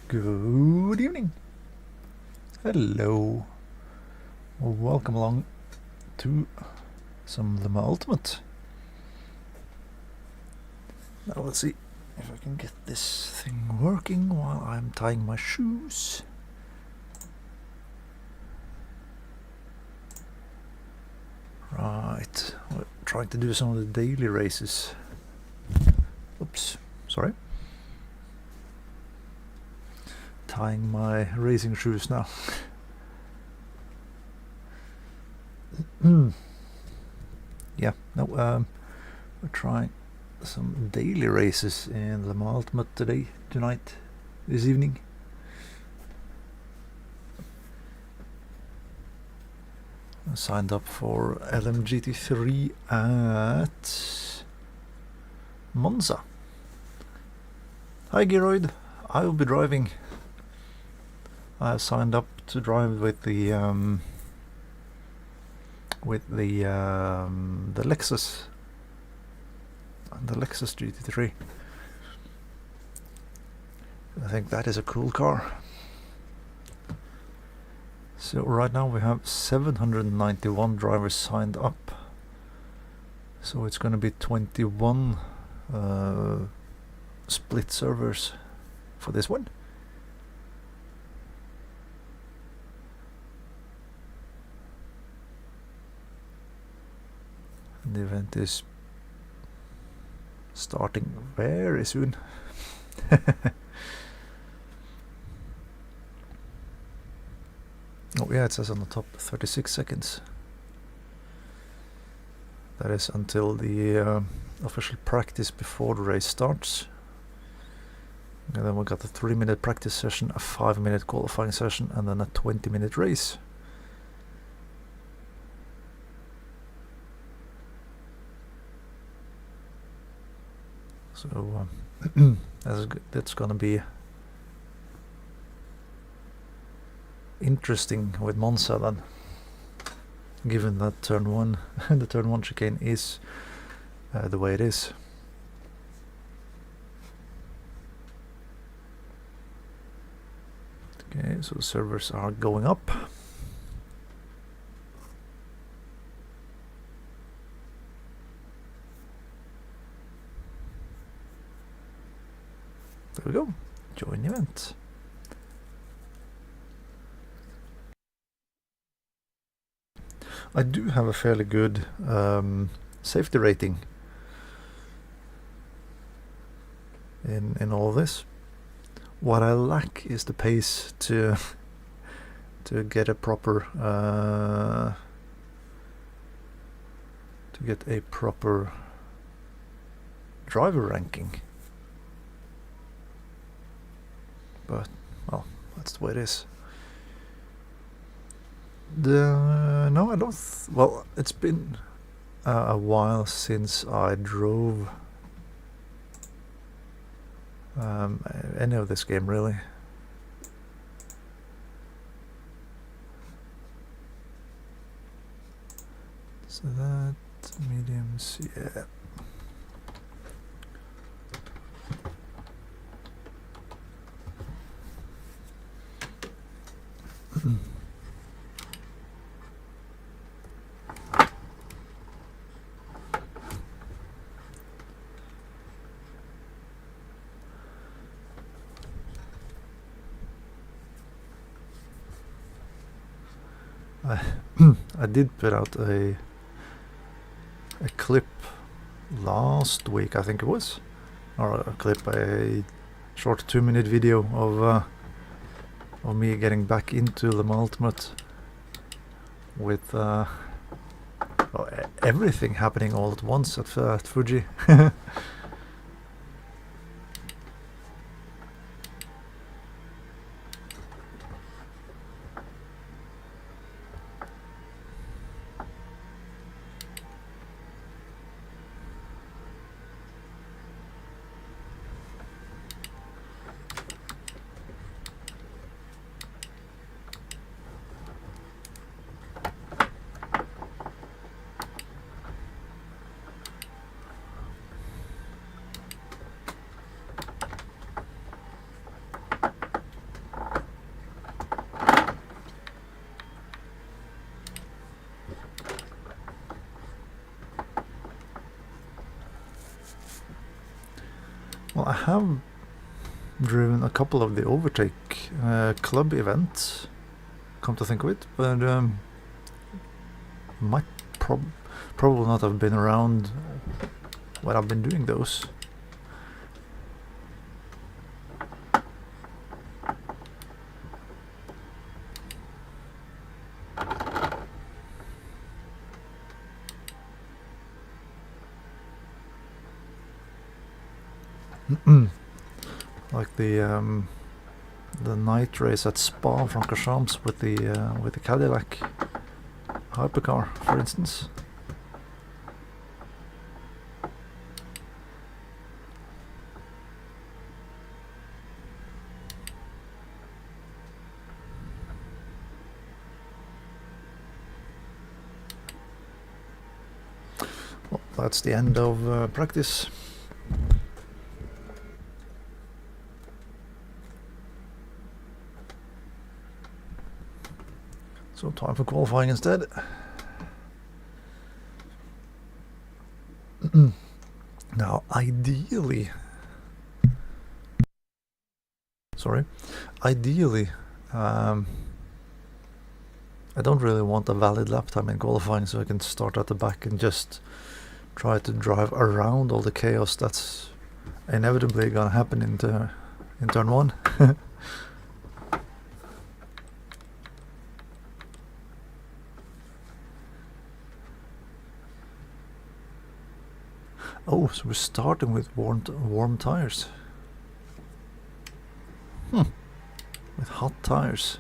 Good evening. Hello. Welcome along to some of my Ultimate. Now let's see if I can get this thing working while I'm tying my shoes. Right, we're trying to do some of the daily races. Oops, sorry. Tying my racing shoes now. Yeah, no, we're trying some daily races in the Ultimate tonight, this evening. I signed up for LMGT3 at Monza. Hi Geroid, I will be driving. I signed up to drive with the Lexus, the Lexus GT3. I think that is a cool car. So right now we have 791 drivers signed up. So it's going to be 21 split servers for this one. The event is starting very soon. Oh yeah, it says on the top 36 seconds. That is until the official practice before the race starts. And then we got a 3-minute practice session, a 5-minute qualifying session, and then a 20-minute race. So that's gonna be interesting with Monza then, given that turn 1 the turn 1 chicane is the way it is. Okay, so the servers are going up. There we go, join the event. I do have a fairly good safety rating in all this. What I lack is the pace to get a proper driver ranking. But well, that's the way it is. No, I don't. Well, it's been a while since I drove any of this game, really. So that mediums, yeah. I did put out a clip last week, I think it was, or a short 2-minute video of me getting back into the Ultimate with everything happening all at once at Fuji. Well, I have driven a couple of the Overtake club events, come to think of it, but might probably not have been around when I've been doing those. Like the night race at Spa-Francorchamps with the Cadillac hypercar, for instance. Well, that's the end of practice. So time for qualifying instead. Now, ideally, I don't really want a valid lap time in qualifying, so I can start at the back and just try to drive around all the chaos that's inevitably gonna happen in turn one. Oh, so we're starting with warm tires. With hot tires.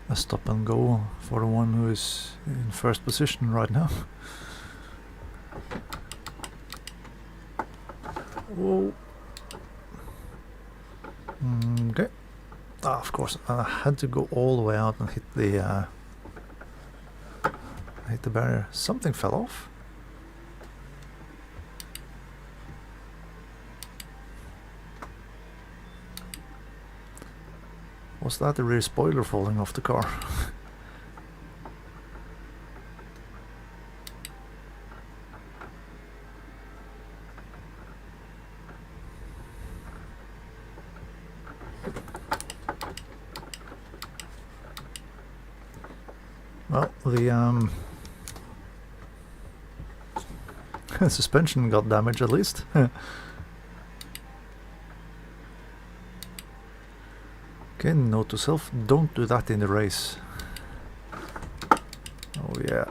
A stop and go for the one who is in first position right now. Whoa. Okay. Of course, I had to go all the way out and hit the barrier. Something fell off. Was that the rear spoiler falling off the car? Well, the suspension got damaged at least. Okay, note to self, don't do that in the race. Oh yeah.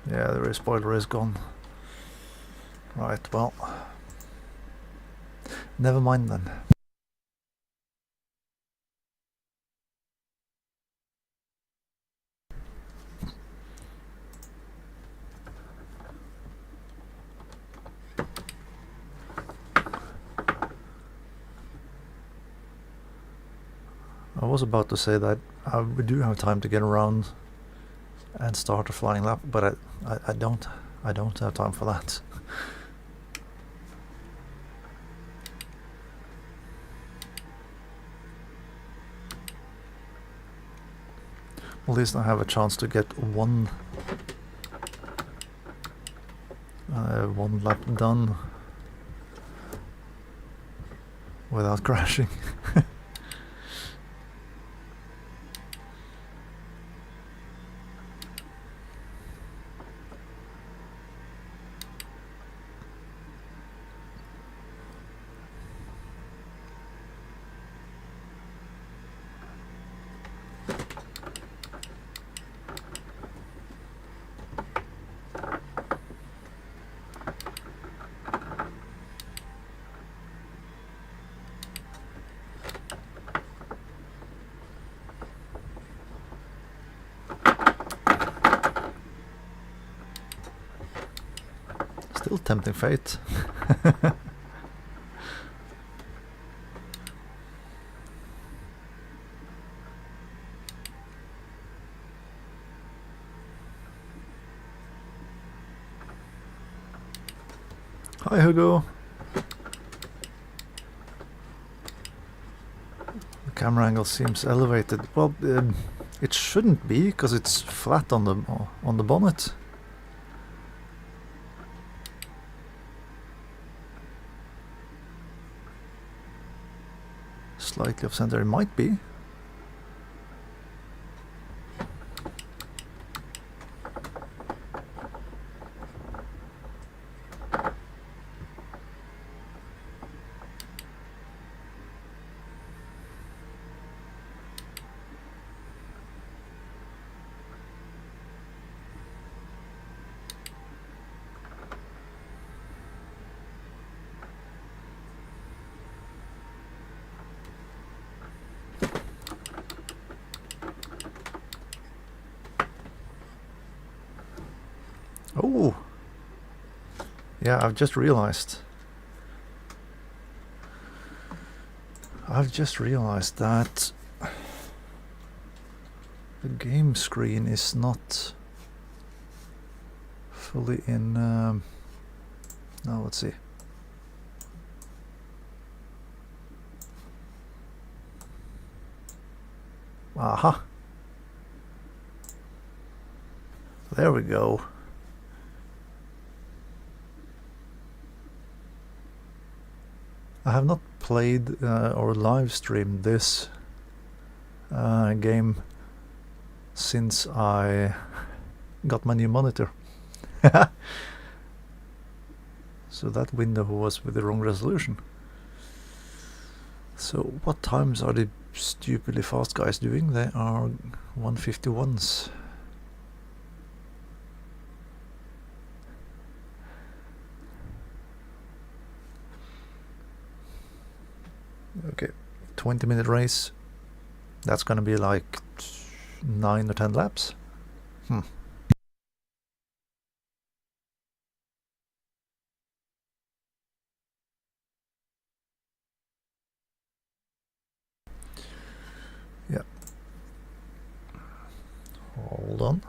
Yeah, the rear spoiler is gone. Right, well, never mind then. I was about to say that we do have time to get around and start a flying lap, but I don't. I don't have time for that. At least I have a chance to get one lap done without crashing. Still tempting fate. Hi Hugo. The camera angle seems elevated. Well, it shouldn't be because it's flat on the bonnet. Slightly off center, it might be. Oh! Yeah, I've just realized. That the game screen is not fully in... now let's see. Aha! There we go. I have not played or live streamed this game since I got my new monitor. So that window was with the wrong resolution. So what times are the stupidly fast guys doing? They are 151s. Okay, 20-minute race. That's gonna be like 9 or 10 laps. Yeah. Hold on.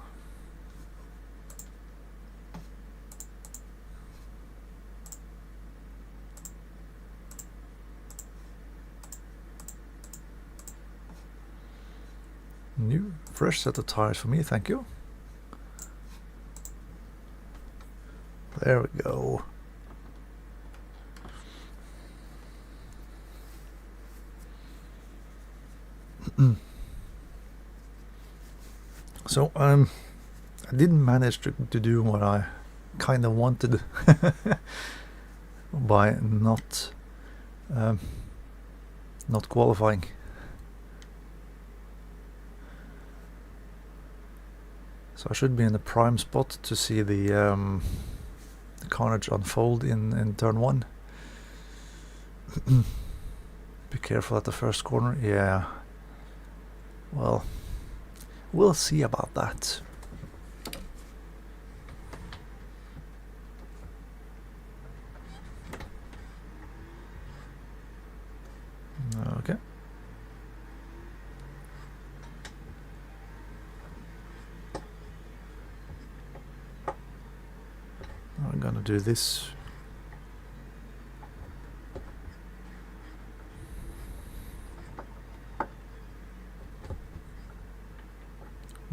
New, fresh set of tires for me, thank you. There we go. So I didn't manage to do what I kind of wanted by not qualifying. So I should be in the prime spot to see the carnage unfold in turn 1. Be careful at the first corner. Yeah. Well, we'll see about that. Okay. gonna do this.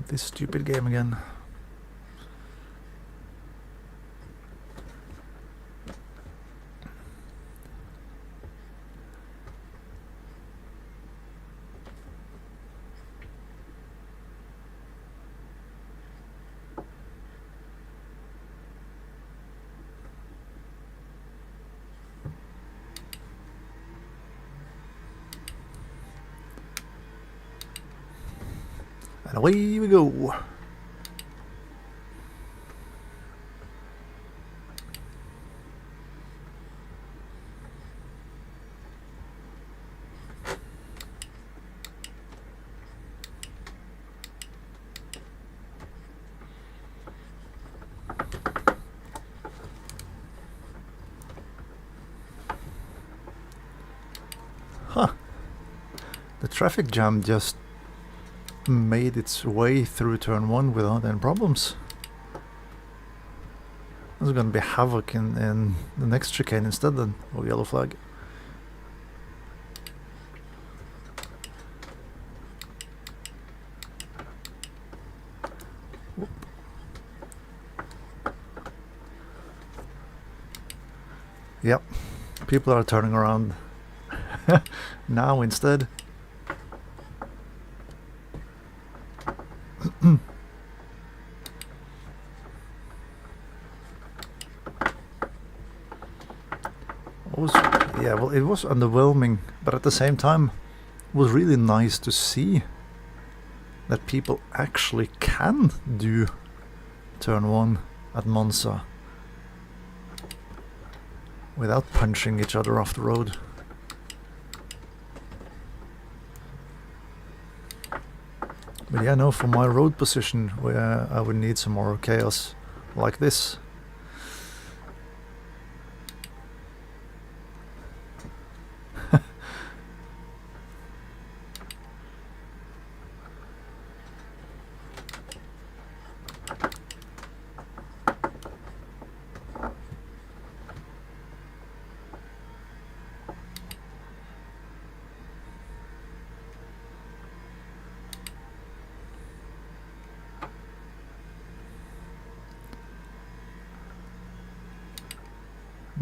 This stupid game again. And away we go. Huh. The traffic jam just made its way through turn 1 without any problems. There's gonna be havoc in the next chicane instead then, of yellow flag. Whoop. Yep, people are turning around now instead. Yeah, well, it was underwhelming, but at the same time, it was really nice to see that people actually can do turn 1 at Monza without punching each other off the road. But yeah, no, for my road position, where I would need some more chaos like this.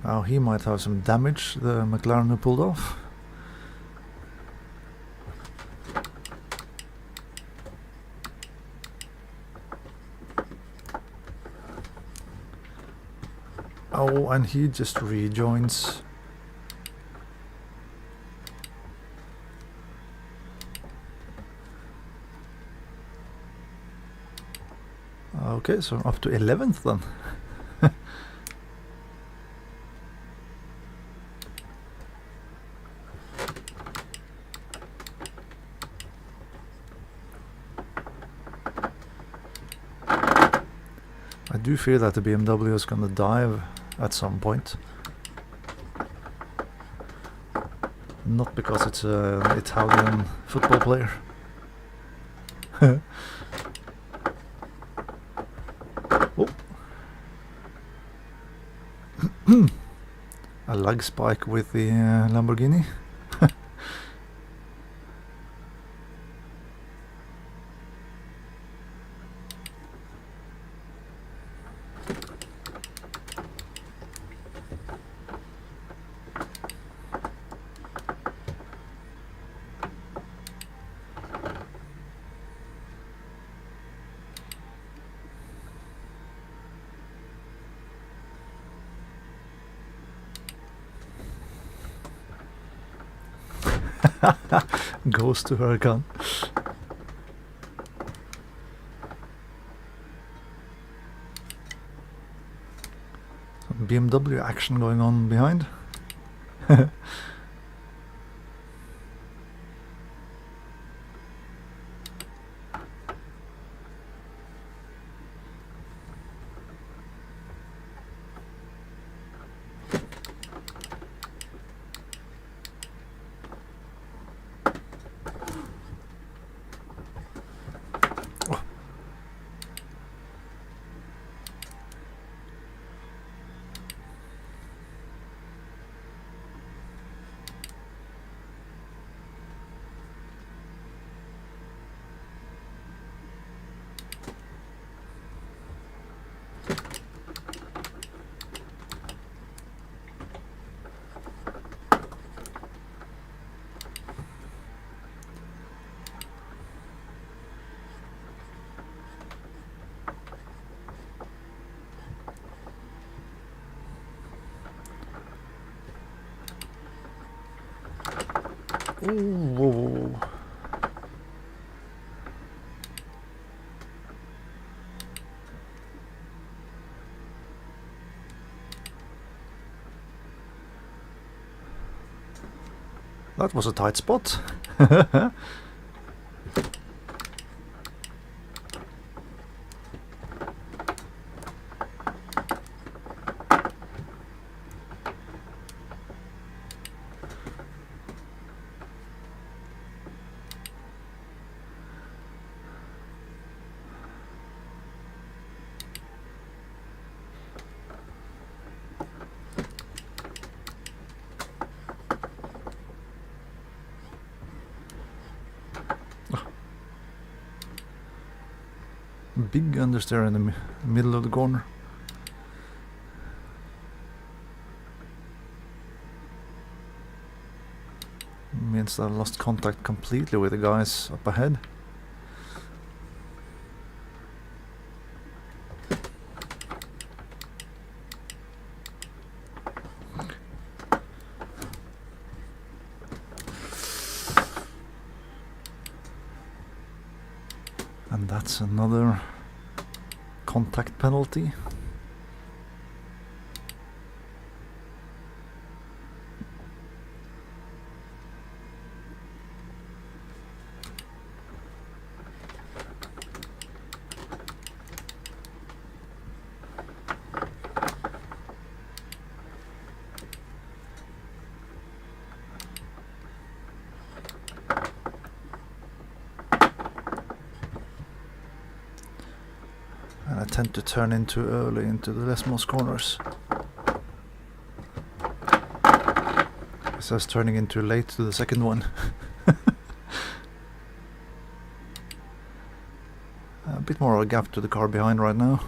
Now he might have some damage, the McLaren who pulled off. Oh, and he just rejoins. Okay, so up to 11th then. I do fear that the BMW is going to dive at some point. Not because it's an Italian football player. Oh. A lag spike with the Lamborghini. Goes to her gun. Some BMW action going on behind. Ooh, whoa, whoa, whoa. That was a tight spot. Big understeer in the middle of the corner. Means I lost contact completely with the guys up ahead. And that's another contact penalty. And I tend to turn in too early into the leftmost corners. It says turning in too late to the second one. A bit more of a gap to the car behind right now.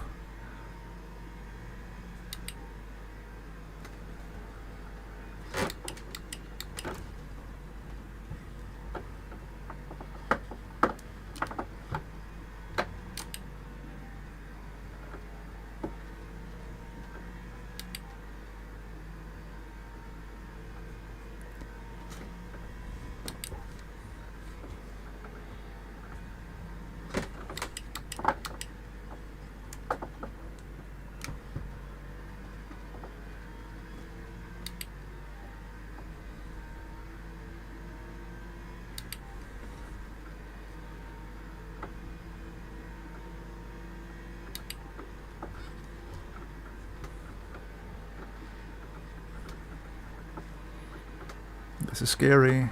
This is scary.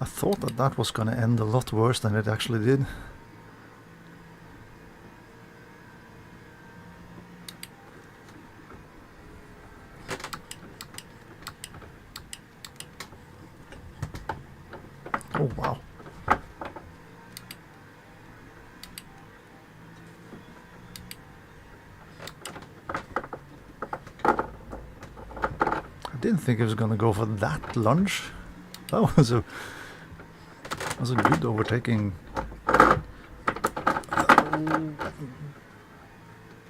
I thought that that was going to end a lot worse than it actually did. Oh wow. I didn't think it was going to go for that lunge. That was a good overtaking.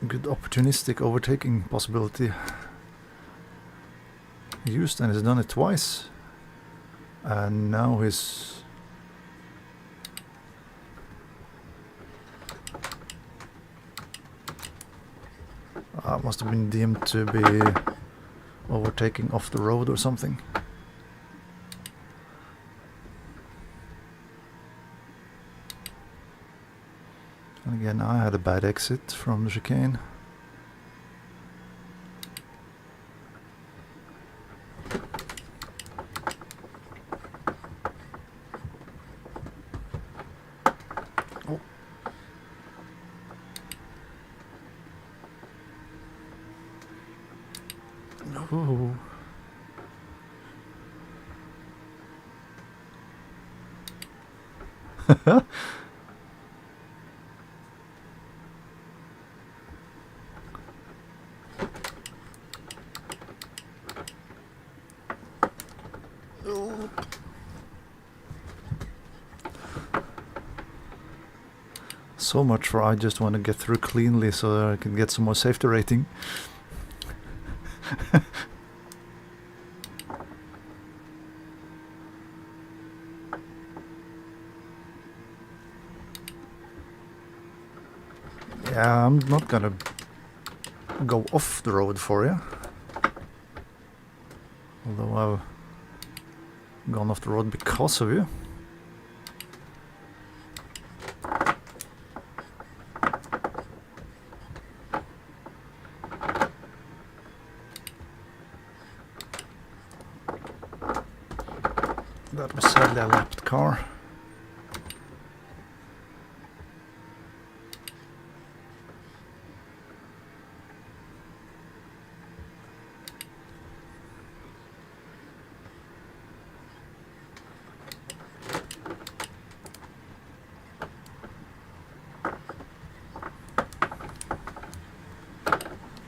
Good opportunistic overtaking possibility. Used and has done it twice. And now he's must have been deemed to be overtaking off the road or something. And again, I had a bad exit from the chicane. Oh. No. So much for I just want to get through cleanly so that I can get some more safety rating. Yeah, I'm not gonna go off the road for you. Although I've gone off the road because of you. That was sadly a lapped car.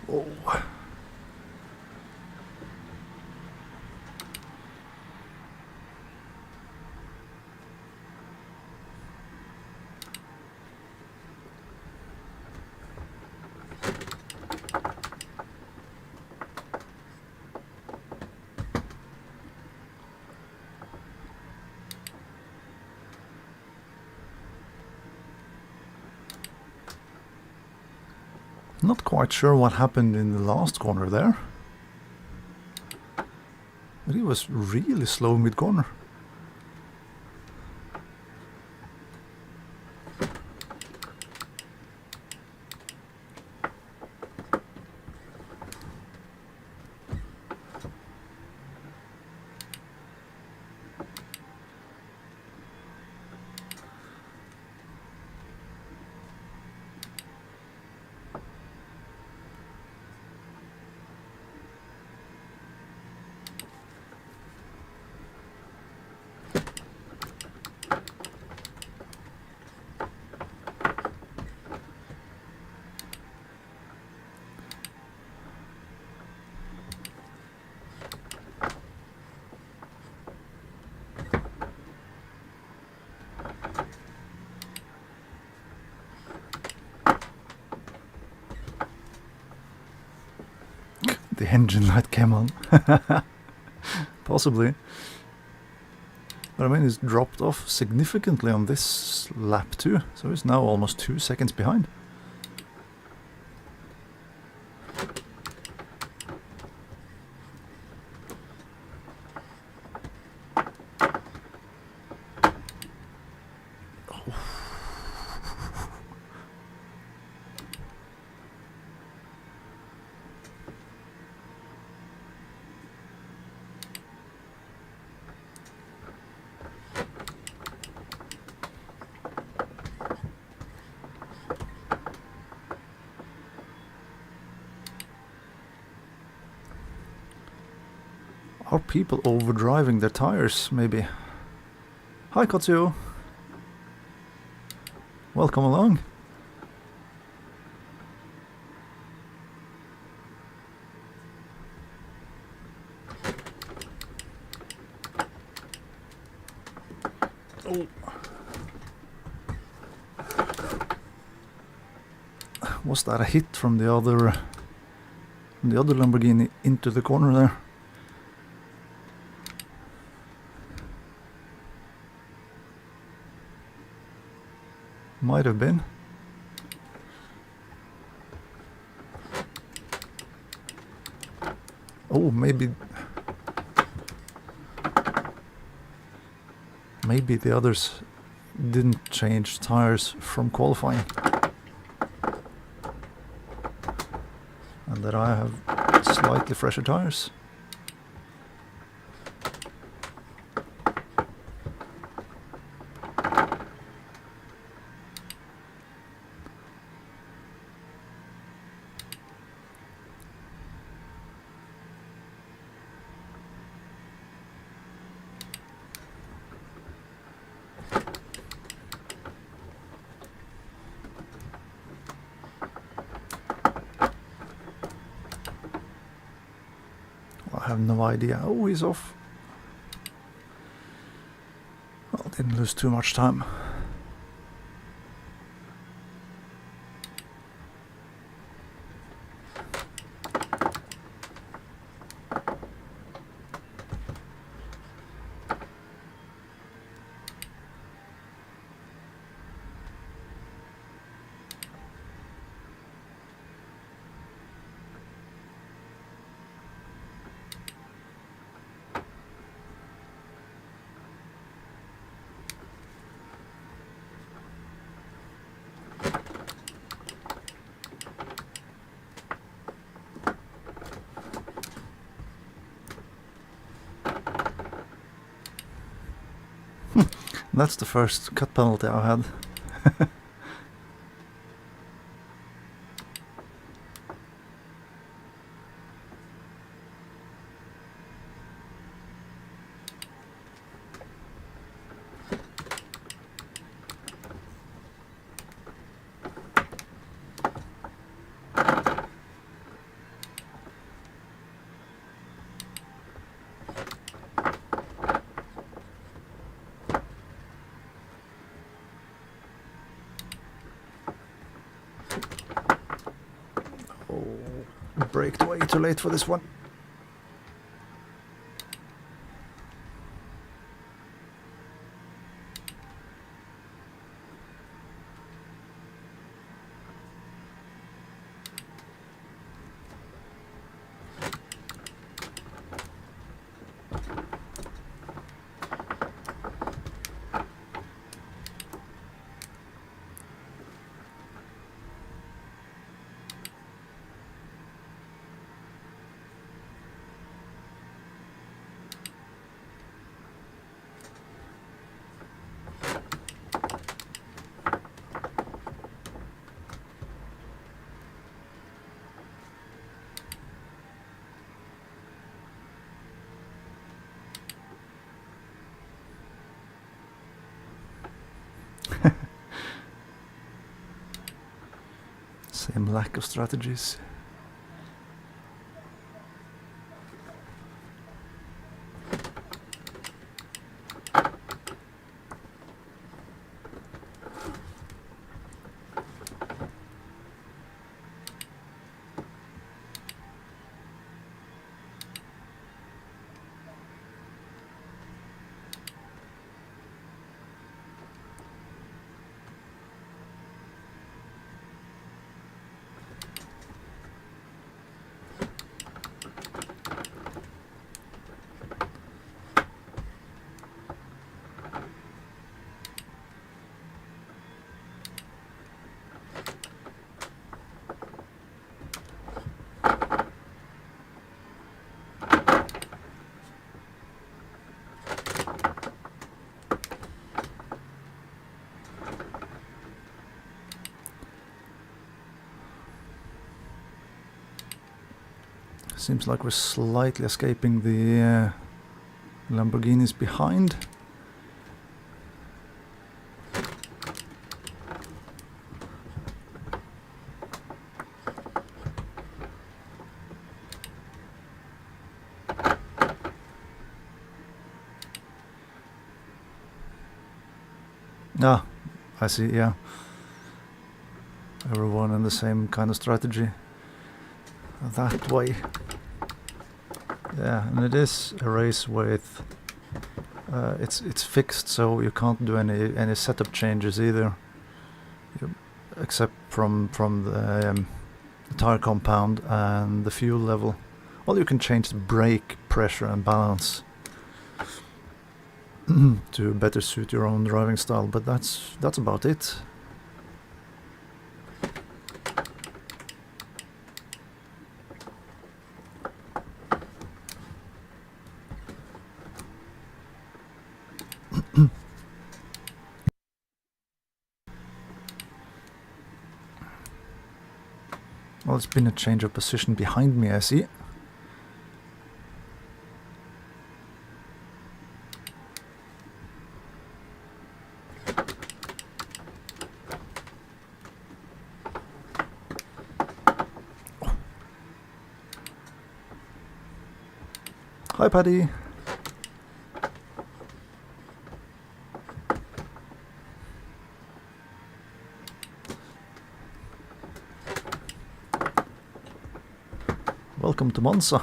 Oh. Not quite sure what happened in the last corner there. But he was really slow mid-corner. The engine light came on. Possibly. But I mean, it's dropped off significantly on this lap too, so it's now almost 2 seconds behind. Are people overdriving their tires, maybe? Hi, Katsuo. Welcome along. Oh. Was that a hit from the other Lamborghini into the corner there? Might have been. Oh, maybe the others didn't change tires from qualifying. And that I have slightly fresher tires. I have no idea. Oh, he's off. Well, didn't lose too much time. That's the first cut penalty I had. Braked way too late for this one. Same lack of strategies. Seems like we're slightly escaping the Lamborghinis behind. Ah, I see, yeah. Everyone in the same kind of strategy. That way. Yeah, and it is a race with it's fixed, so you can't do any setup changes either, except from the tire compound and the fuel level. Well, you can change the brake pressure and balance to better suit your own driving style, but that's about it. Well, it's been a change of position behind me, I see. Hi, Paddy. Welcome to Monza.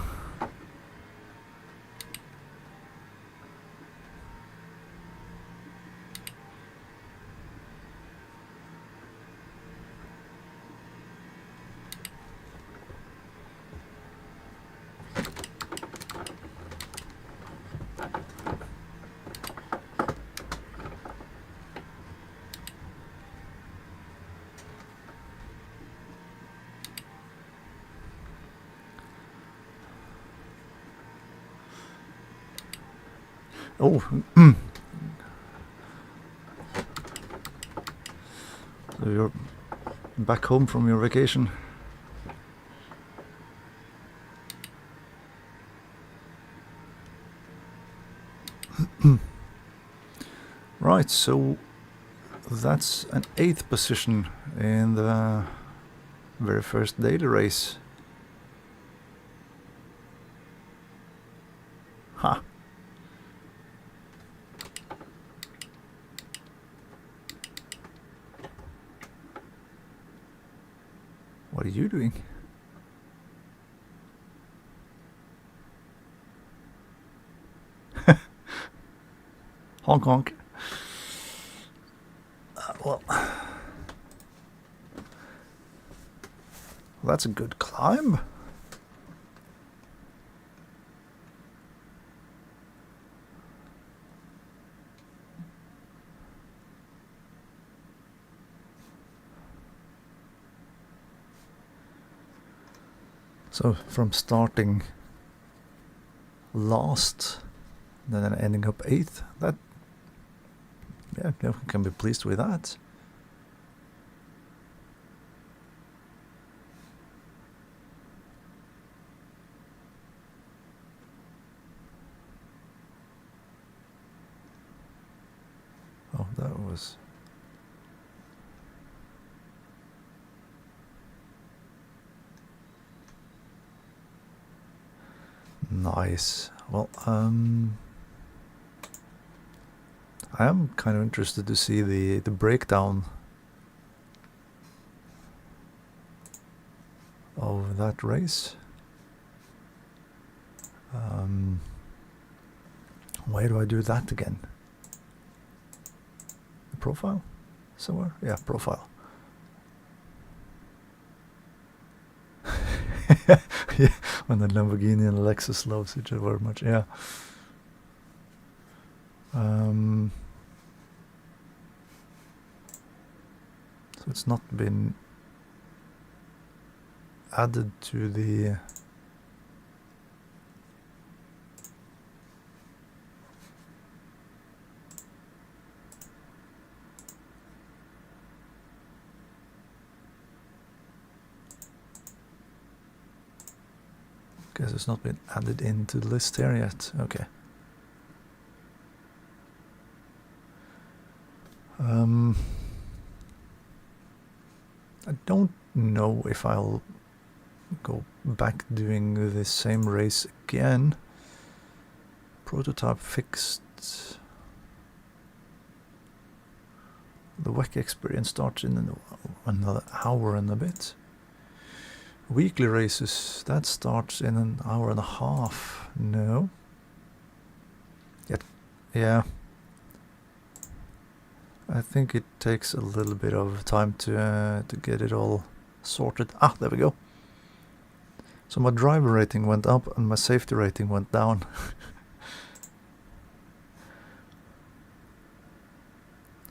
Oh, So you're back home from your vacation. Right, so that's an 8th position in the very first daily race. Ha! What are you doing? Honk honk. Well, that's a good climb. So from starting last, then ending up 8th, that, yeah, you can be pleased with that. Oh, that was... nice. Well, I am kind of interested to see the breakdown of that race. Why do I do that again? The profile? Somewhere? Yeah, profile. Yeah, when the Lamborghini and Lexus loves each other very much, yeah. So it's not been added to the... Guess it's not been added into the list here yet. Okay. I don't know if I'll go back doing the same race again. Prototype fixed. The WEC experience starts in another hour and a bit. Weekly races, that starts in an hour and a half. No. Yet, yeah. I think it takes a little bit of time to get it all sorted. Ah, there we go. So my driver rating went up and my safety rating went down.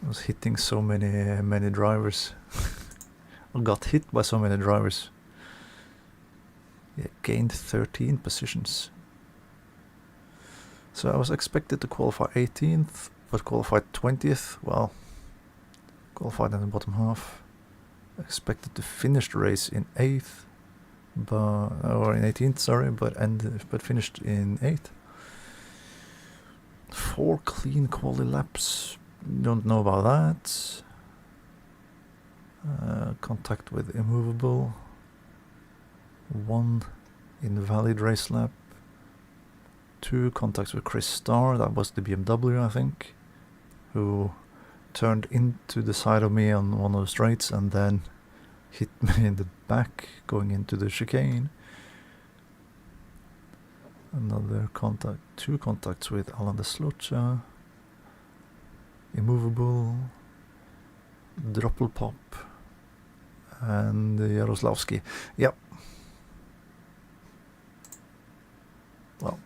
I was hitting so many drivers. I got hit by so many drivers. Yeah, gained 13 positions. So I was expected to qualify 18th, but qualified 20th. Well, qualified in the bottom half. Expected to finish the race in 8th, or in 18th, sorry, but finished in 8th. 4 clean quali laps. Don't know about that. Contact with immovable. 1 invalid race lap. 2 contacts with Chris Starr, that was the BMW I think, who turned into the side of me on one of the straights and then hit me in the back going into the chicane. Another contact, 2 contacts with Alan de Slocha. Immovable, Droppelpop, and Jaroslavsky. Yep. Well.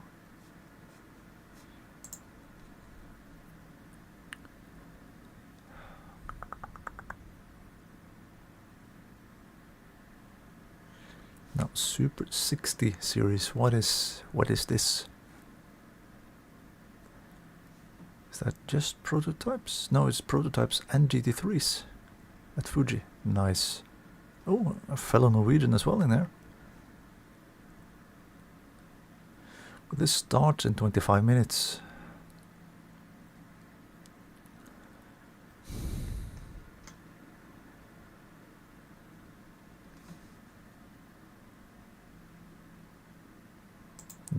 Now, Super 60 series. What is this? Is that just prototypes? No, it's prototypes and GT3s. at Fuji. Nice. Oh, a fellow Norwegian as well in there. But this starts in 25 minutes.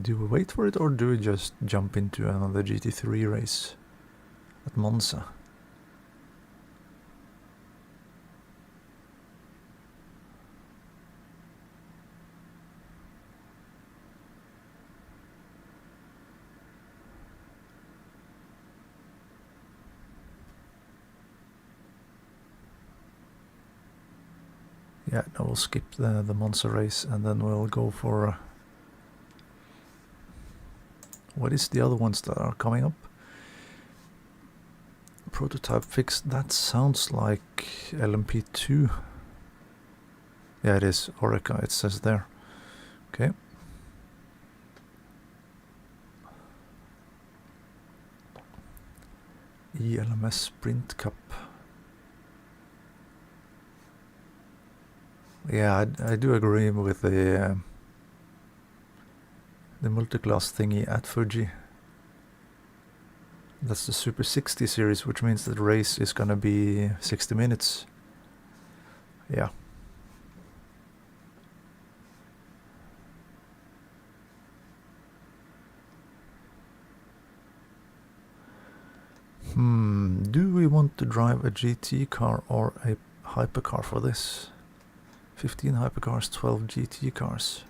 Do we wait for it, or do we just jump into another GT3 race at Monza? Yeah, no, we'll skip the Monza race and then we'll go for... what is the other ones that are coming up? Prototype fix, that sounds like LMP2. Yeah, it is. Orica, it says there. Okay. ELMS Sprint Cup. Yeah, I do agree with the multi-class thingy at Fuji. That's the Super 60 series, which means that the race is gonna be 60 minutes. Yeah. Do we want to drive a GT car or a hypercar for this? 15 hypercars, 12 GT cars.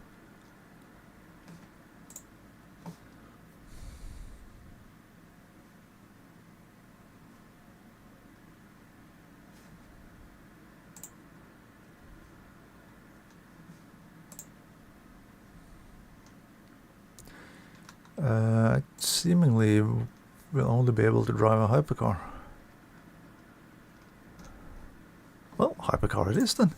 Seemingly we'll only be able to drive a hypercar. Well, hypercar it is then.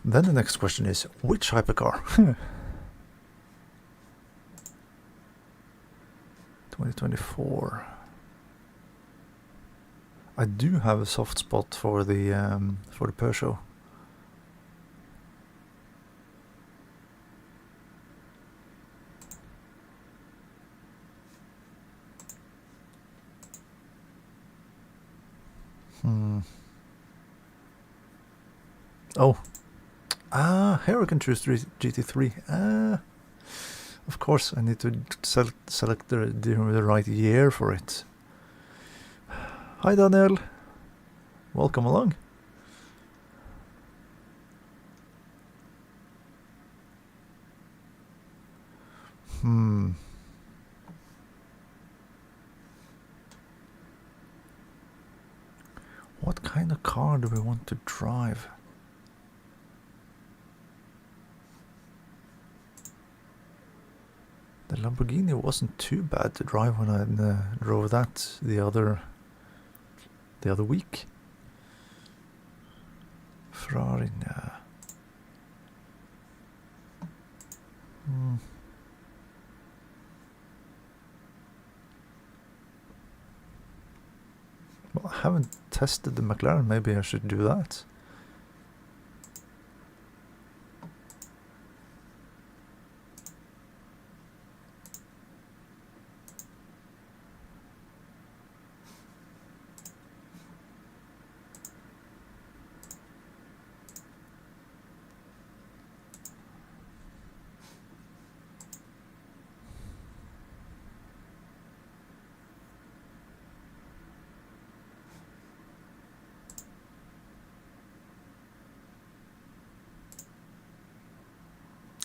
Then the next question is, which hypercar? 2024. I do have a soft spot for the Peugeot. Oh. Here I can choose GT3. Of course, I need to select the right year for it. Hi Daniel. Welcome along. What kind of car do we want to drive? The Lamborghini wasn't too bad to drive when I drove that the other week. Ferrari, nah. Well, I haven't tested the McLaren. Maybe I should do that.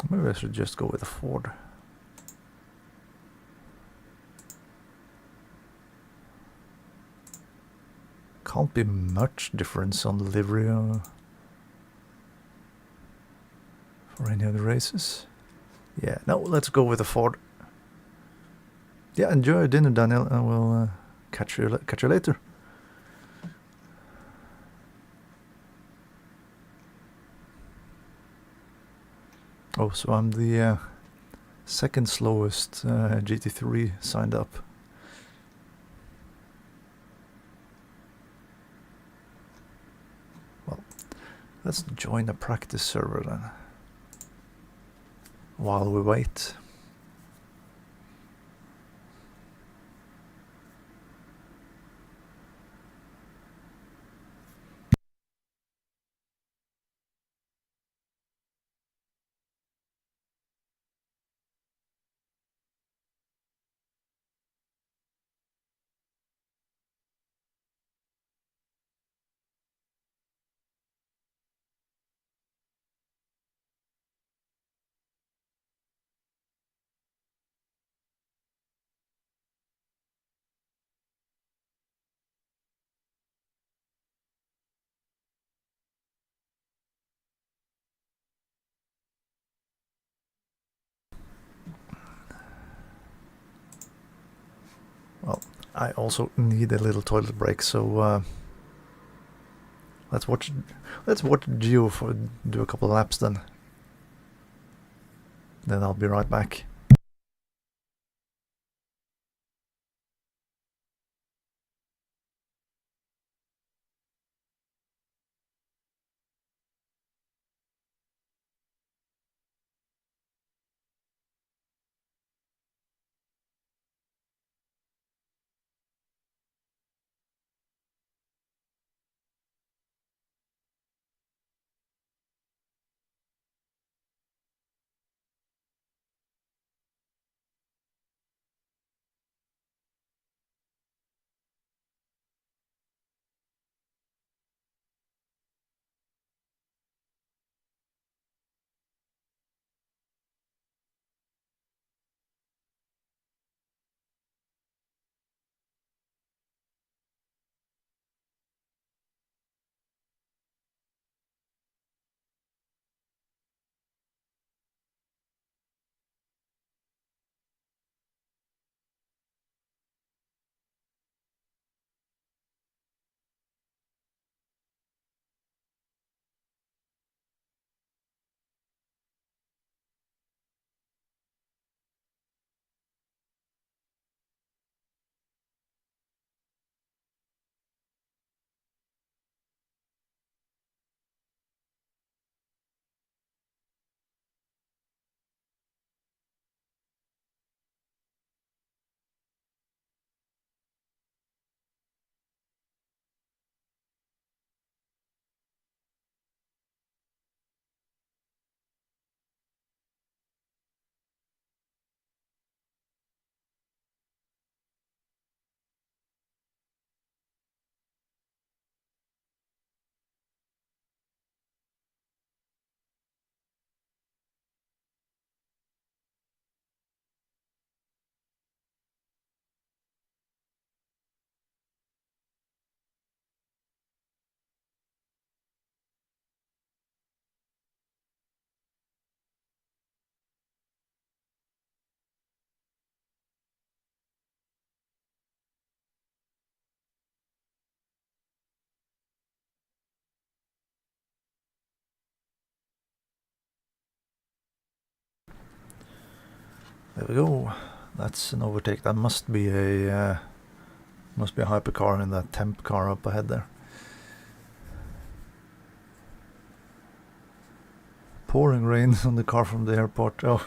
Maybe I should just go with a Ford. Can't be much difference on the livery for any of the races. Yeah, no, let's go with a Ford. Yeah, enjoy your dinner, Daniel, and we'll catch you later. Oh, so I'm the second slowest GT3 signed up. Let's join a practice server then, while we wait. Well, I also need a little toilet break, so let's watch Geo for do a couple of laps then. Then I'll be right back. There we go. That's an overtake. That must be a hypercar in that temp car up ahead there. Pouring rain on the car from the airport. Oh.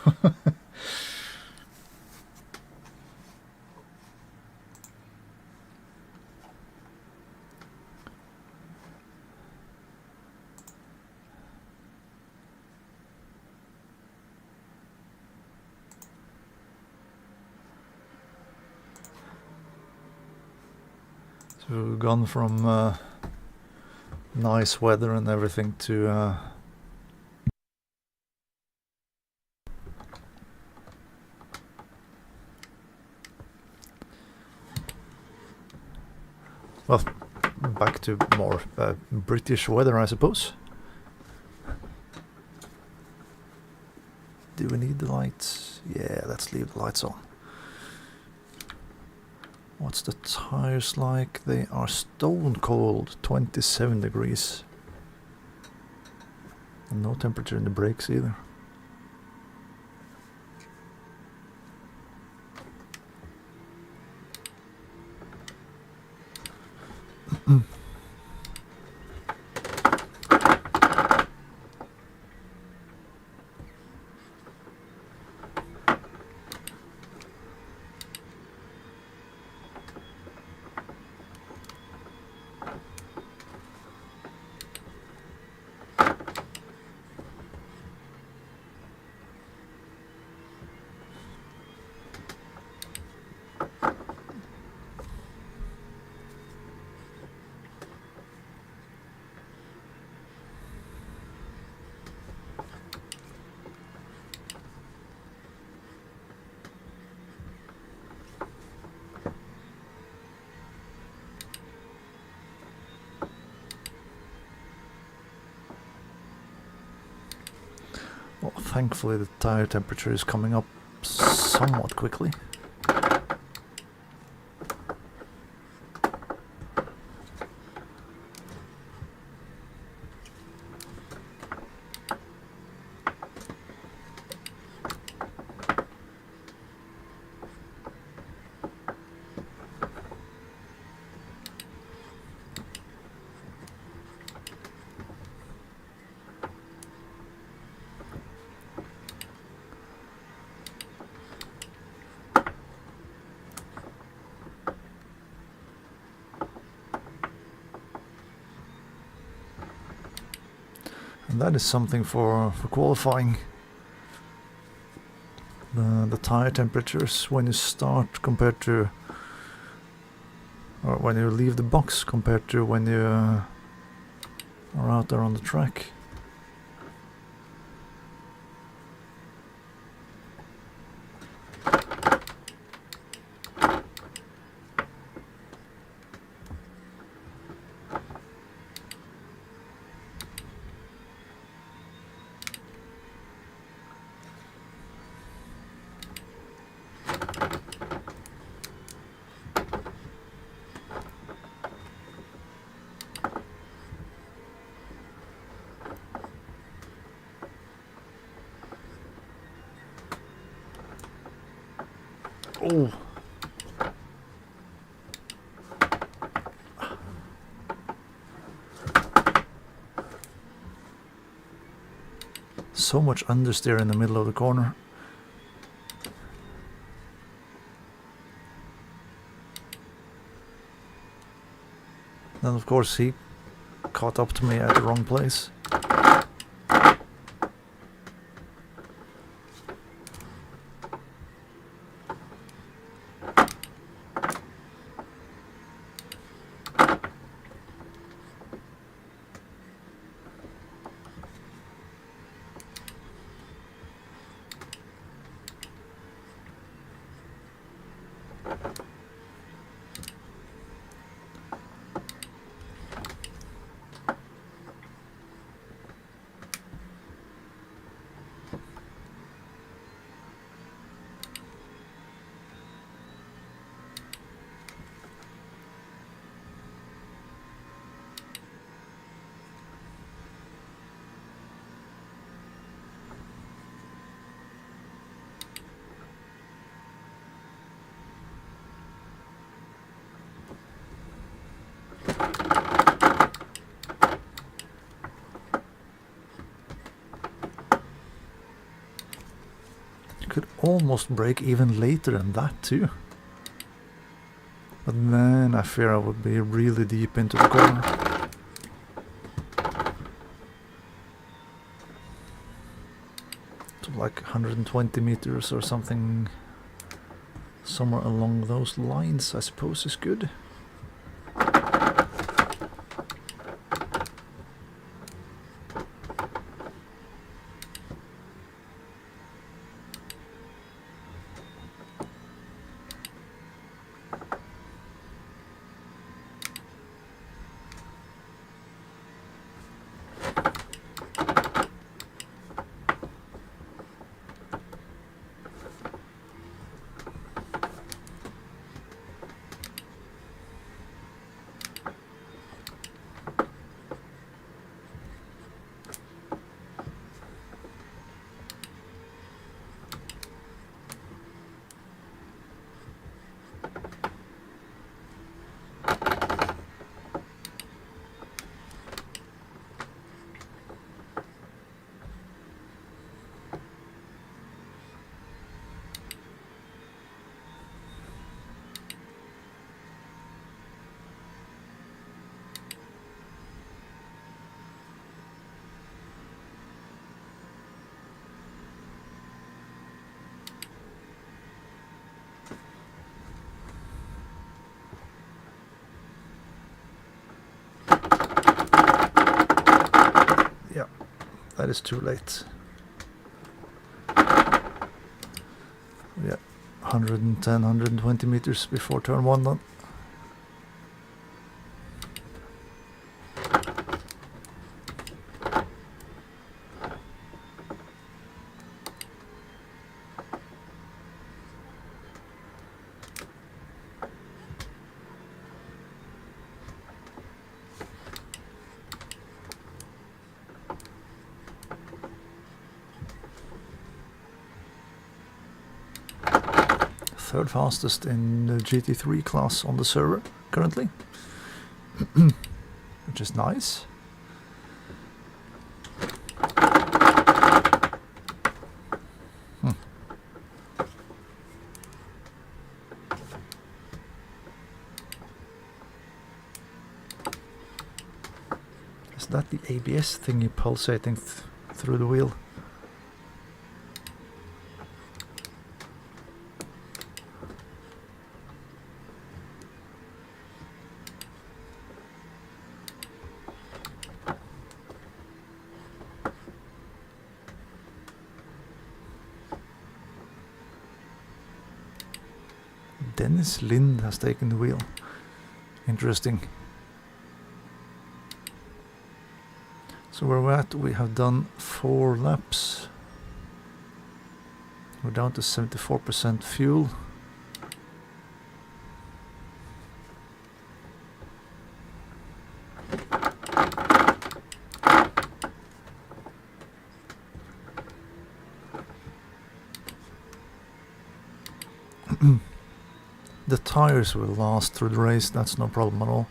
So we've gone from nice weather and everything to well, back to more British weather, I suppose. Do we need the lights? Yeah, let's leave the lights on. What's the tires like? They are stone cold, 27 degrees. And no temperature in the brakes either. Thankfully the tire temperature is coming up somewhat quickly. And that is something for qualifying. The tire temperatures when you start compared to, or when you leave the box compared to when you are out there on the track. Oh! So much understeer in the middle of the corner. Then of course he caught up to me at the wrong place. Could almost brake even later than that too. But then I fear I would be really deep into the corner. So like 120 meters or something, somewhere along those lines I suppose is good. That is too late. Yeah, 110, 120 meters before turn 1 then. third fastest in the GT3 class on the server currently, which is nice. Is that the ABS thingy pulsating through the wheel? Dennis Lind has taken the wheel. Interesting. So where we're at, we have done 4 laps. We're down to 74% fuel. The tires will last through the race, that's no problem at all.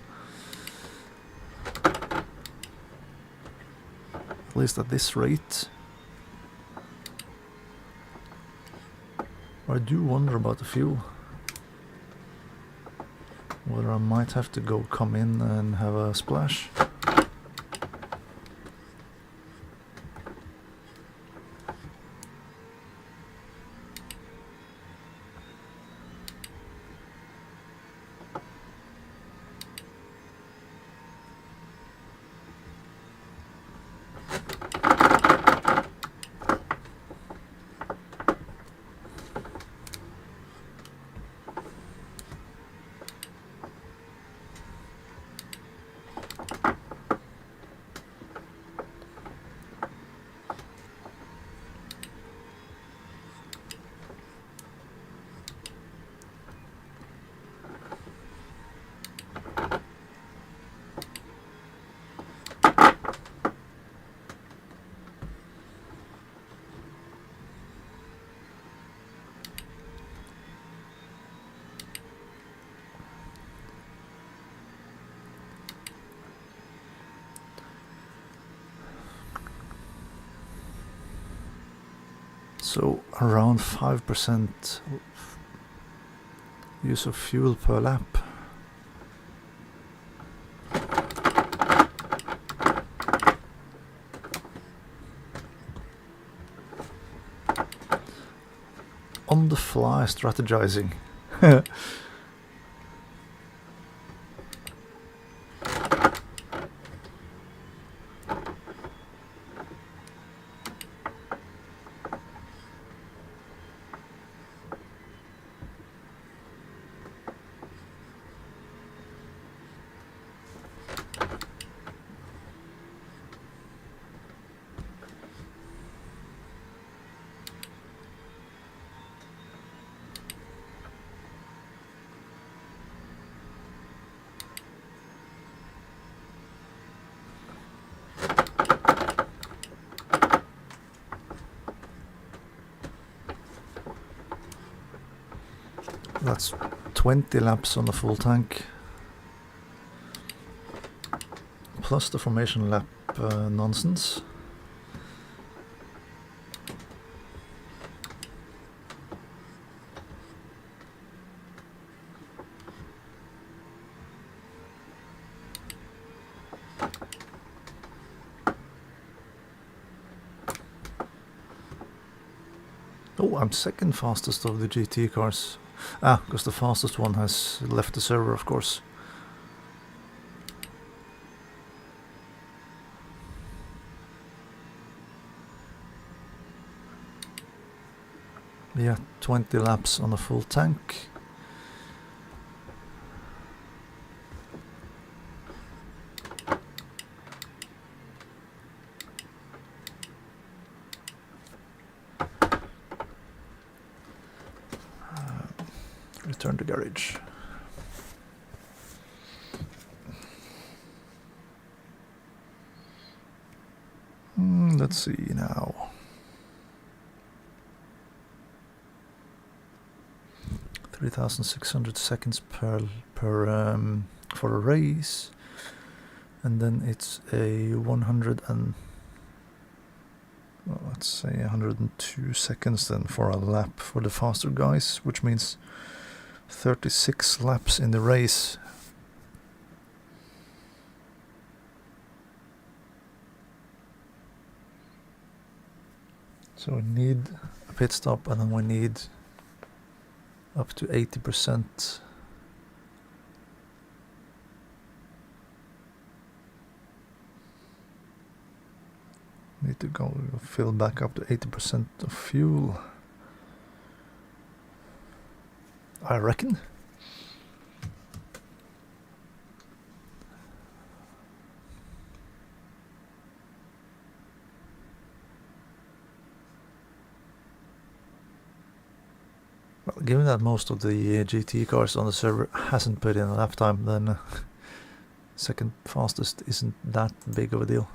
At least at this rate. I do wonder about the fuel. Whether I might have to come in and have a splash. So around 5% use of fuel per lap. On the fly strategizing. That's 20 laps on a full tank, plus the formation lap nonsense. Oh, I'm second fastest of the GT cars. Ah, because the fastest one has left the server, of course. Yeah, 20 laps on a full tank. Return to garage. Let's see now. 3,600 seconds per for a race, and then it's a 100 and well, let's say 102 seconds then for a lap for the faster guys, which means 36 laps in the race. So we need a pit stop, and then we need up to 80%. Need to go fill back up to 80% of fuel, I reckon. Well, given that most of the GT cars on the server hasn't put in a lap time, then second fastest isn't that big of a deal.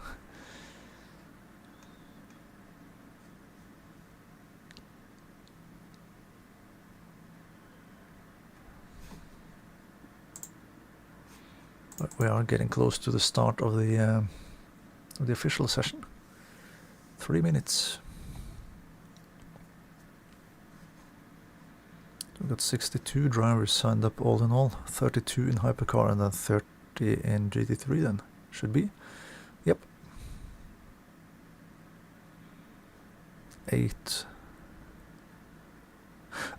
But we are getting close to the start of the official session. 3 minutes. We've got 62 drivers signed up all in all, 32 in Hypercar and then 30 in GT3 then, should be. Yep. 8.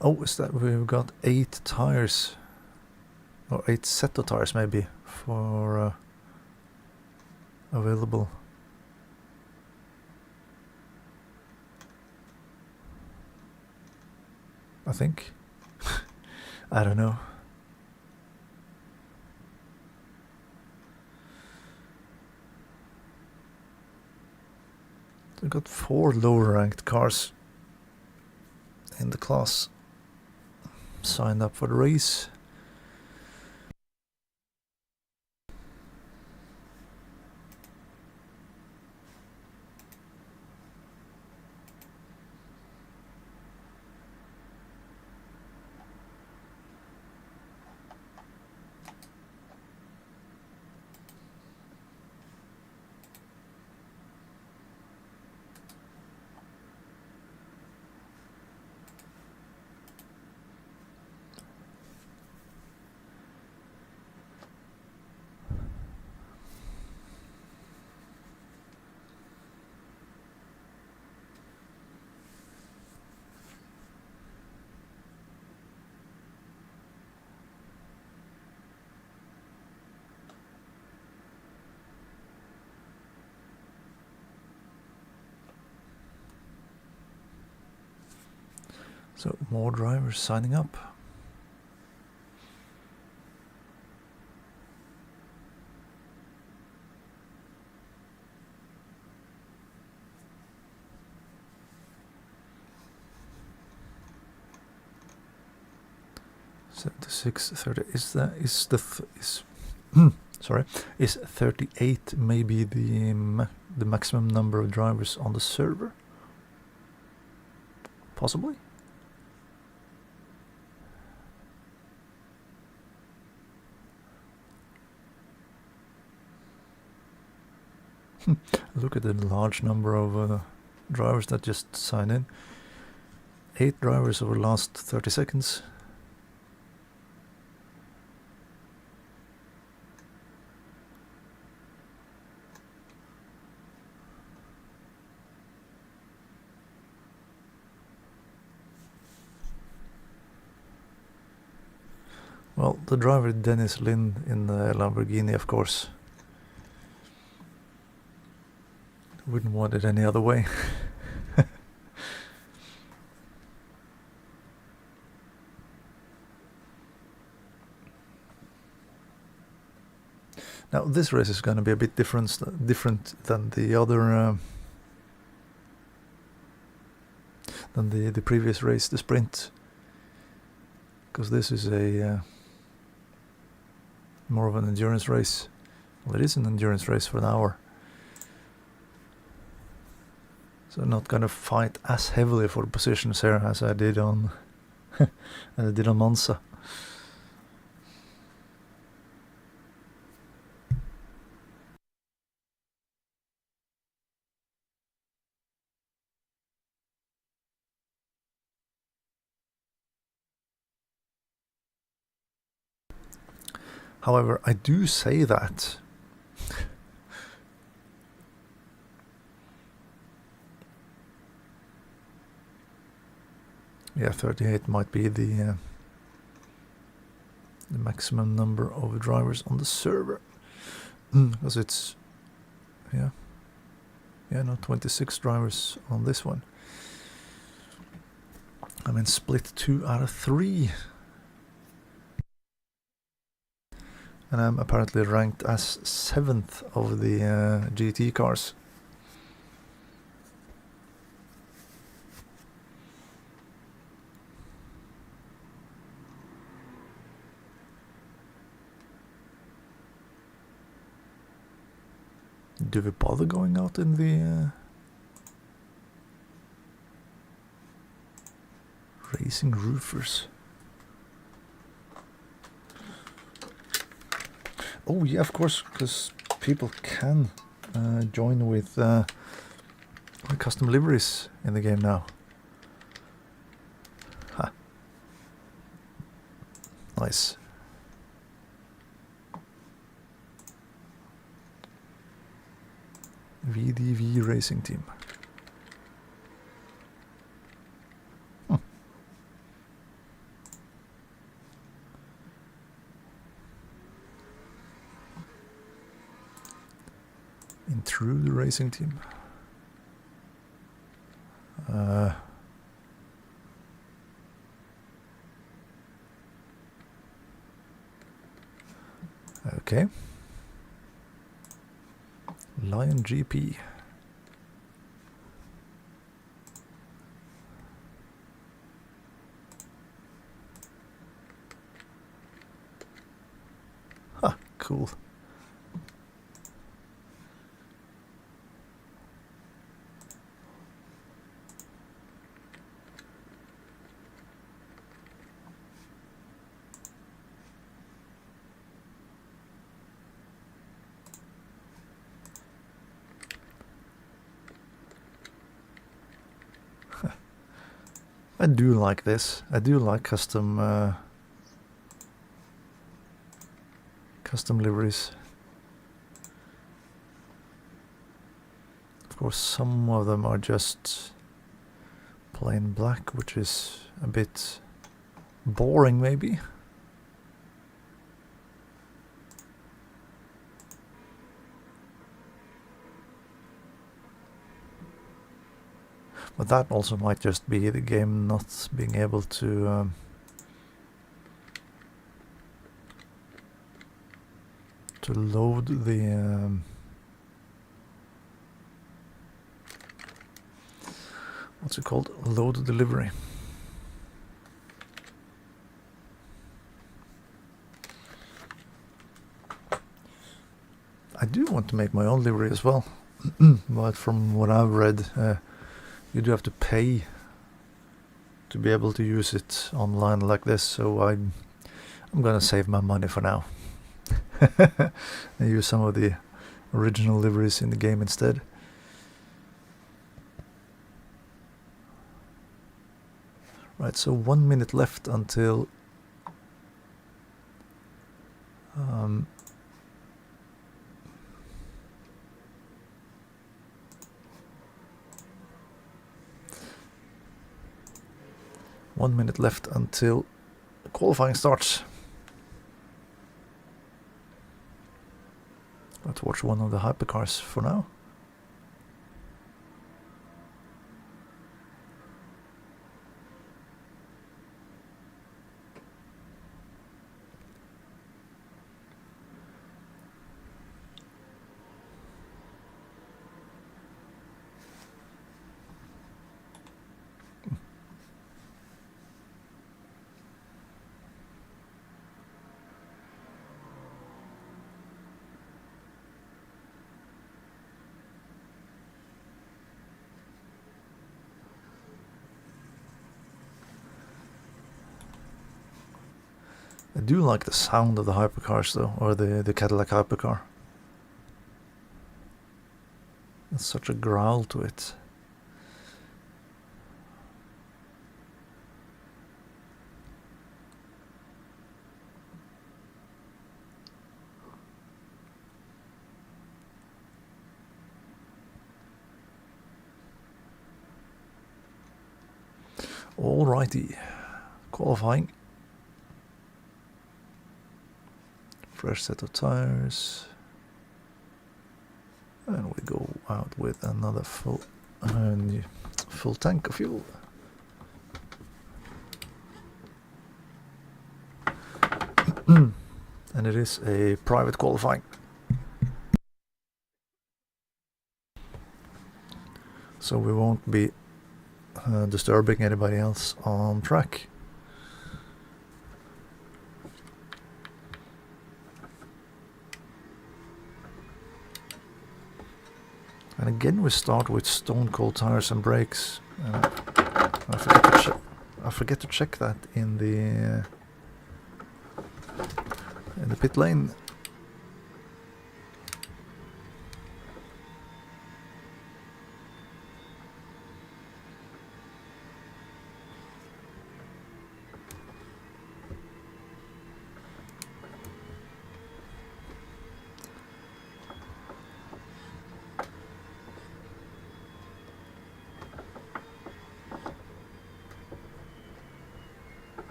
Oh, is that we've got 8 tires, or 8 set of tires maybe, for available. I think. I don't know. We've got 4 lower ranked cars in the class signed up for the race. So more drivers signing up. Is 38 maybe the maximum number of drivers on the server? Possibly. Look at the large number of drivers that just sign in. 8 drivers over the last 30 seconds. Well, the driver Dennis Lin in the Lamborghini, of course. Wouldn't want it any other way. Now this race is going to be a bit different than the other than the previous race, the sprint, because this is a more of an endurance race. Well, it is an endurance race for an hour. So I'm not gonna fight as heavily for positions here as I did on as I did on Monza. However, I do say that yeah, 38 might be the maximum number of drivers on the server, because it's yeah, no, 26 drivers on this one. I mean, split 2 out of 3. And I'm apparently ranked as 7th of the GT cars. Do we bother going out in the racing roofers? Oh yeah, of course, because people can join with custom liveries in the game now. Ha. Nice. VDV Racing Team. Intrude Racing Team. Okay. Lion GP. Ha, cool. I do like this. I do like custom liveries. Of course, some of them are just plain black, which is a bit boring, maybe. But that also might just be the game not being able to load the what's it called? Load delivery. I do want to make my own livery as well, but from what I've read, you do have to pay to be able to use it online like this, so I'm gonna save my money for now and use some of the original liveries in the game instead. Right, so 1 minute left until 1 minute left until qualifying starts. Let's watch one of the hypercars for now. I do like the sound of the hypercars though, or the Cadillac hypercar. There's such a growl to it. Alrighty, qualifying. Fresh set of tires. And we go out with another full tank of fuel. And it is a private qualifying. So we won't be disturbing anybody else on track. And again we start with stone cold tires and brakes. I forget to check that in the pit lane.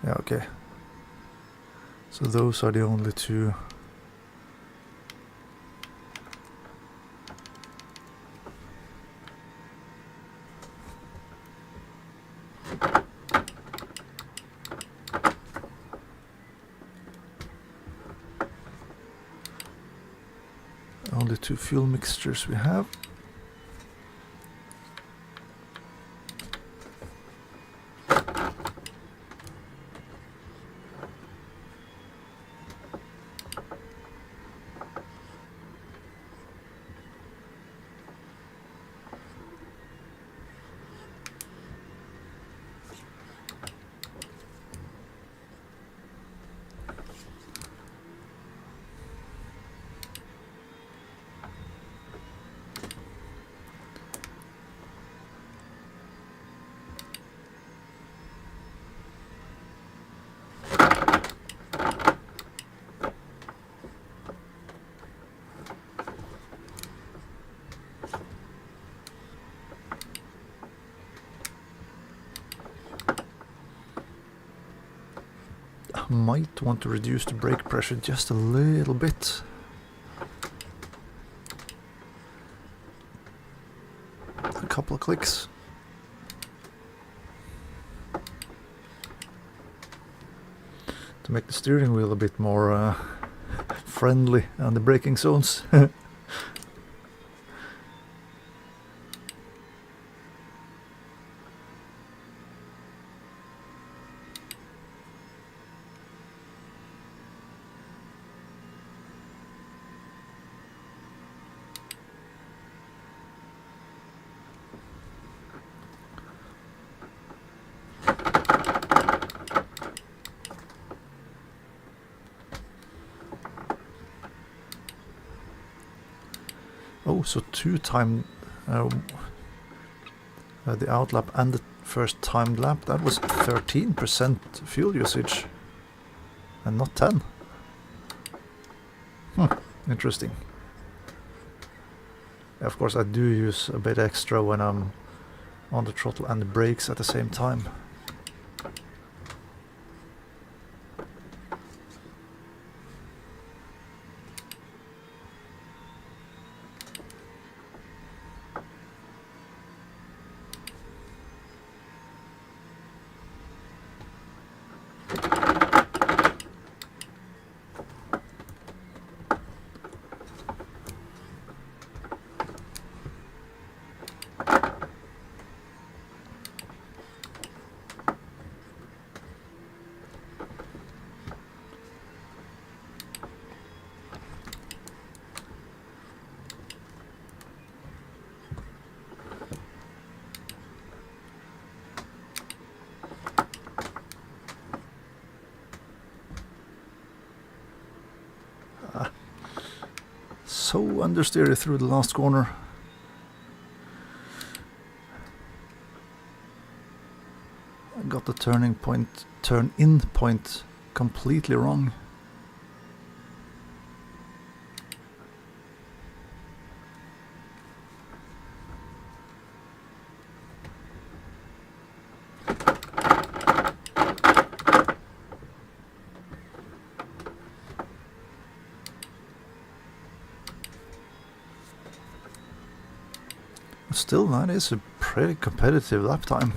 Yeah, okay. So those are the only two. Only two fuel mixtures we have. Might want to reduce the brake pressure just a little bit. A couple of clicks. To make the steering wheel a bit more friendly on the braking zones. Oh, so two time... the outlap and the first timed lap, that was 13% fuel usage. And not 10. Interesting. Of course I do use a bit extra when I'm on the throttle and the brakes at the same time. So understeery through the last corner. I got the turn-in point completely wrong. Still, that is a pretty competitive lap time.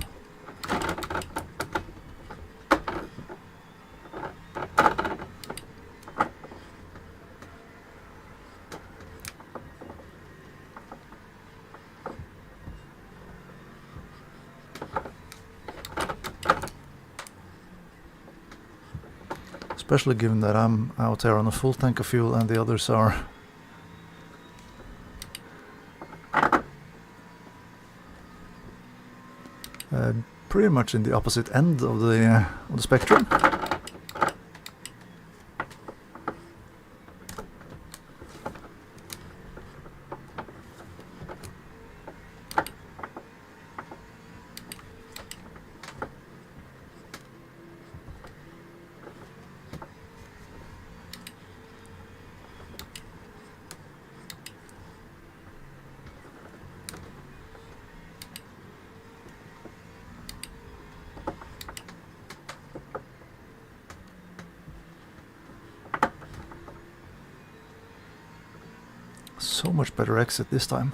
Especially given that I'm out there on a full tank of fuel and the others are pretty much in the opposite end of the spectrum. So much better exit this time.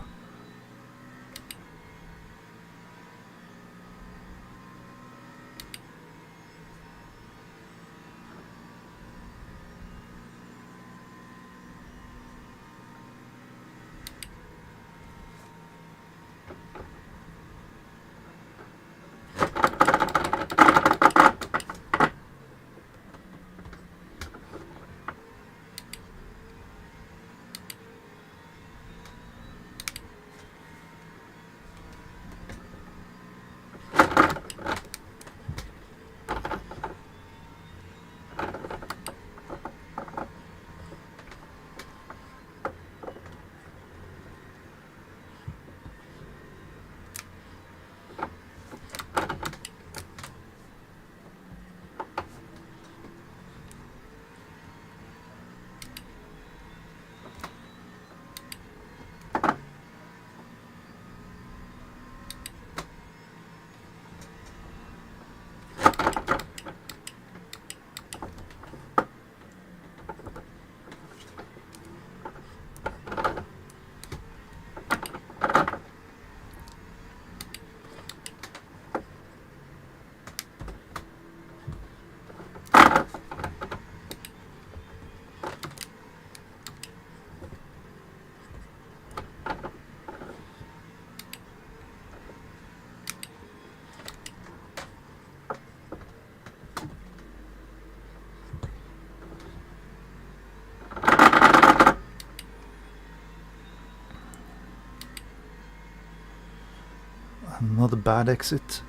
Another bad exit.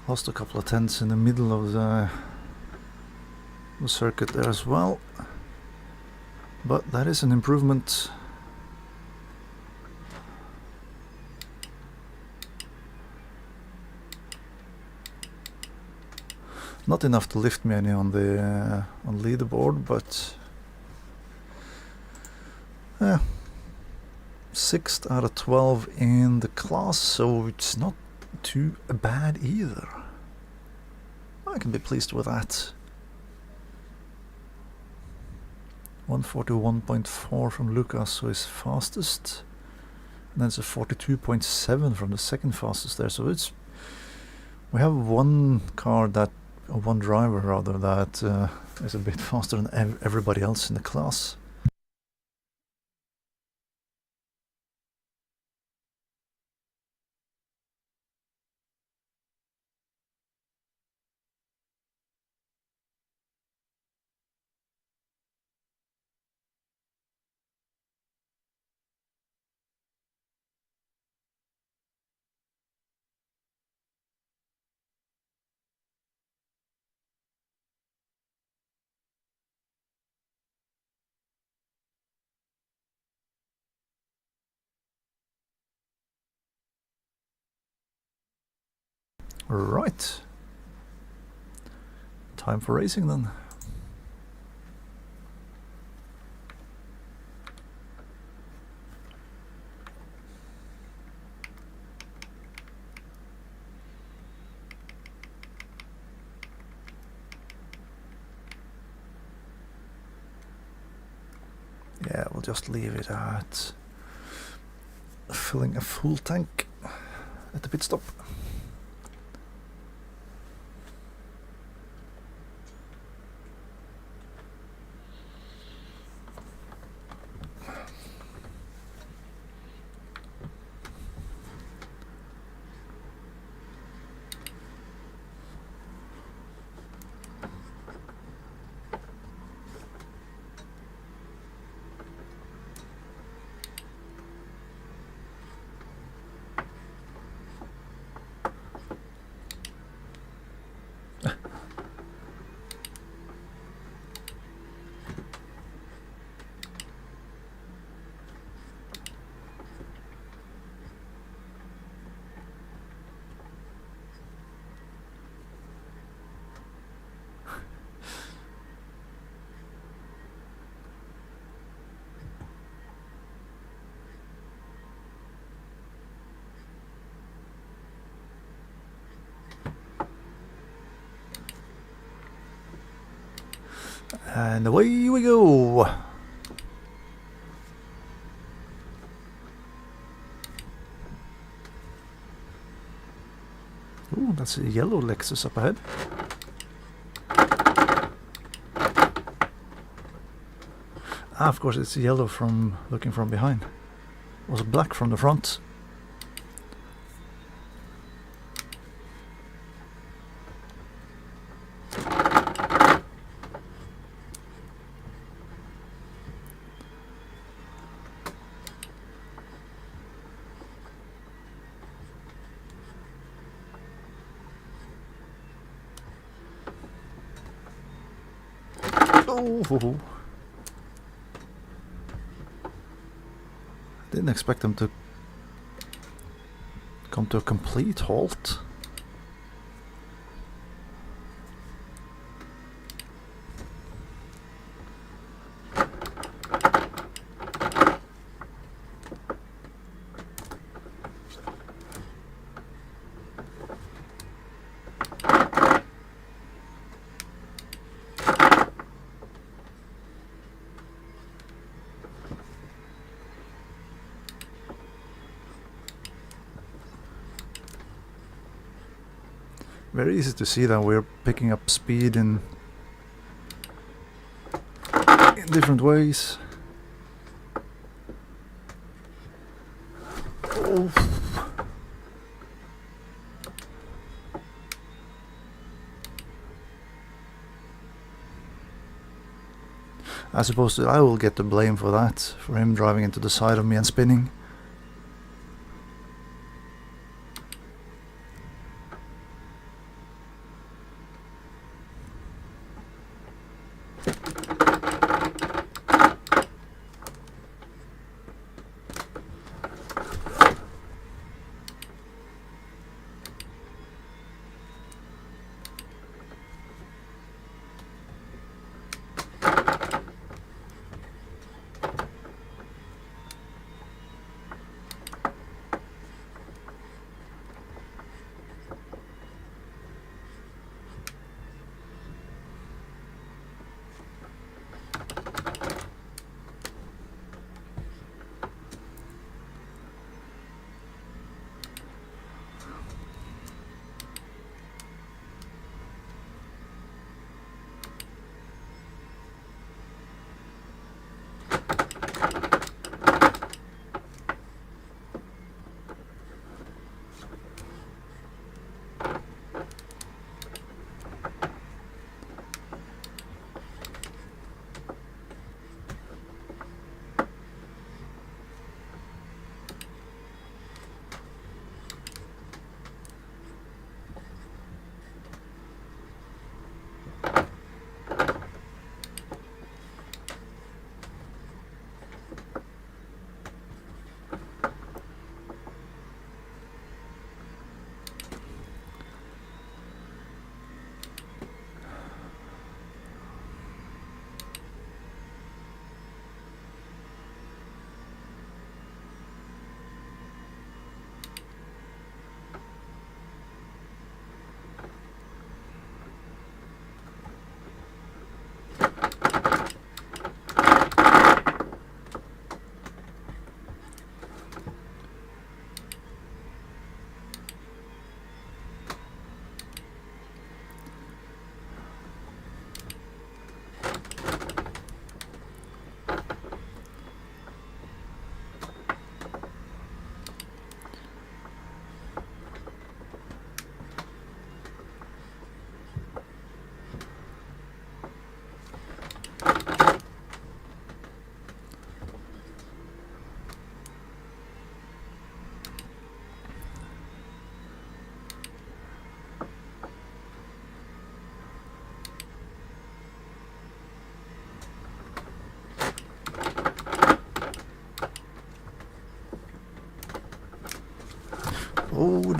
Lost a couple of tenths in the middle of the circuit there as well. But that is an improvement Not enough to lift me any on the on leaderboard, but 6th out of 12 in the class, so it's not too bad either. I can be pleased with that. 141.4 from Lucas, who is fastest, and then it's a 42.7 from the second fastest there. So it's, we have one car that, or one driver rather, that is a bit faster than everybody else in the class. Right. Time for racing then. Yeah, we'll just leave it at filling a full tank at the pit stop. And away we go! Ooh, that's a yellow Lexus up ahead. Ah, of course it's yellow from looking from behind. It was black from the front. Oh, didn't expect them to come to a complete halt. Very easy to see that we're picking up speed in different ways. Oh. I suppose that I will get the blame for that, for him driving into the side of me and spinning.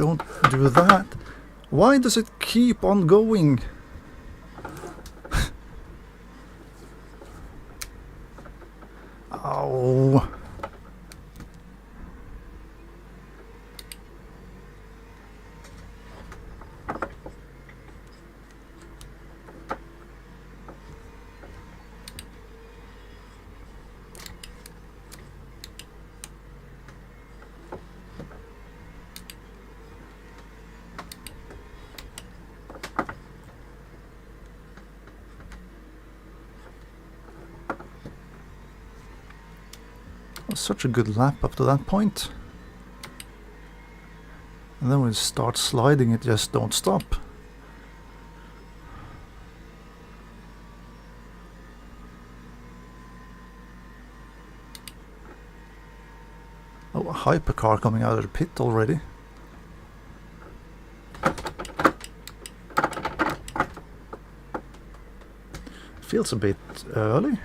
don't do that. Why does it keep on going? Ow. Such a good lap up to that point. And then when it starts sliding, it just don't stop. Oh, a hypercar coming out of the pit already. Feels a bit early.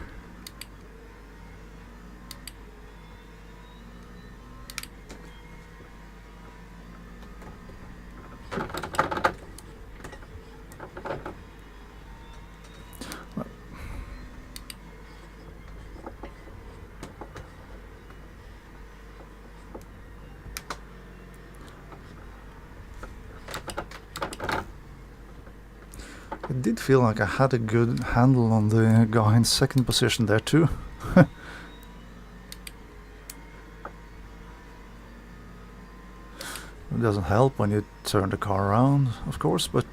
It did feel like I had a good handle on the guy in second position there too. It doesn't help when you turn the car around, of course, but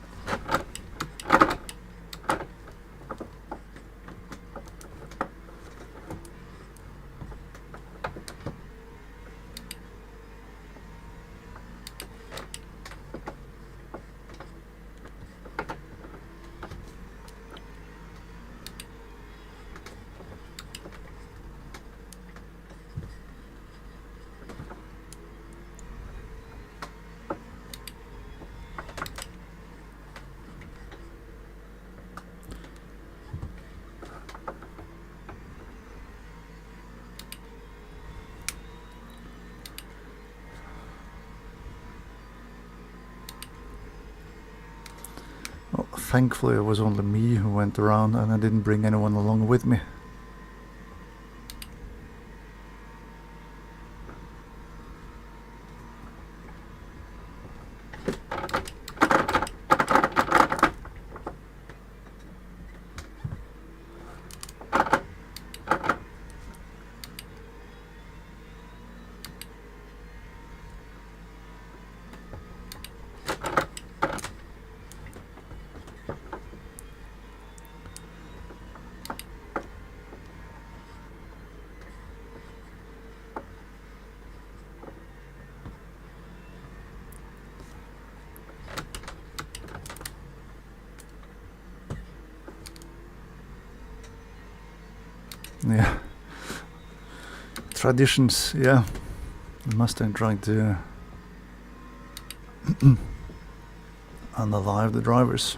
well, thankfully it was only me who went around and I didn't bring anyone along with me. Yeah. Traditions, yeah. The Mustang trying to unalive the drivers.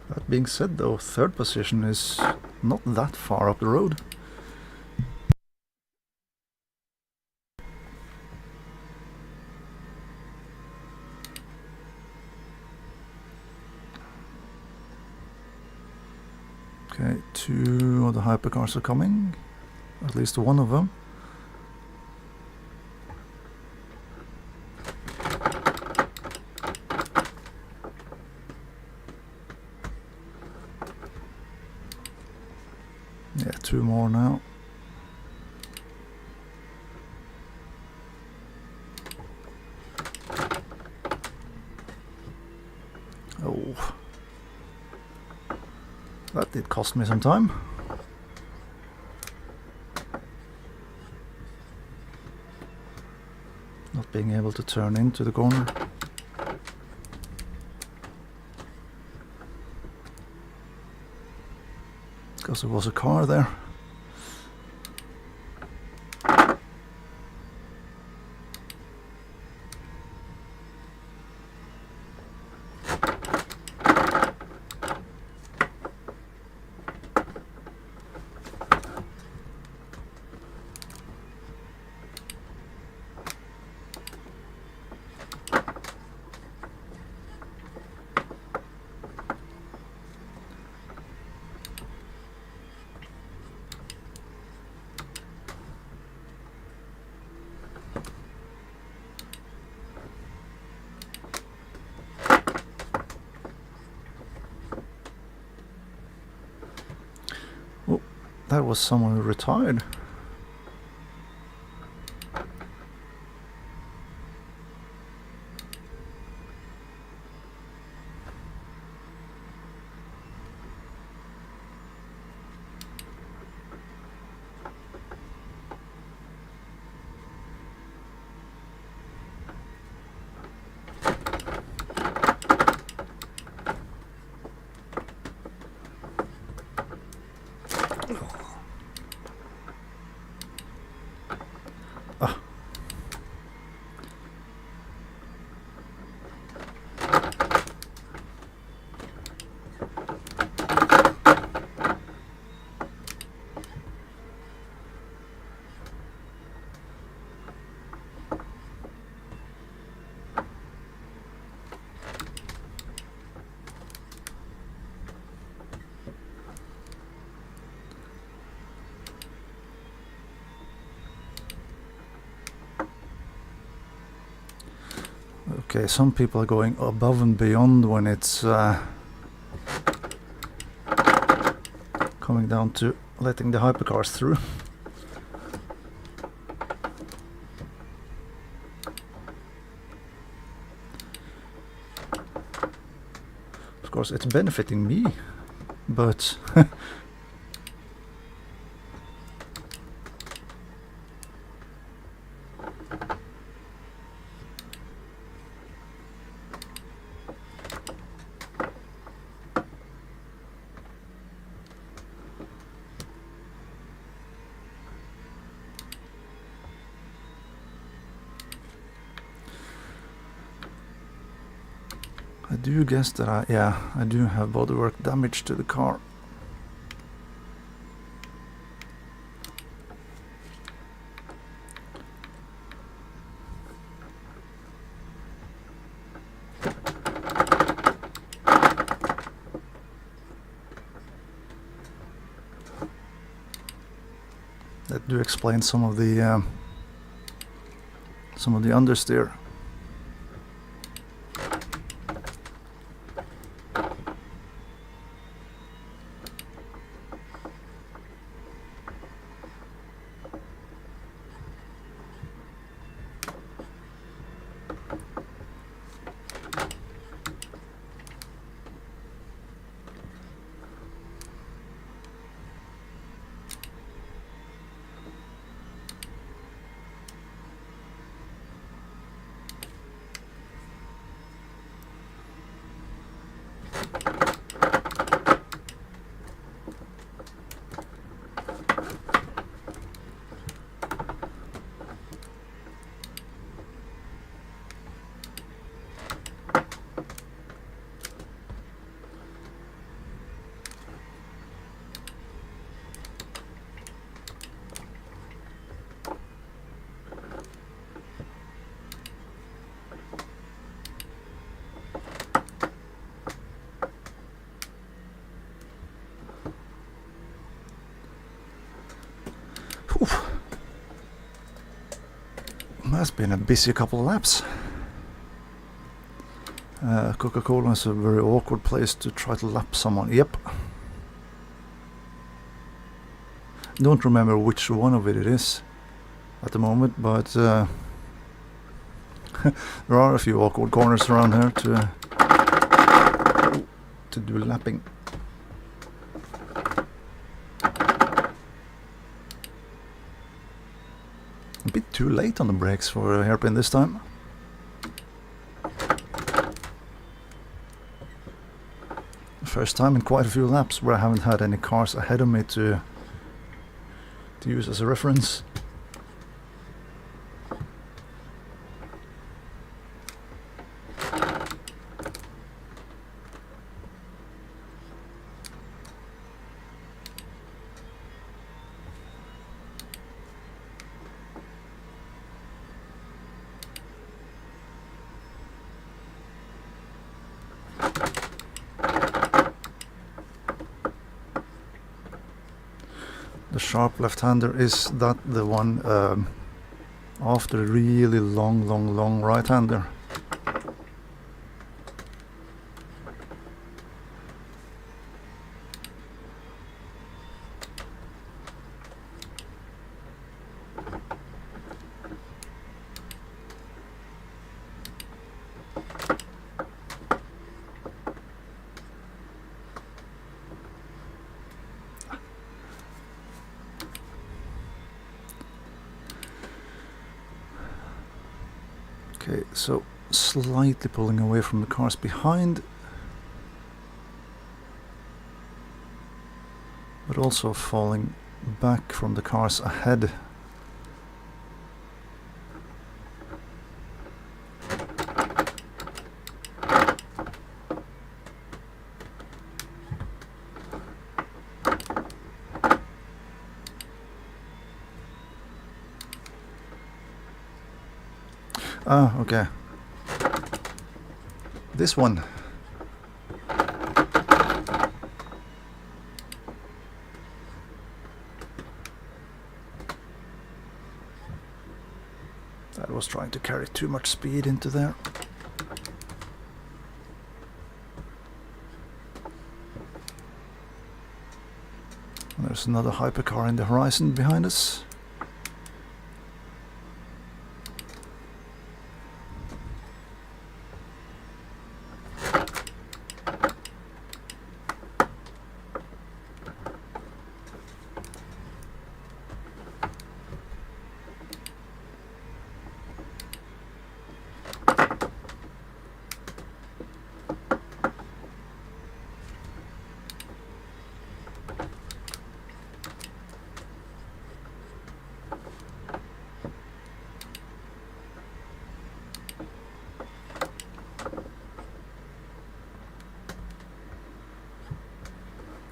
That being said though, third position is not that far up the road. Okay, 2 of the hypercars are coming, at least one of them. Yeah, 2 more now. Oh, that did cost me some time. Not being able to turn into the corner. Because there was a car there. That was someone who retired. Okay, some people are going above and beyond when it's coming down to letting the hypercars through. Of course, it's benefiting me, but I do guess that I do have bodywork damage to the car. That do explain some of the understeer. That's been a busy couple of laps. Coca-Cola is a very awkward place to try to lap someone. Yep. Don't remember which one of it is at the moment, but there are a few awkward corners around here to do lapping. A bit too too late on the brakes for a hairpin this time. First time in quite a few laps where I haven't had any cars ahead of me to use as a reference. The sharp left-hander, is that the one after a really long right-hander? Okay, so slightly pulling away from the cars behind, but also falling back from the cars ahead. Ah, okay. This one. That was trying to carry too much speed into there. And there's another hypercar in the horizon behind us.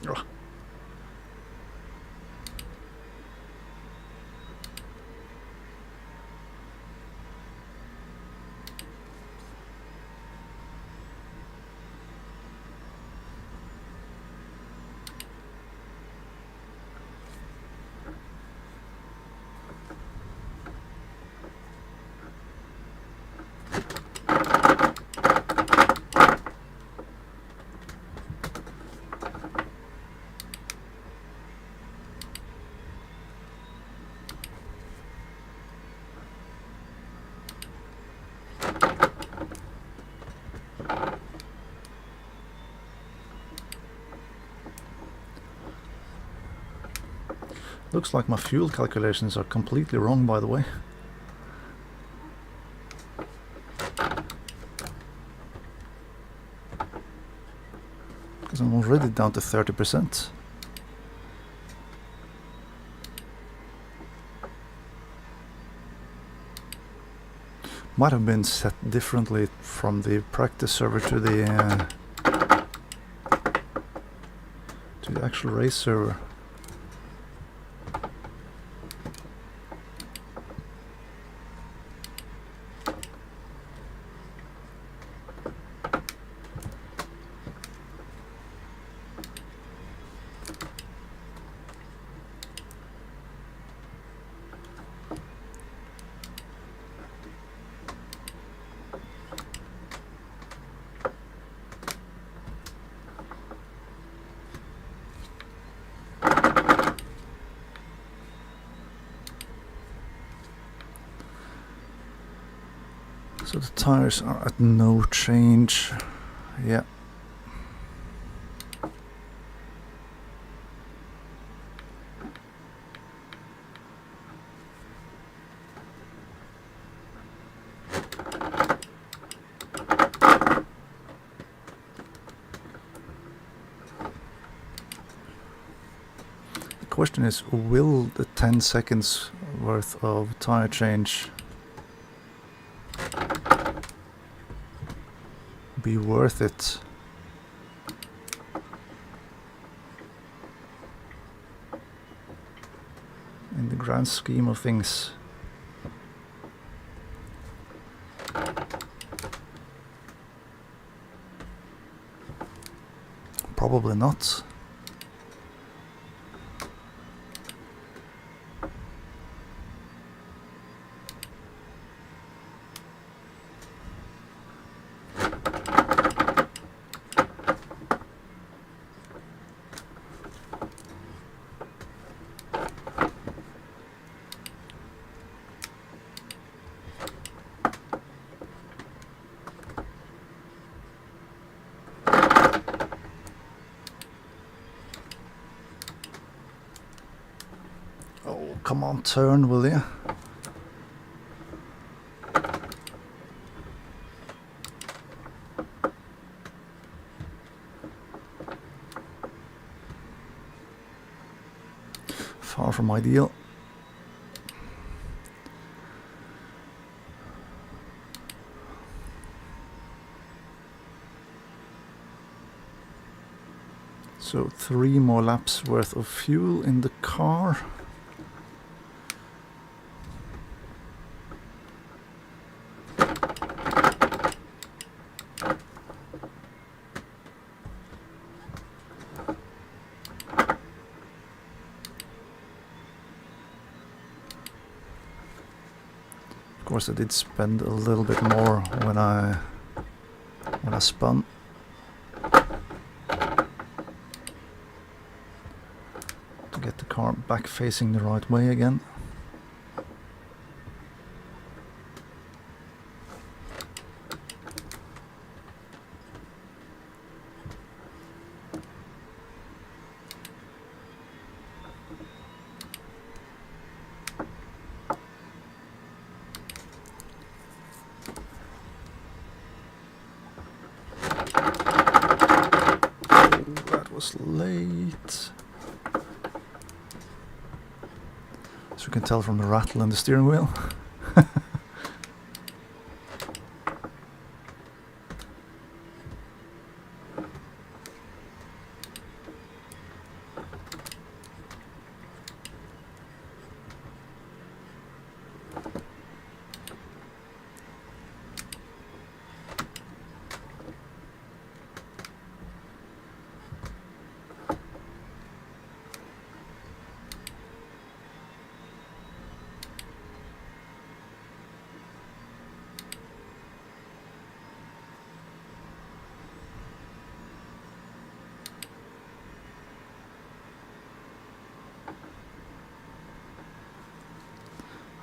Ugh. Looks like my fuel calculations are completely wrong, by the way. Because I'm already down to 30%. Might have been set differently from the practice server to the actual race server. So the tires are at no change. Yeah. question is, will the 10 seconds worth of tire change be worth it? In the grand scheme of things. Probably not. Oh, come on, turn, will you? Far from ideal. So 3 more laps worth of fuel in the car. Of course, I did spend a little bit more when I spun. To get the car back facing the right way again. Late. As you can tell from the rattle in the steering wheel.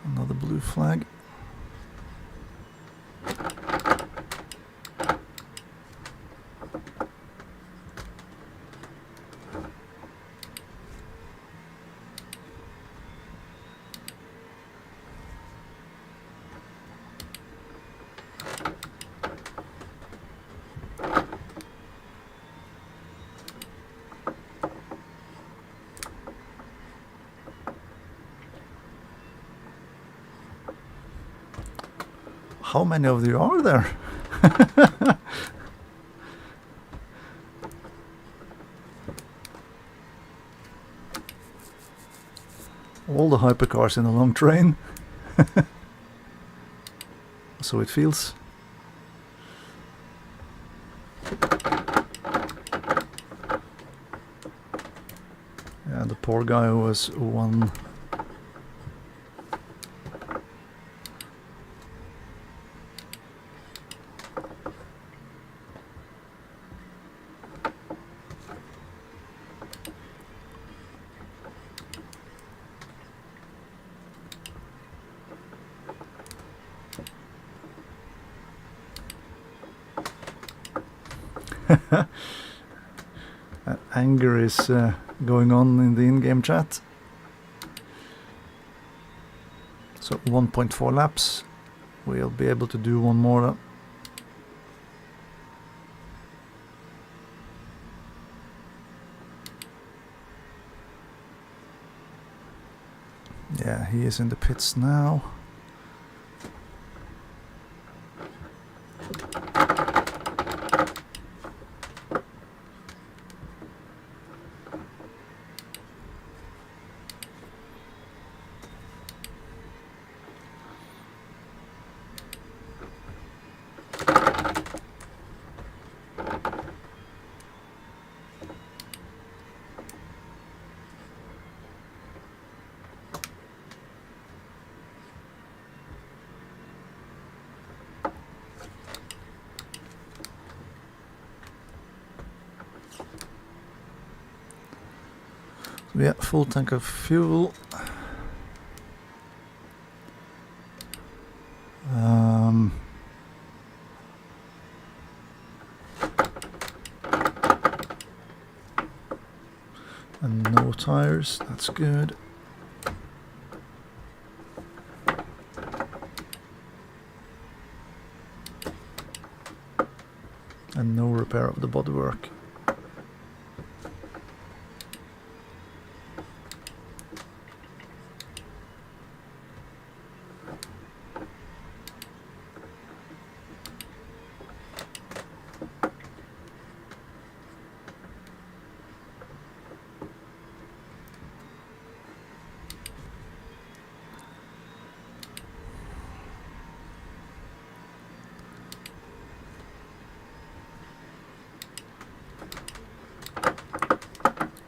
Another blue flag. How many of you are there? All the hypercars in a long train. So it feels. Yeah, the poor guy who was one. Anger is going on in the in-game chat. So 1.4 laps. We'll be able to do one more. Yeah, he is in the pits now. Yeah, full tank of fuel. And no tires, that's good. And no repair of the bodywork.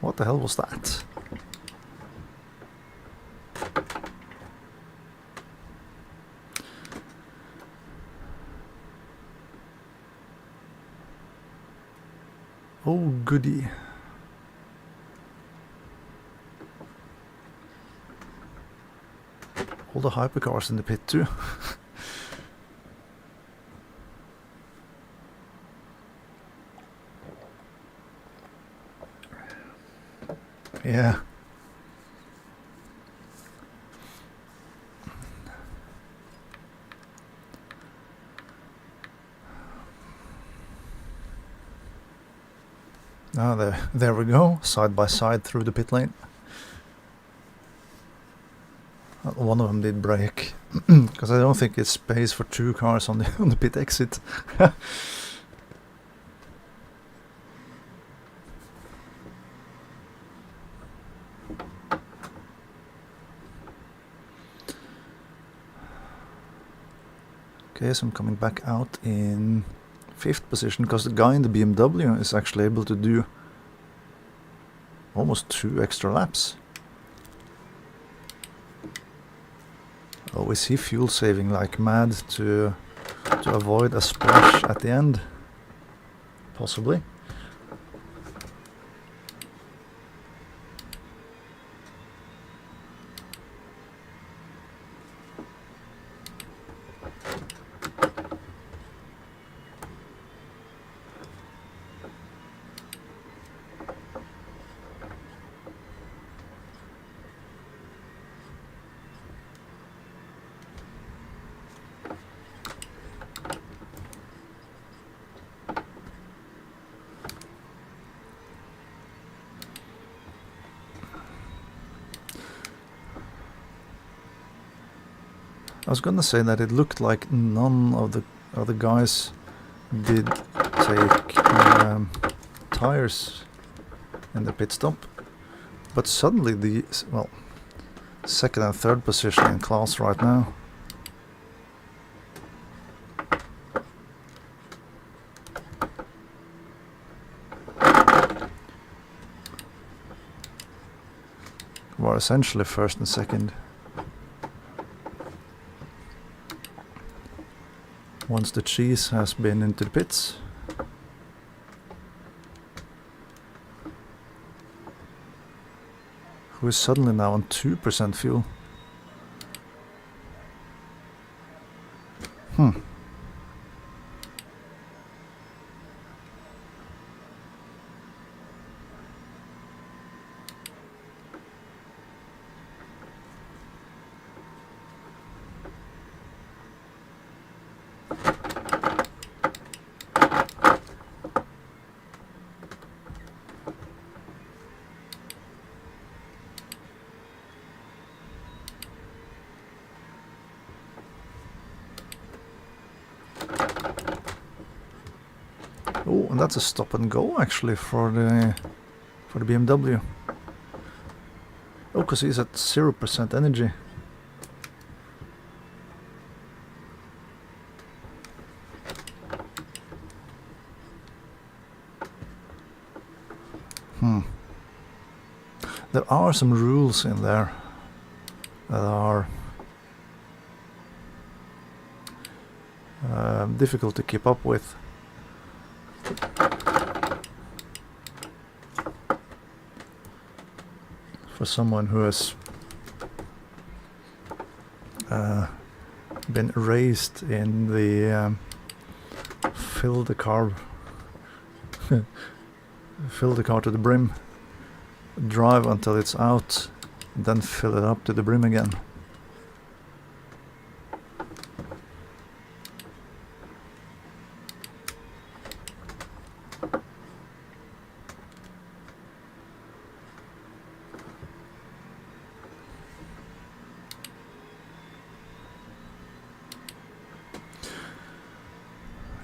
What the hell was that? Oh goody. All the hypercars in the pit too. Yeah. Ah, there we go, side by side through the pit lane. One of them did brake, because I don't think it's space for two cars on the pit exit. Okay, so I'm coming back out in 5th position, because the guy in the BMW is actually able to do almost 2 extra laps. Oh, is he fuel saving like mad to avoid a splash at the end? Possibly. I was gonna say that it looked like none of the other guys did take tires in the pit stop, but suddenly the, well, 2nd and 3rd position in class right now. Were essentially 1st and 2nd. Once the cheese has been into the pits. Who is suddenly now on 2% fuel. Oh, and that's a stop and go actually for the BMW. Oh, because he's at 0% energy. There are some rules in there that are difficult to keep up with. For someone who has been raised in the fill the car to the brim, drive until it's out, then fill it up to the brim again.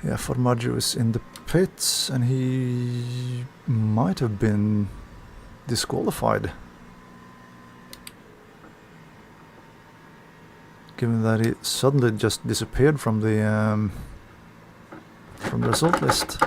Yeah, Formaggio is in the pits and he might have been disqualified, given that he suddenly just disappeared from the result list.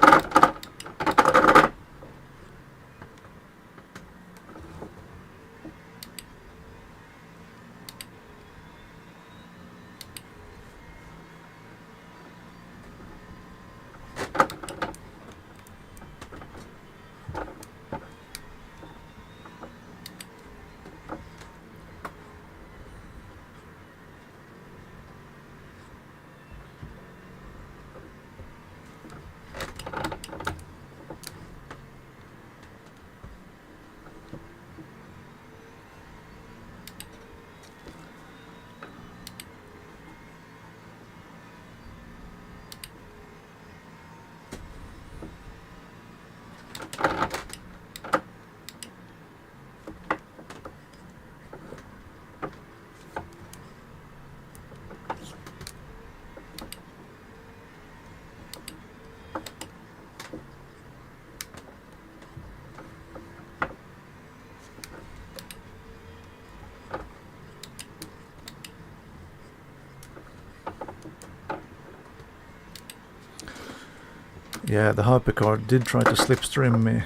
Yeah, the hypercar did try to slipstream me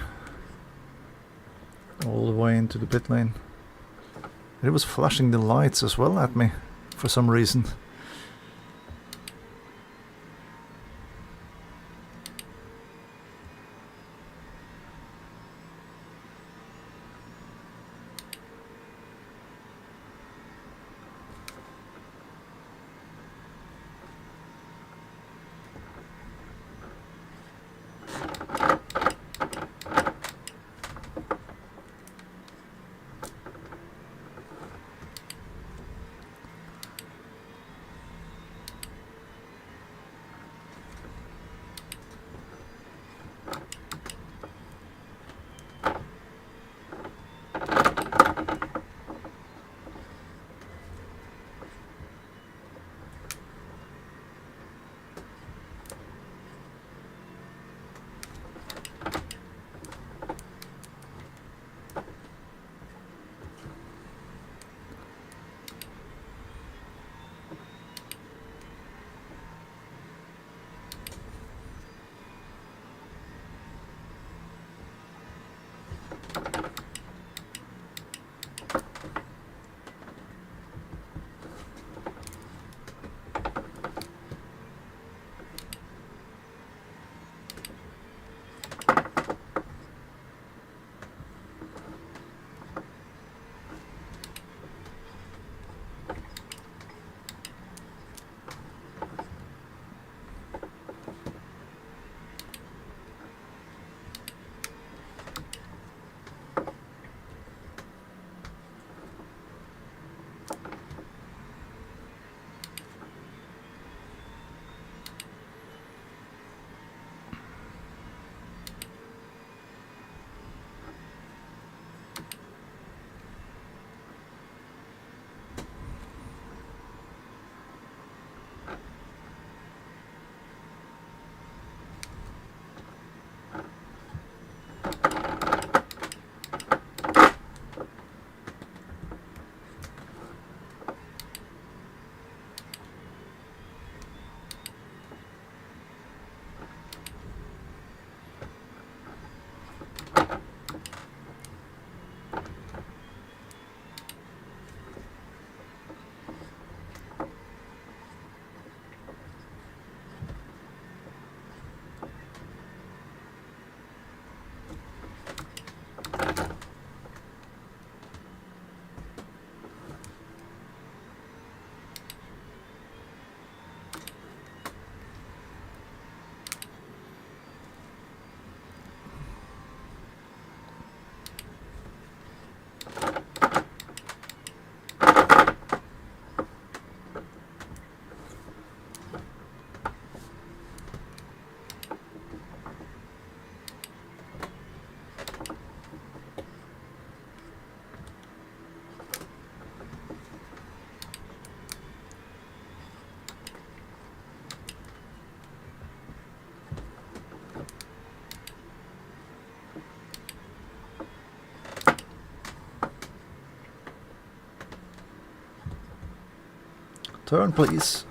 all the way into the pit lane. It was flashing the lights as well at me for some reason. Turn, please.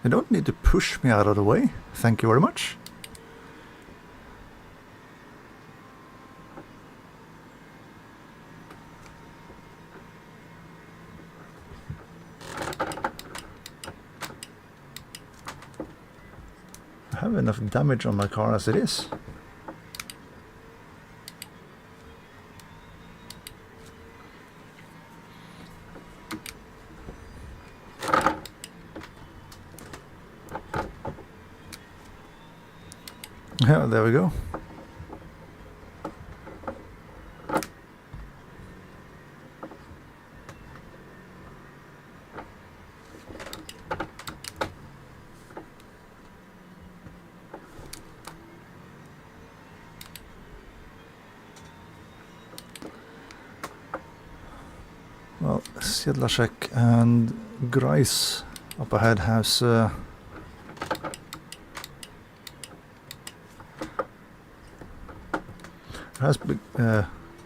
You don't need to push me out of the way. Thank you very much. I have enough damage on my car as it is. Yeah, there we go. Well, Siedlacek and Grice up ahead has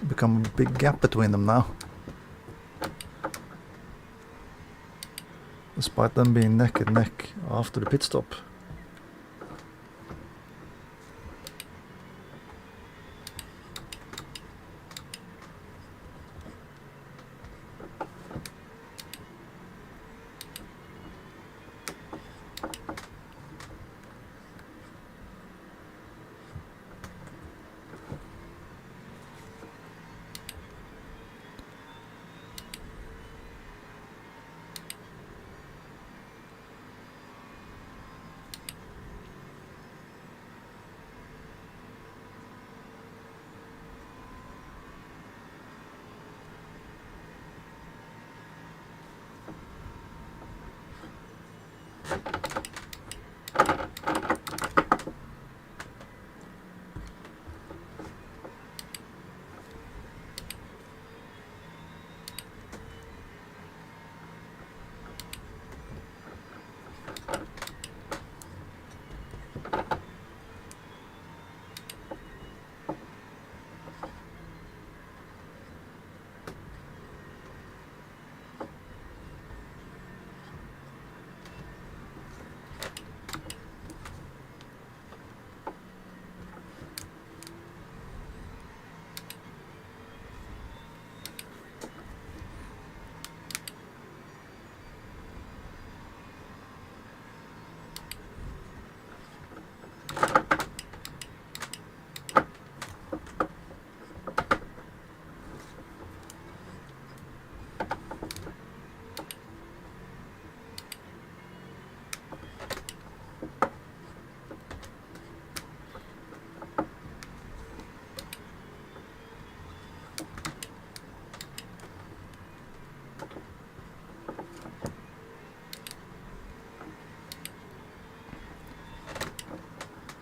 become a big gap between them now. Despite them being neck and neck after the pit stop.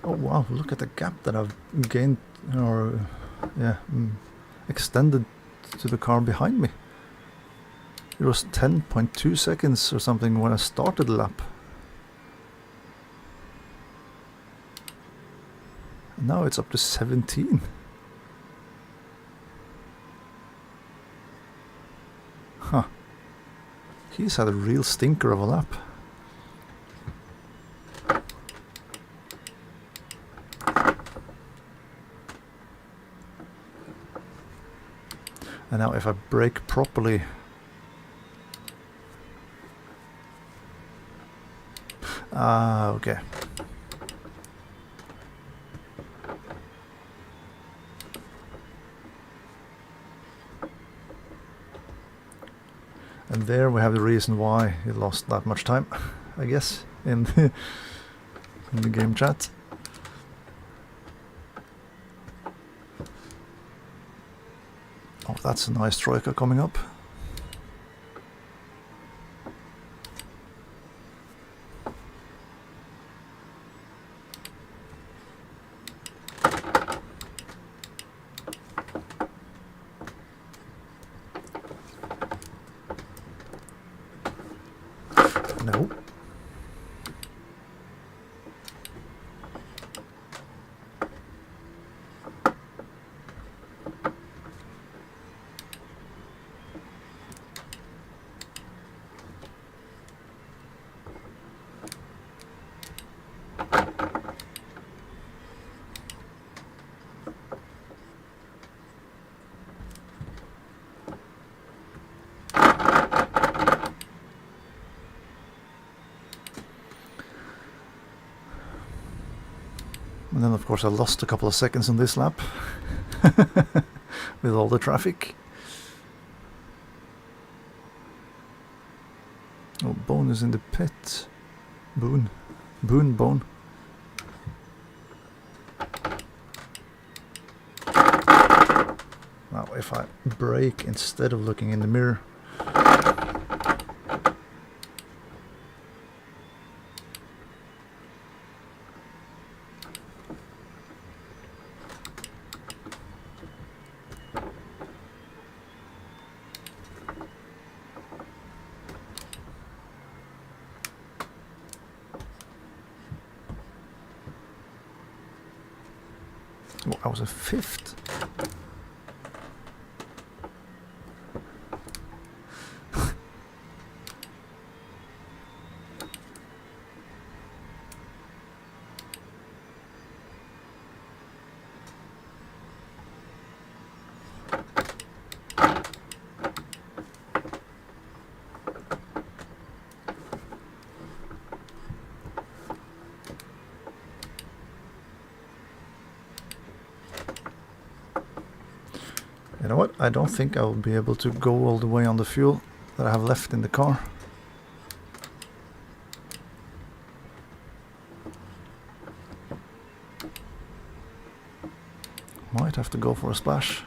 Oh wow, look at the gap that I've gained, or extended to the car behind me. It was 10.2 seconds or something when I started the lap. And now it's up to 17. Huh. He's had a real stinker of a lap. And now if I brake properly... Ah, okay. And there we have the reason why he lost that much time, I guess, in the game chat. Oh, that's a nice Troika coming up. No. Of course I lost a couple of seconds on this lap with all the traffic. Oh, Bone is in the pit. Bone. Now if I brake instead of looking in the mirror. Oh, I was a 5th. You know what? I don't think I'll be able to go all the way on the fuel that I have left in the car. Might have to go for a splash.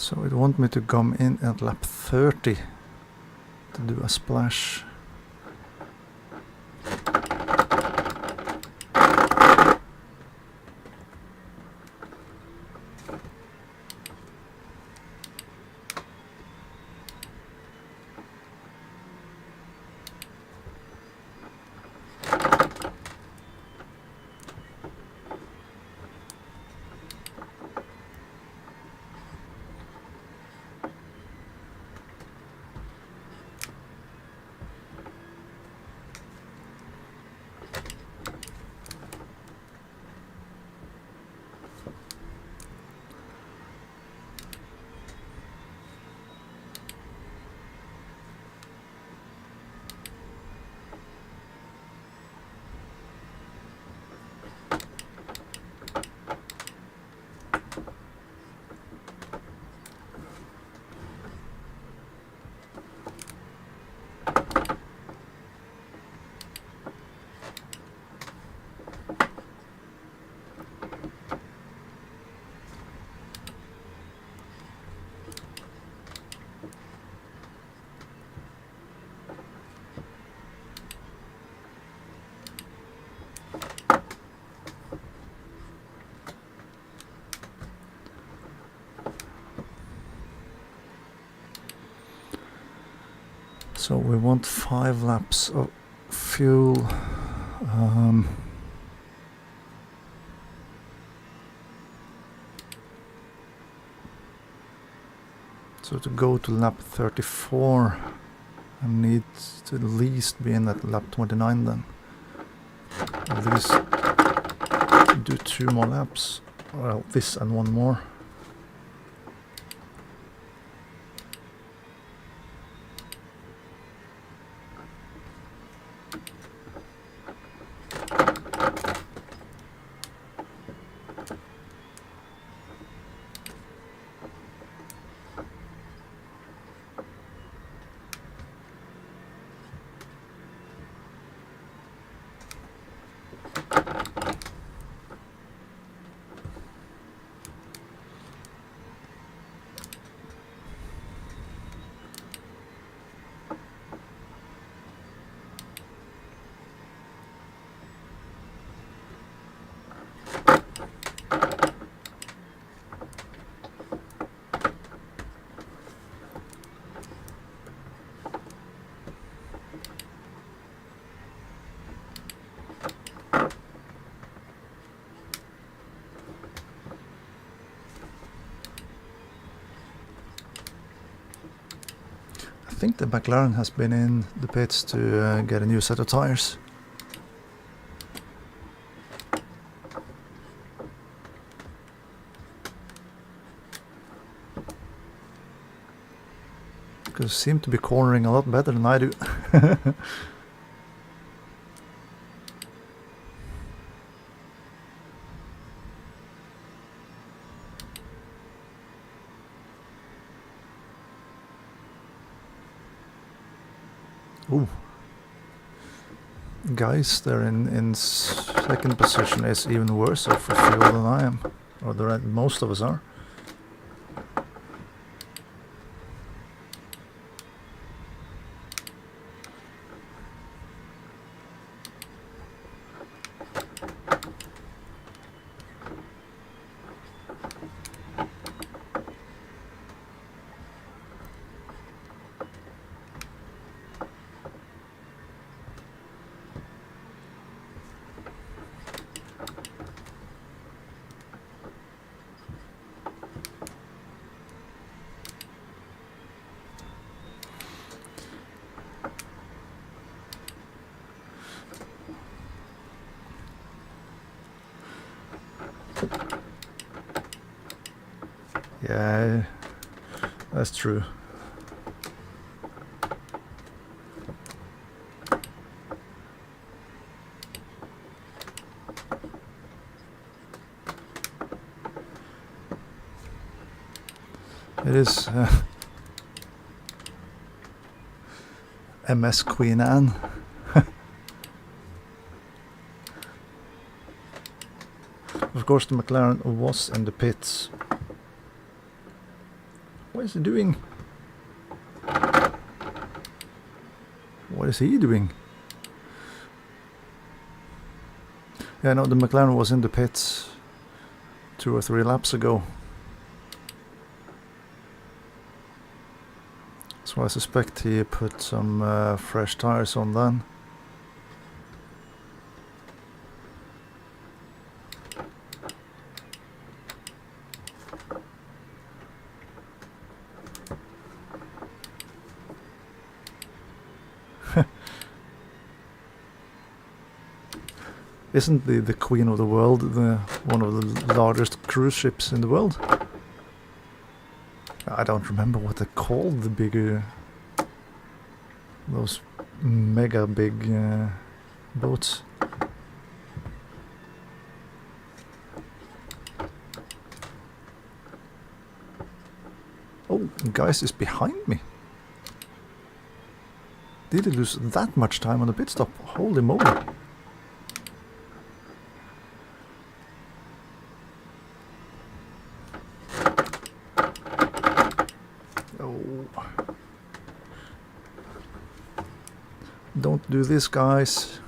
So it wants me to come in at lap 30 to do a splash. So we want 5 laps of fuel. So to go to lap 34, I need to at least be in at lap 29 then. At least do 2 more laps. Well, this and 1 more. I think the McLaren has been in the pits to get a new set of tires. Because they seem to be cornering a lot better than I do. Ooh. Guys, they're in second position is even worse off for fuel than I am. Or most of us are. Yeah, that's true. It is MS Queen Anne. Of course, the McLaren was in the pits What is he doing? What is he doing? Yeah, no, the McLaren was in the pits 2 or 3 laps ago. So I suspect he put some fresh tires on then. Isn't the Queen of the World one of the largest cruise ships in the world? I don't remember what they're called, the bigger... those mega big boats. Oh, guys is behind me. Did he lose that much time on the pit stop? Holy moly. Don't do this, guys.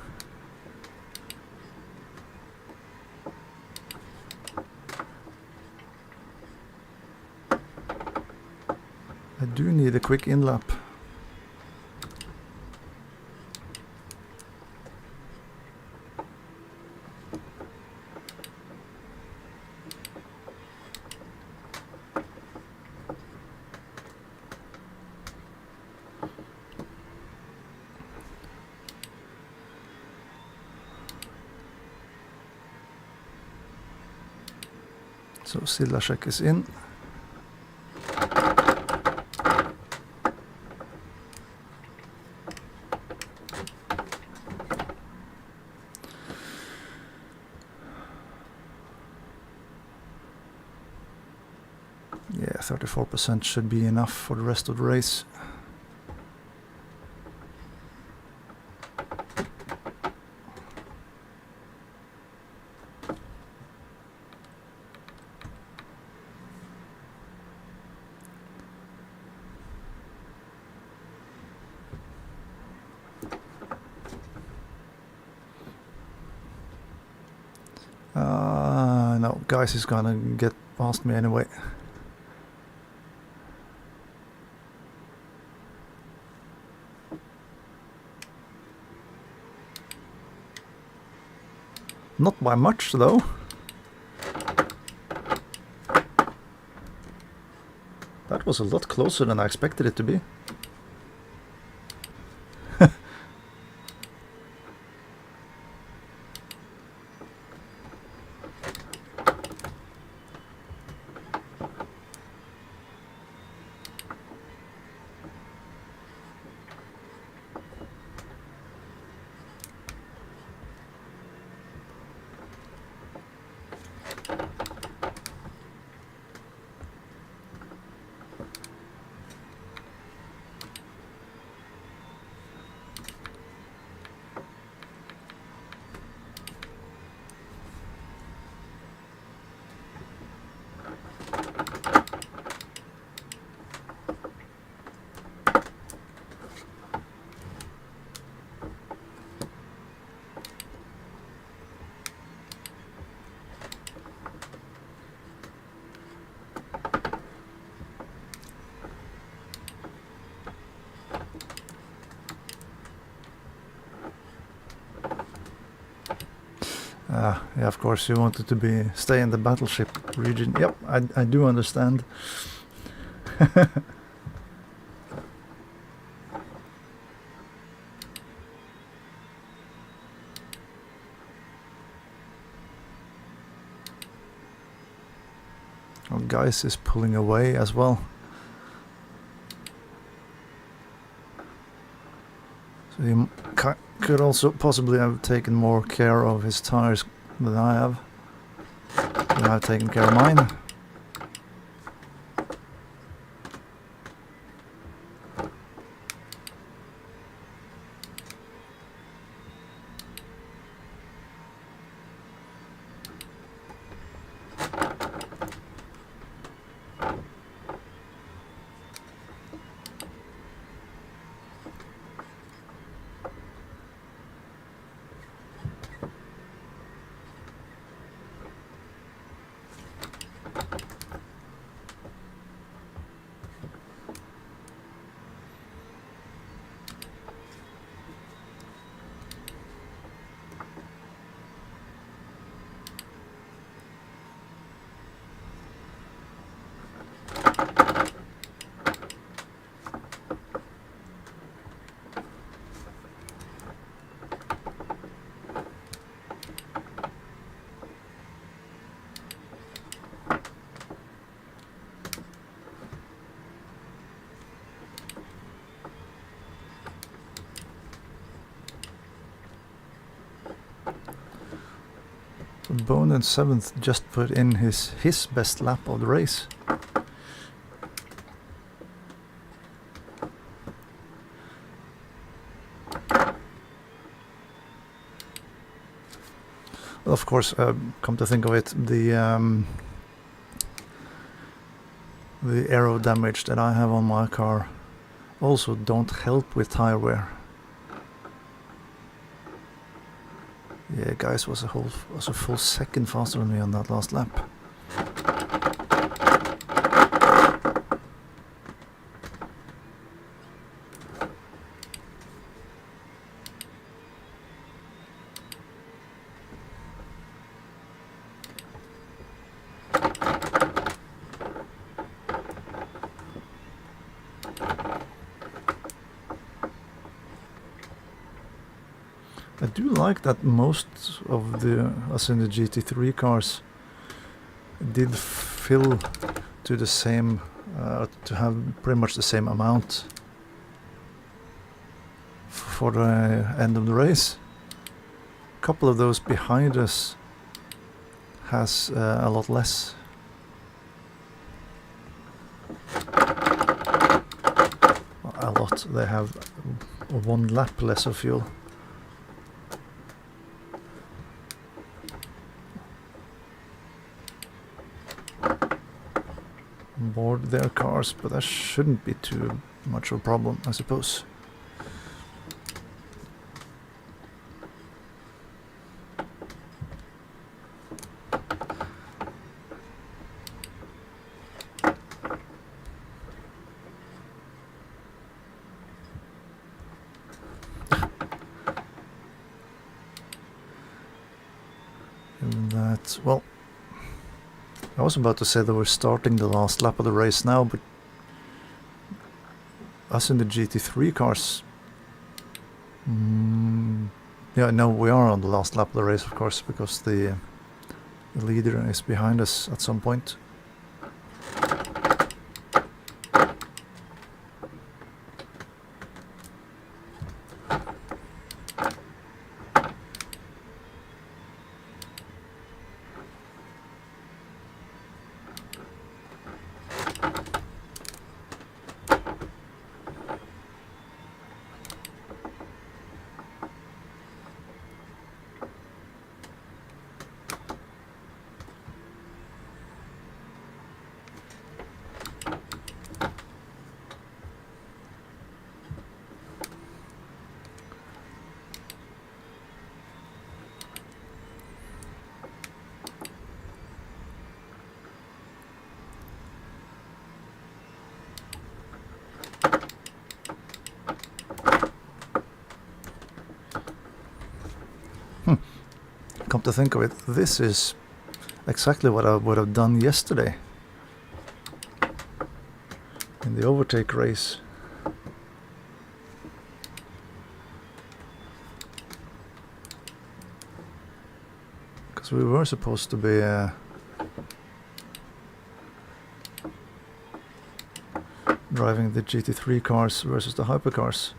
I do need a quick in-lap. So Sillasek is in. Yeah, 34% should be enough for the rest of the race. No, guys is gonna get past me anyway. Not by much though. That was a lot closer than I expected it to be. Yeah, of course you wanted to stay in the battleship region. Yep, I do understand. Oh, Geis is pulling away as well. So he could also possibly have taken more care of his tires than I have. And I've taken care of mine. So Bone in 7th just put in his best lap of the race. Well, of course, come to think of it, the aero damage that I have on my car also don't help with tire wear. Yeah, guys was a full second faster than me on that last lap. I do like that most of us in the GT3 cars did fill to the same, to have pretty much the same amount for the end of the race. A couple of those behind us has a lot less. A lot, they have 1 lap less of fuel. Board their cars, but that shouldn't be too much of a problem, I suppose. And that, well, I was about to say that we're starting the last lap of the race now, but us in the GT3 cars, yeah, no, we are on the last lap of the race, of course, because the leader is behind us at some point. Come to think of it, this is exactly what I would have done yesterday in the Overtake race. Because we were supposed to be driving the GT3 cars versus the hypercars.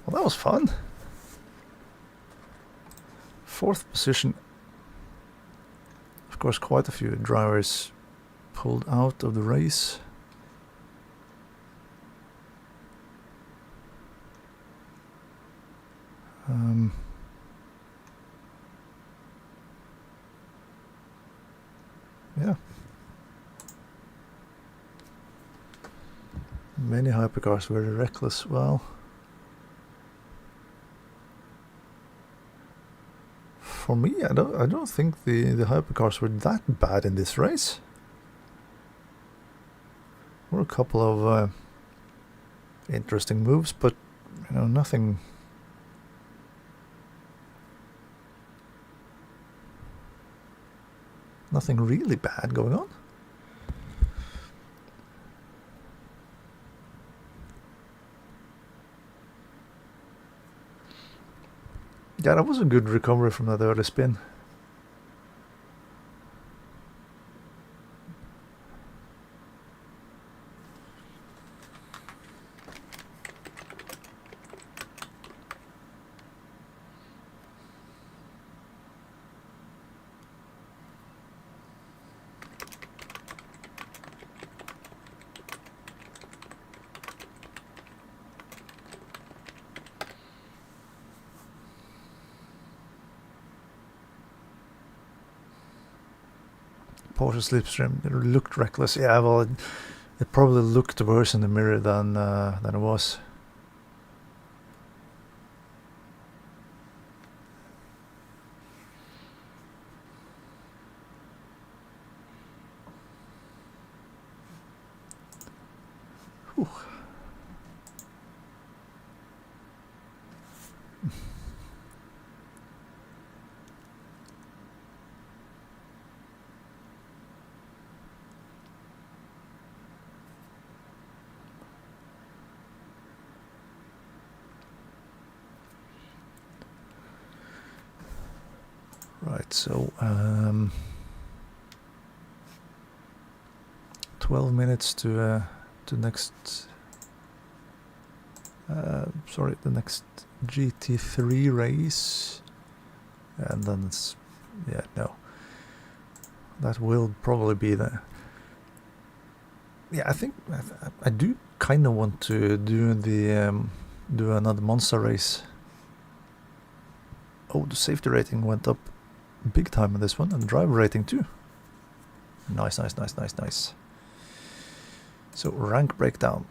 Well, that was fun. 4th position. Of course, quite a few drivers pulled out of the race. Yeah. Many hypercars were reckless. Well, for me, I don't think the hypercars were that bad in this race. There were a couple of interesting moves, but you know, nothing Nothing really bad going on. Yeah, that was a good recovery from that early spin. Porsche slipstream, it looked reckless. Yeah, well, it probably looked worse in the mirror than it was. Whew. Right, so 12 minutes to next. Sorry, the next GT3 race, and then it's that will probably be the. Yeah, I think I do kind of want to do do another Monza race. Oh, the safety rating went up big time on this one, and driver rating too. Nice. So rank breakdown.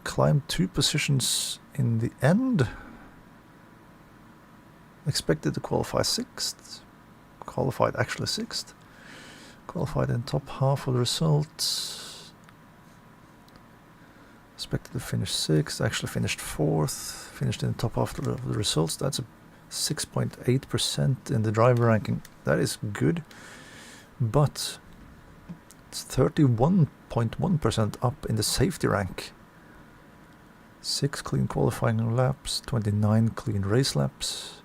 Climbed 2 positions in the end. Expected to qualify 6th. Qualified actually 6th. Qualified in top half of the results. Expected to finish 6th. Actually finished 4th. Finished in the top half of the results. That's a 6.8% in the driver ranking. That is good. But it's 31.1% up in the safety rank. 6 clean qualifying laps, 29 clean race laps.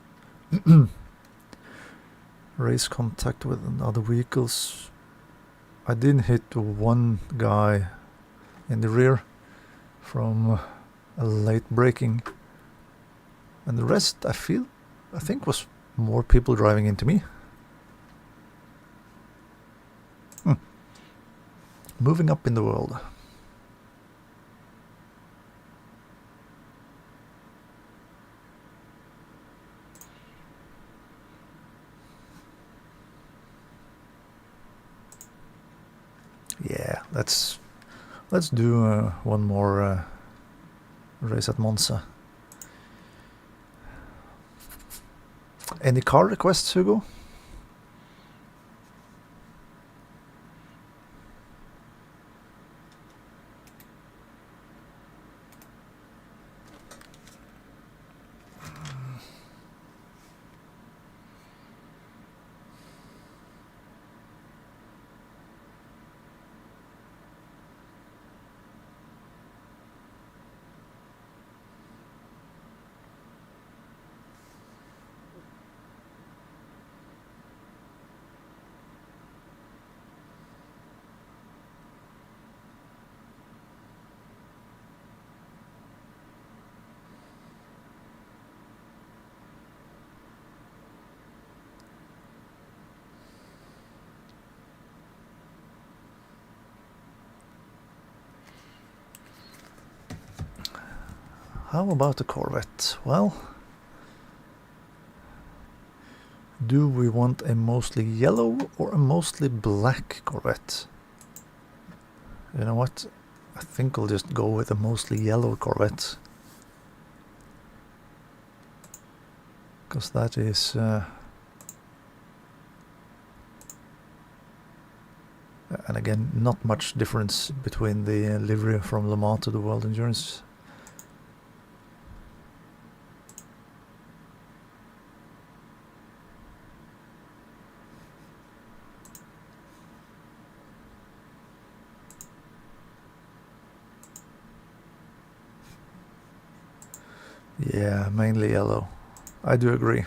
Race contact with other vehicles. I did hit one guy in the rear from a late braking, and the rest I think was more people driving into me. Moving up in the world. Yeah, let's do one more race at Monza. Any car requests, Hugo? How about the Corvette? Well, do we want a mostly yellow or a mostly black Corvette? You know what? I think I'll just go with a mostly yellow Corvette. Because that is... and again, not much difference between the livery from Le Mans to the World Endurance. Yeah, mainly yellow. I do agree.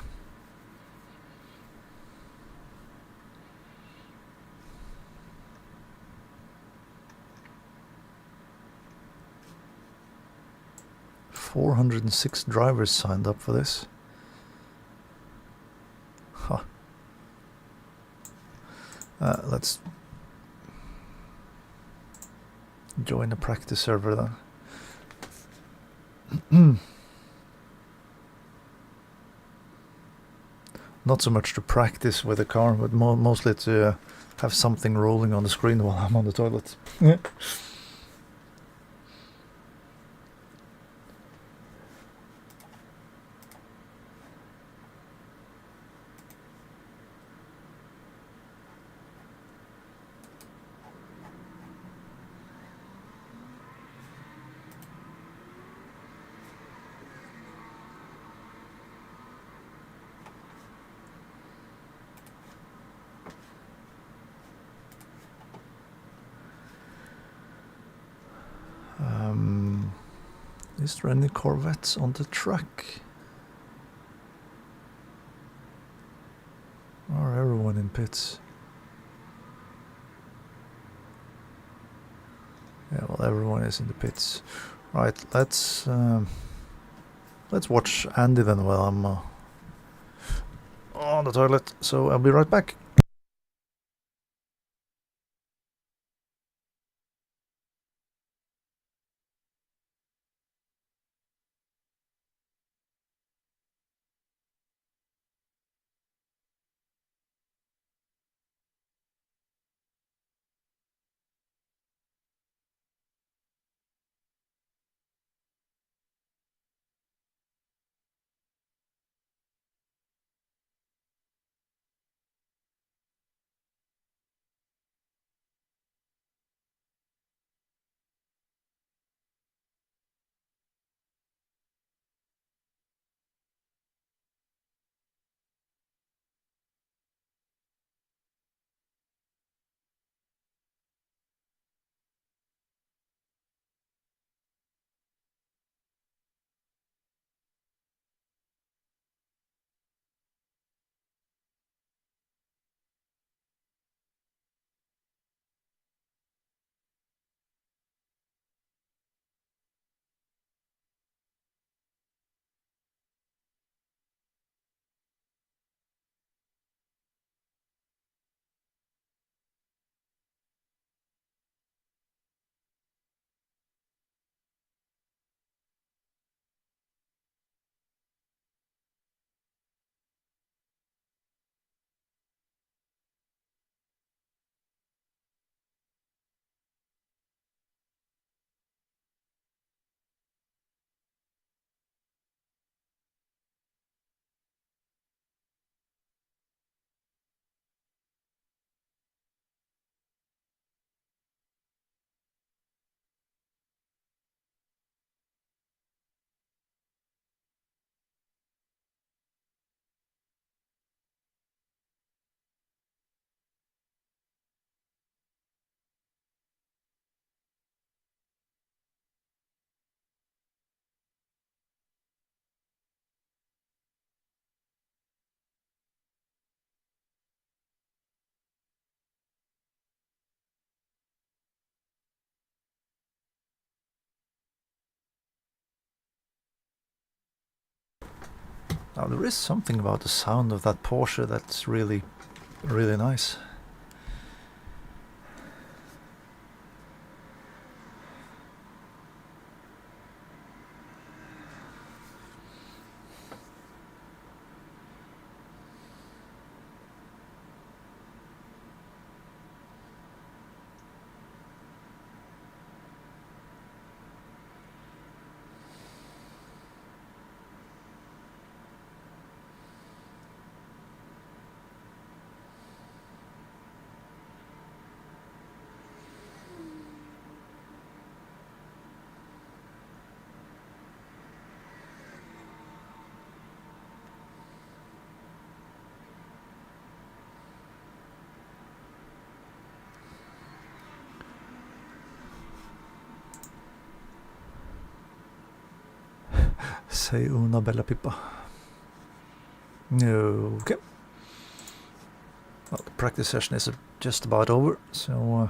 $406 drivers signed up for this. Huh. Let's join the practice server then. Not so much to practice with the car, but mostly to have something rolling on the screen while I'm on the toilet. Is there any Corvettes on the track? Or everyone in pits? Yeah, well, everyone is in the pits. Right, let's watch Andy then while I'm on the toilet. So I'll be right back. Now there is something about the sound of that Porsche that's really, really nice. say una bella pippa. Okay. Well, the practice session is just about over, so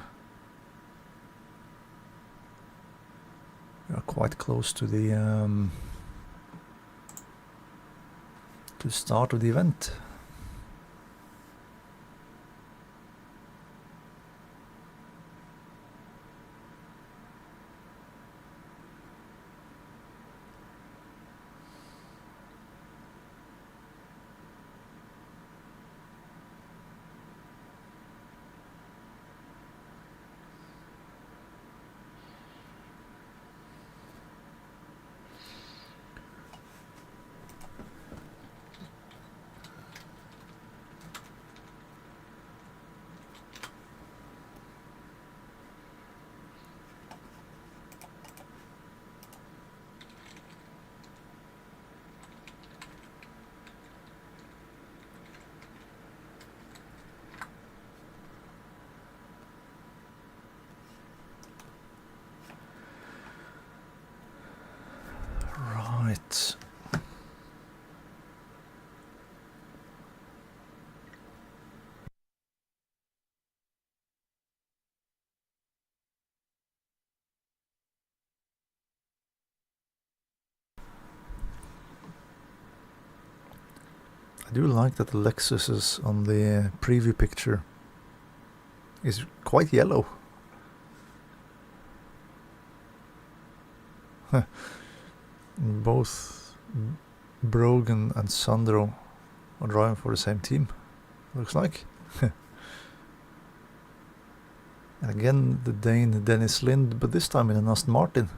we are quite close to the start of the event. Right. I do like that the Lexus is on the preview picture is quite yellow. Both Brogan and Sandro are driving for the same team, looks like. And again the Dane Dennis Lind, but this time in an Aston Martin.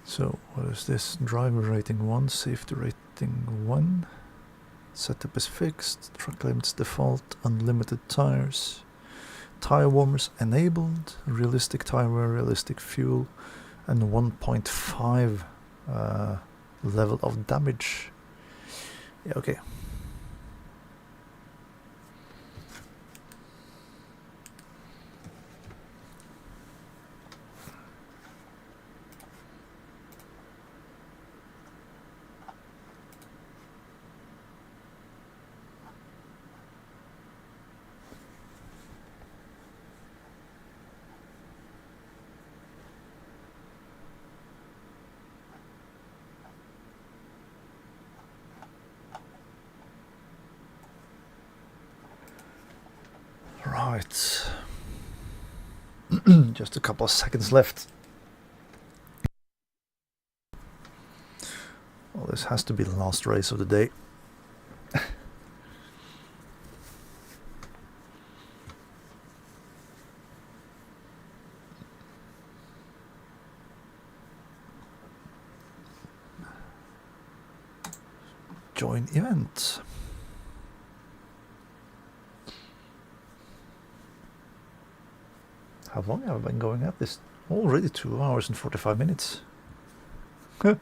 So what is this? Driver rating 1, safety rating 1, setup is fixed, truck limits default, unlimited tires, tire warmers enabled, realistic tire wear, realistic fuel, and 1.5 level of damage. Yeah, okay. Right. Just a couple of seconds left. Well, this has to be the last race of the day. Join event. How long have I been going at this? Already 2 hours and 45 minutes. Yeah.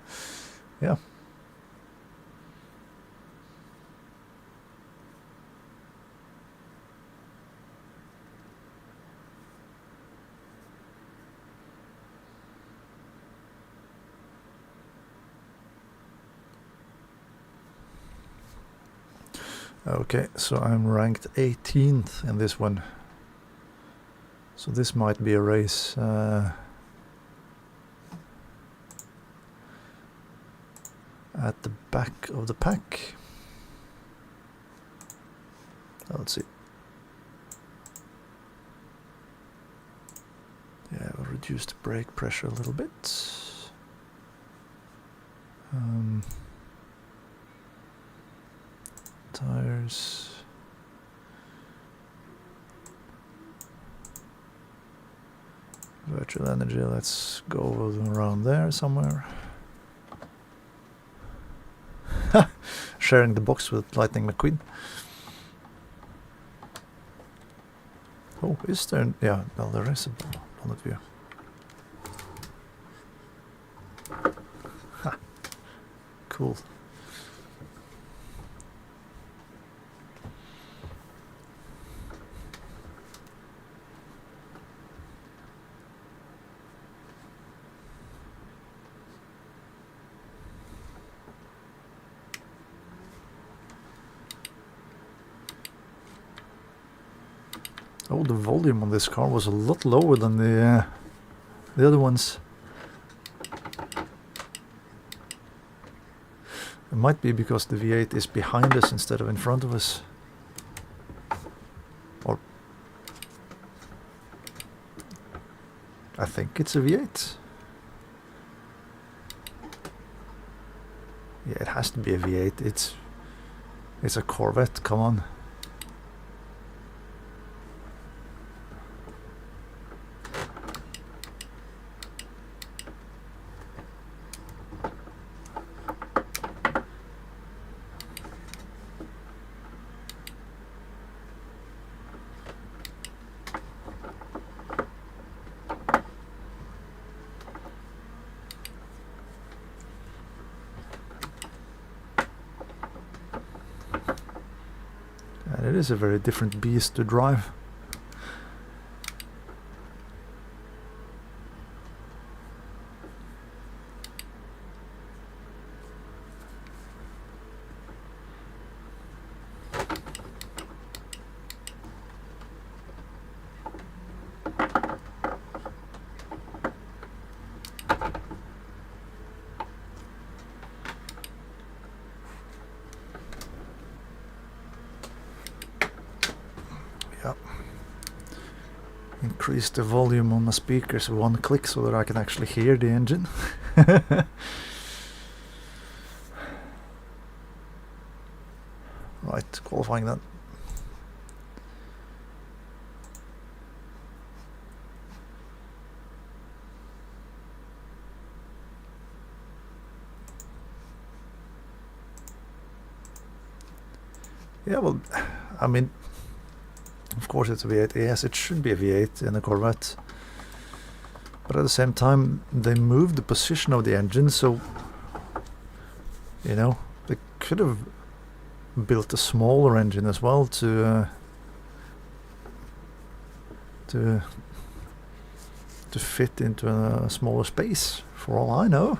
Okay, so I'm ranked 18th in this one. So this might be a race at the back of the pack. Let's see. Yeah, we'll reduce the brake pressure a little bit. Tires. Virtual energy, let's go around there somewhere. Sharing the box with Lightning McQueen. Oh, is there? Yeah, well, there is a bonnet view. Ha! Cool. Oh, the volume on this car was a lot lower than the other ones. It might be because the V8 is behind us instead of in front of us. Or I think it's a V8. Yeah, it has to be a V8. It's a Corvette, come on. And it is a very different beast to drive. Increase the volume on my speakers one click so that I can actually hear the engine. Right, qualifying that. Yeah, well, I mean, of course it's a V8. Yes, it should be a V8 in a Corvette. But at the same time, they moved the position of the engine, so, you know, they could have built a smaller engine as well to fit into a smaller space, for all I know.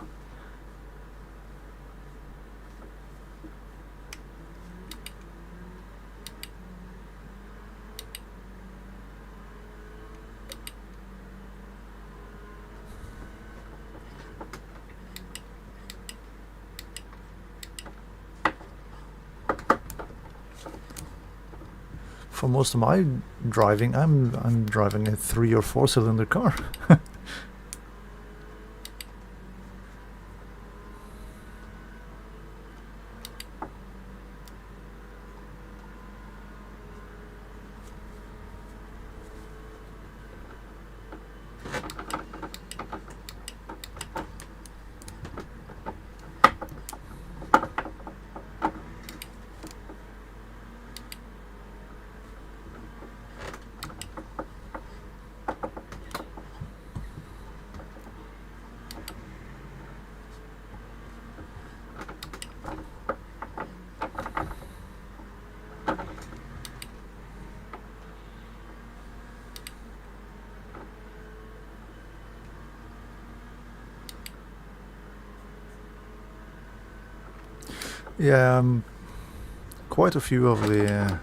For most of my driving, I'm driving a 3 or 4 cylinder car. Yeah, quite a few of the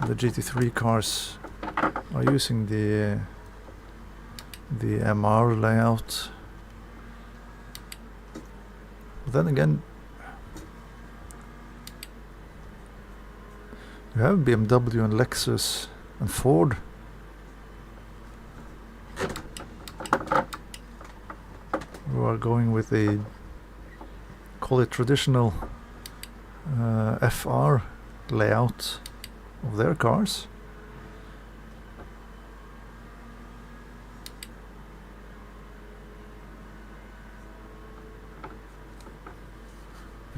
GT3 cars are using the MR layout. But then again, you have BMW and Lexus and Ford. Who are going with a, call it traditional FR layout of their cars.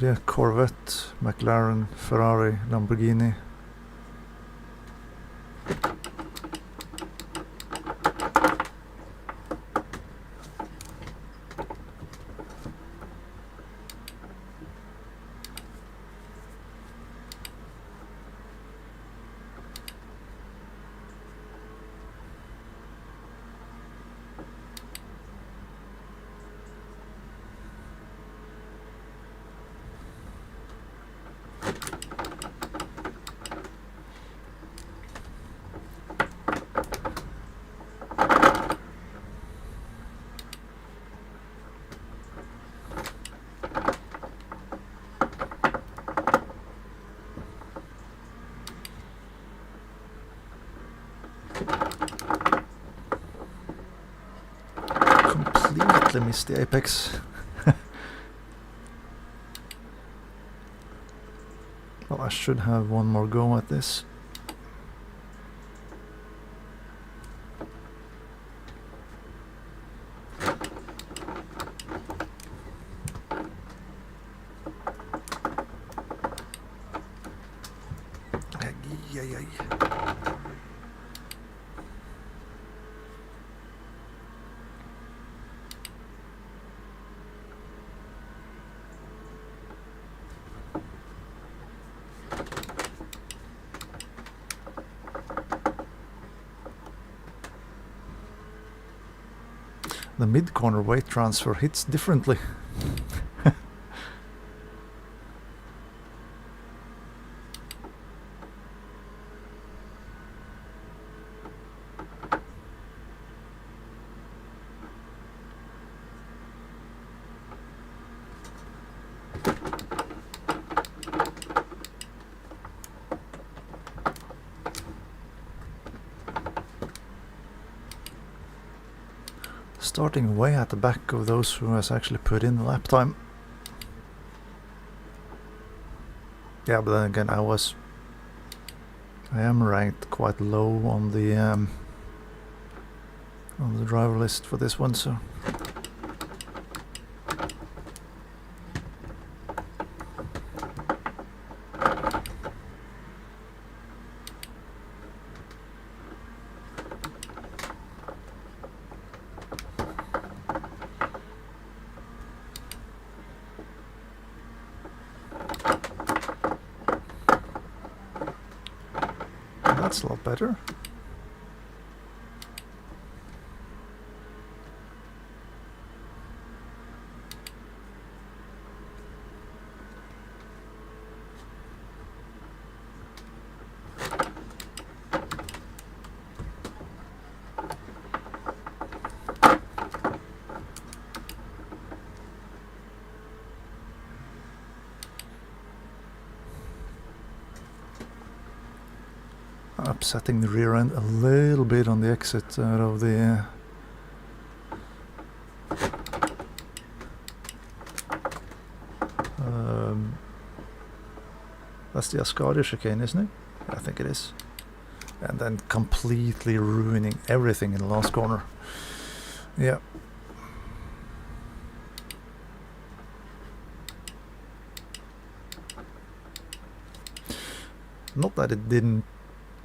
Yeah, Corvette, McLaren, Ferrari, Lamborghini. completely missed the apex. Well, I should have one more go at this. The mid-corner weight transfer hits differently. Starting way at the back of those who has actually put in the lap time. Yeah, but then again, I am ranked quite low on the driver list for this one, so. That's a lot better. Upsetting the rear end a little bit on the exit out of the that's the Ascadia chicane, isn't it? I think it is. And then completely ruining everything in the last corner. Yeah. Not that it didn't,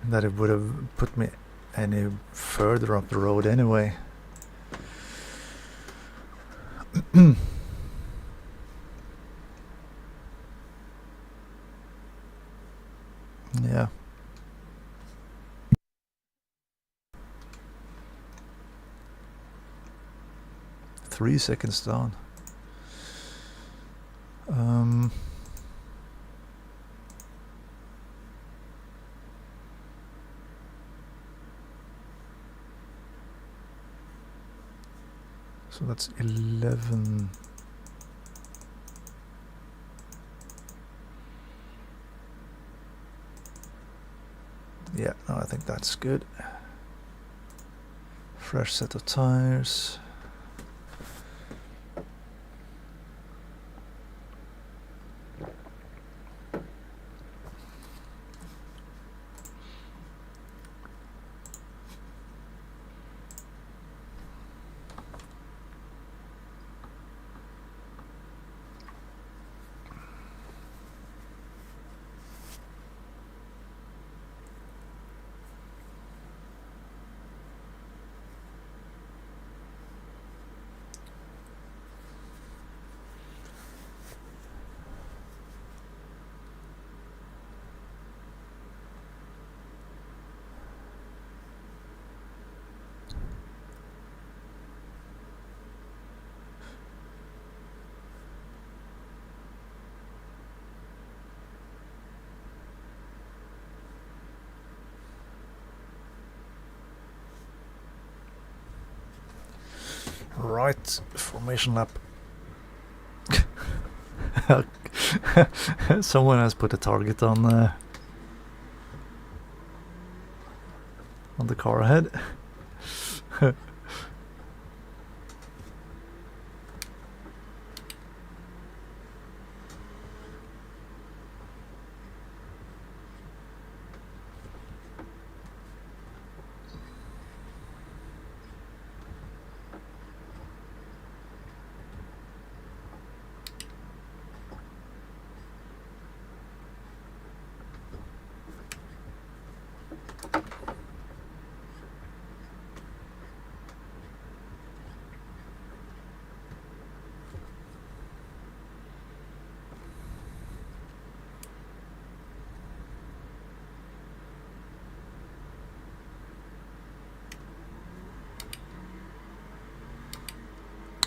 that it would have put me any further up the road anyway. Yeah. Three seconds down. So that's 11. Yeah, no, I think that's good. Fresh set of tires. Right, formation lap. Someone has put a target on the car ahead.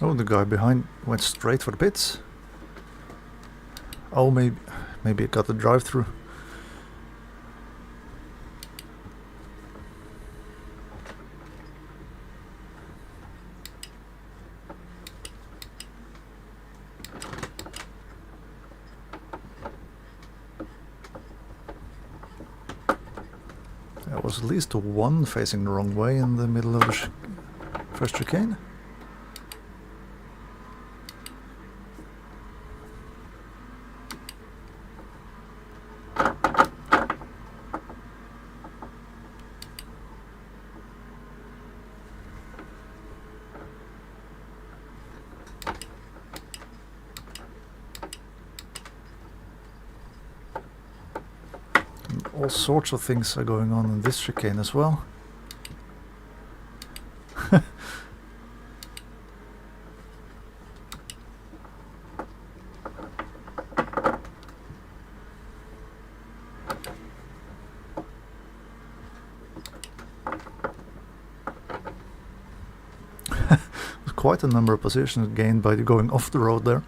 Oh, the guy behind went straight for the pits. Oh, maybe it got the drive-through. There was at least one facing the wrong way in the middle of the first chicane. All sorts of things are going on in this chicane as well. Quite a number of positions gained by going off the road there.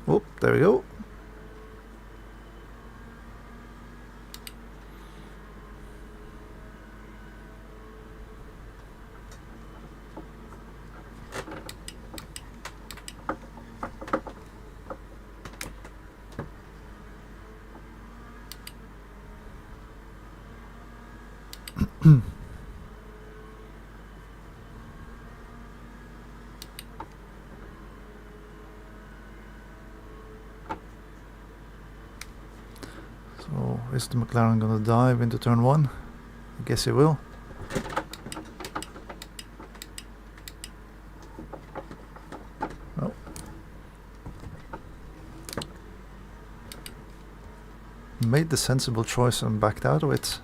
Oh, there we go. So, is the McLaren gonna dive into turn 1? I guess he will. Oh. Made the sensible choice and backed out of it.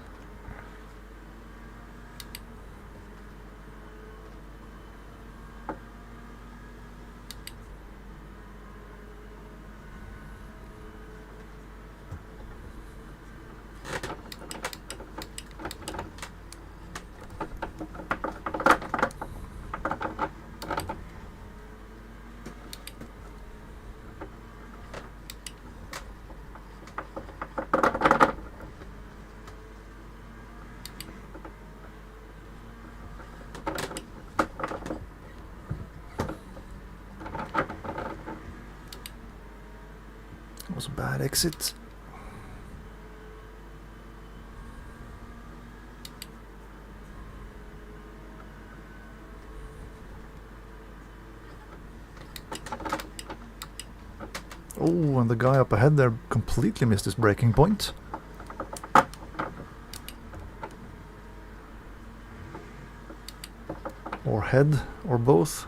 That was a bad exit. Oh, and the guy up ahead there completely missed his braking point. Or head, or both.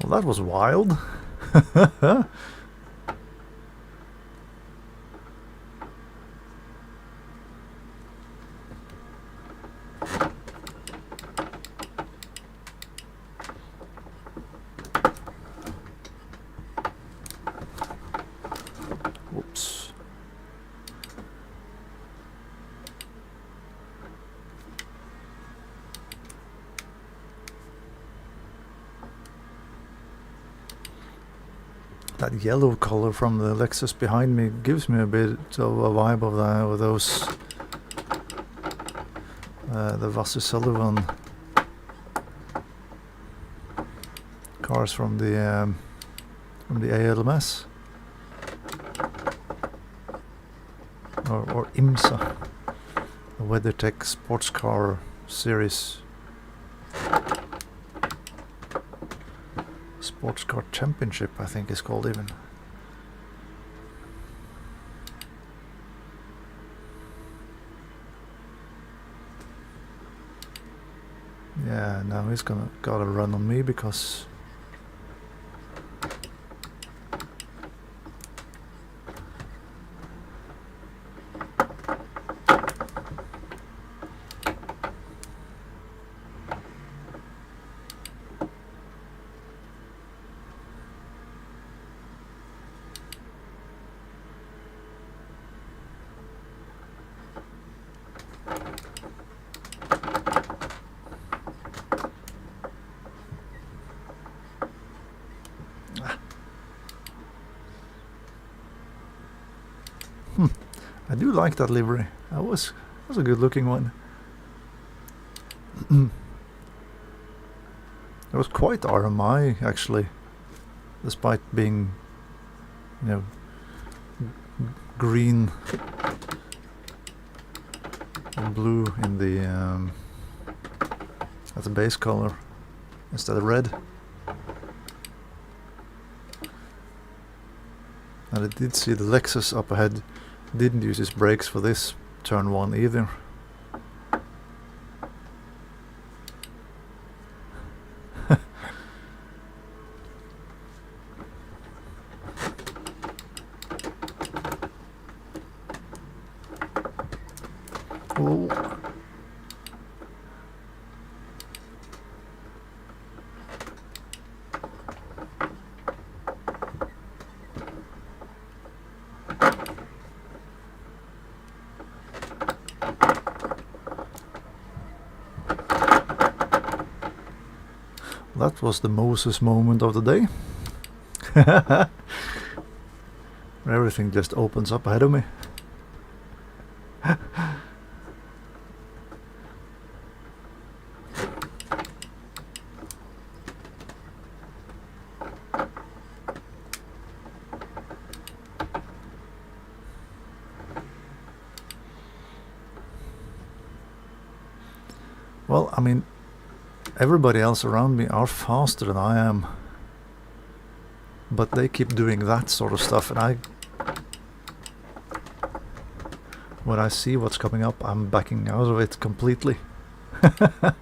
Well, that was wild. Whoops. That yellow color from the Lexus behind me gives me a bit of a vibe of that, with those the Vasser Sullivan cars from the ALMS or IMSA, the WeatherTech sports car series. Sports Car Championship, I think it's called even. Yeah, now he's gotta run on me because I do like that livery. That was a good looking one. It was quite RMI actually, despite being, you know, green and blue in the as a base color instead of red. And I did see the Lexus up ahead didn't use his brakes for this turn 1 either. Oh. That was the Moses moment of the day. Where everything just opens up ahead of me. Well, I mean, everybody else around me are faster than I am, but they keep doing that sort of stuff, and when I see what's coming up, I'm backing out of it completely. So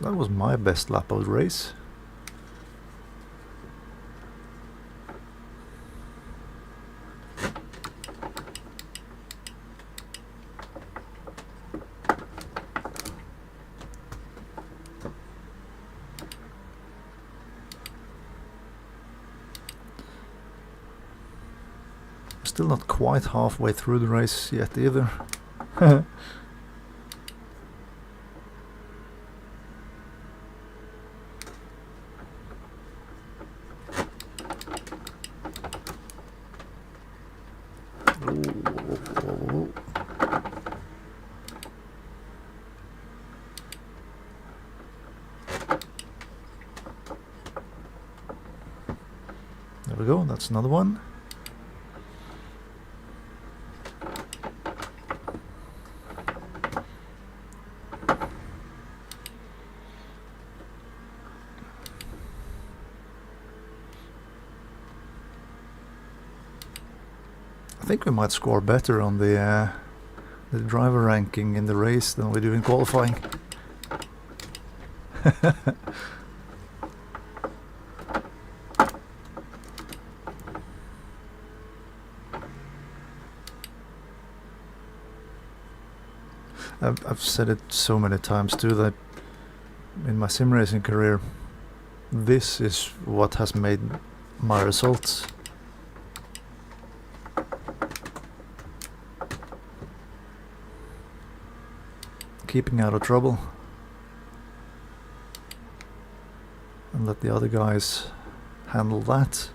that was my best lap of the race. Still not quite halfway through the race yet either. There we go, that's another one. I think we might score better on the driver ranking in the race than we do in qualifying. I've said it so many times too that in my sim racing career, this is what has made my results. Keeping out of trouble and let the other guys handle that.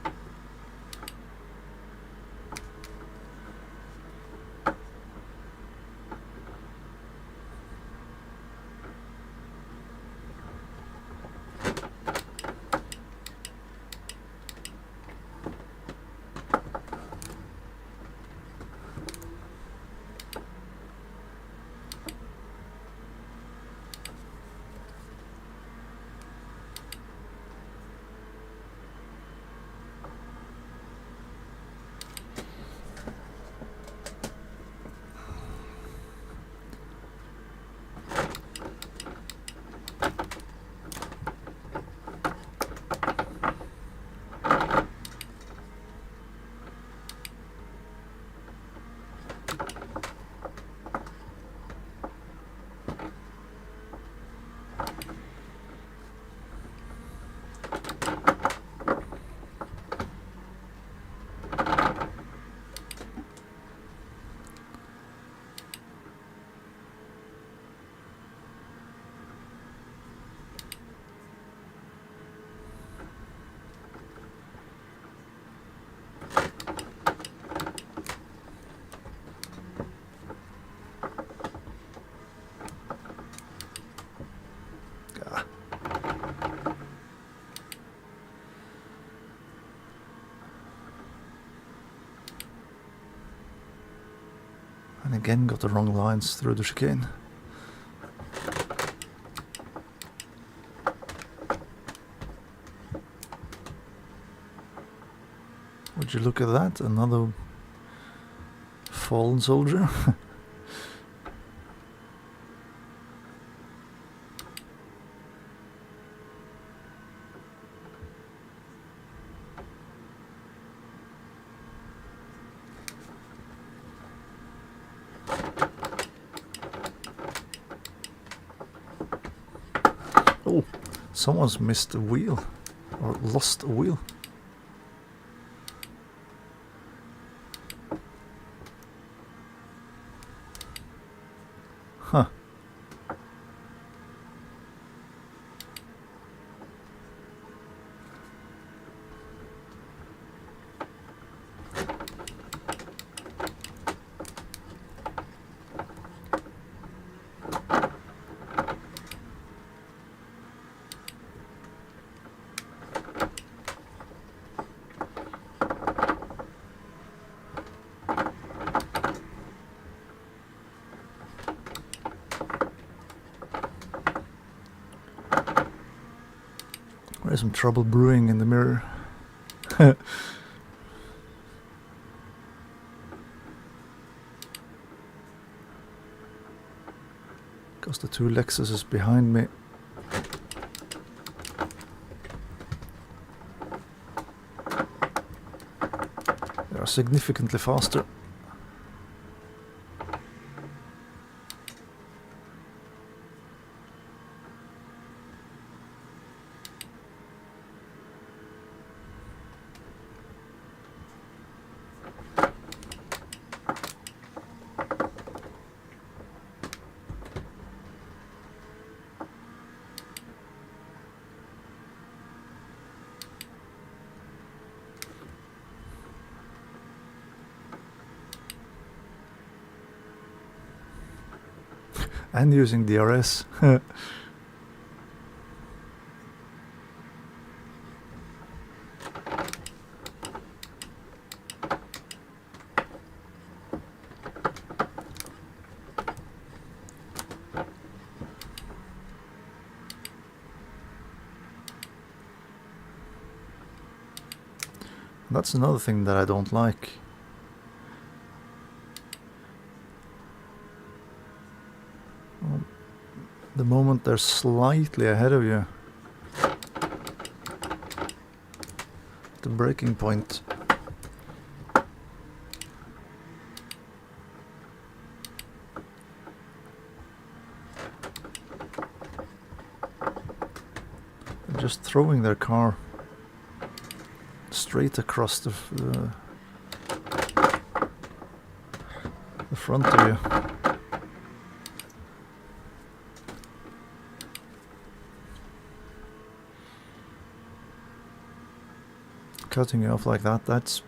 again got the wrong lines through the chicane. Would you look at that? Another fallen soldier. Oh, someone's missed a wheel or lost a wheel. Huh. There's some trouble brewing in the mirror. Because the two Lexuses behind me they are significantly faster. And using DRS. That's another thing that I don't like. The moment they're slightly ahead of you, the braking point, they're just throwing their car straight across the front of you. Cutting you off like that, that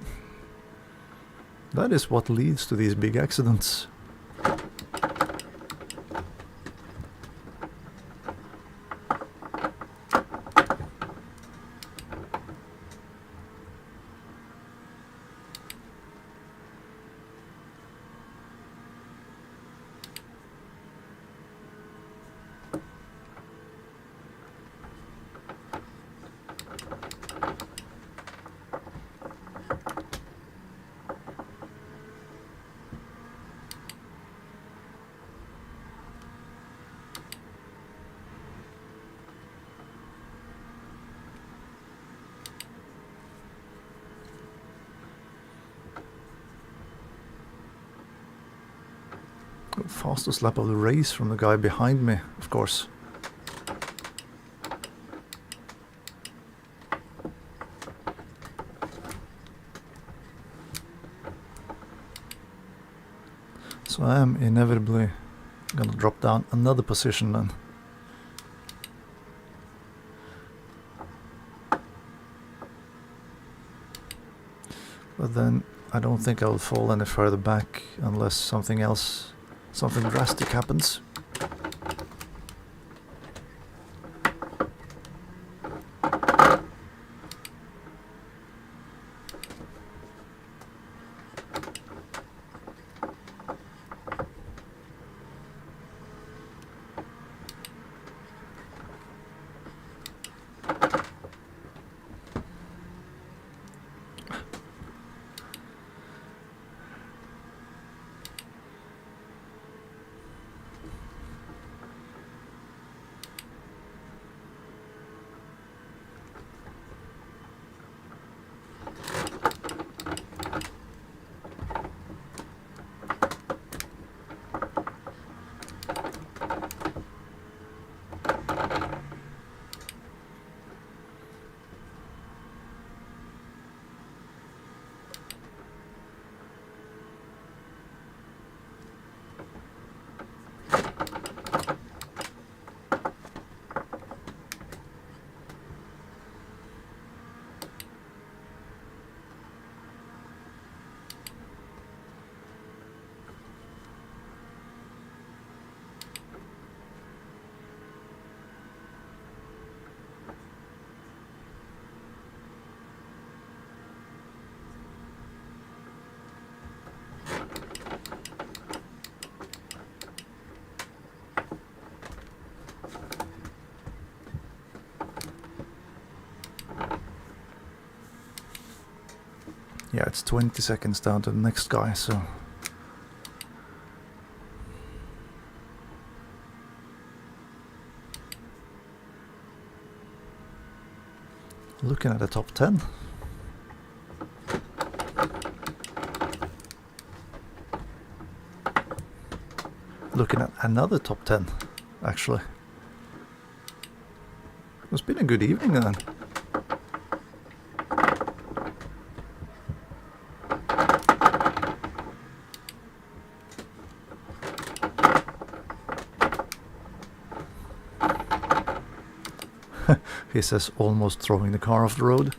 is what leads to these big accidents. Fastest lap of the race from the guy behind me, of course. So I am inevitably gonna drop down another position then. But then I don't think I'll fall any further back unless something drastic happens. Yeah, it's 20 seconds down to the next guy, so... Looking at the top 10. Looking at another top 10, actually. It's been a good evening then. He says, almost throwing the car off the road.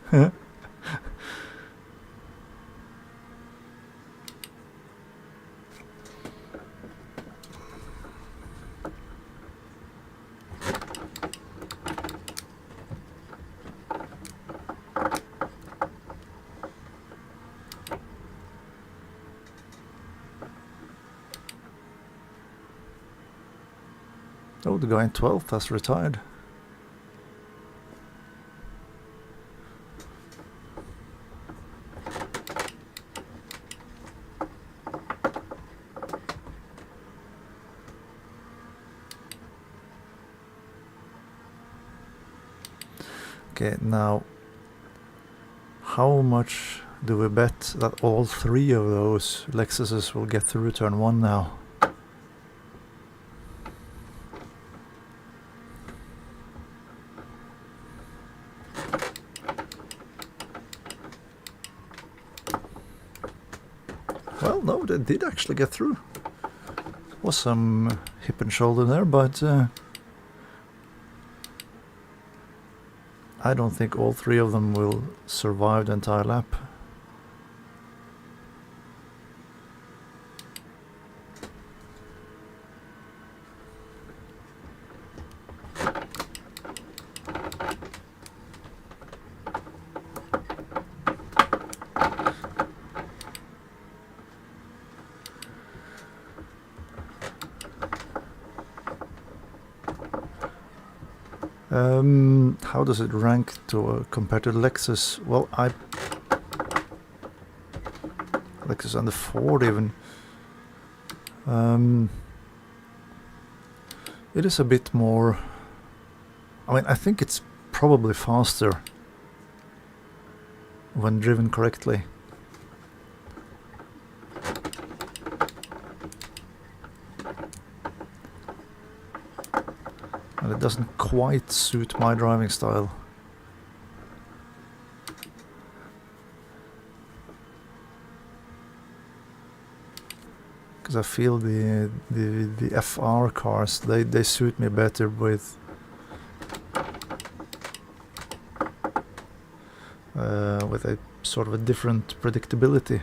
Oh, the guy in 12th has retired. Okay, now, how much do we bet that all three of those Lexuses will get through turn 1 now? Well, no, they did actually get through. Was some hip and shoulder there, but I don't think all three of them will survive the entire lap. How does it rank to compared to Lexus? Well, Lexus under Ford even. It is a bit more. I mean, I think it's probably faster when driven correctly. And it doesn't quite suit my driving style. Because I feel the FR cars, they suit me better with a sort of a different predictability.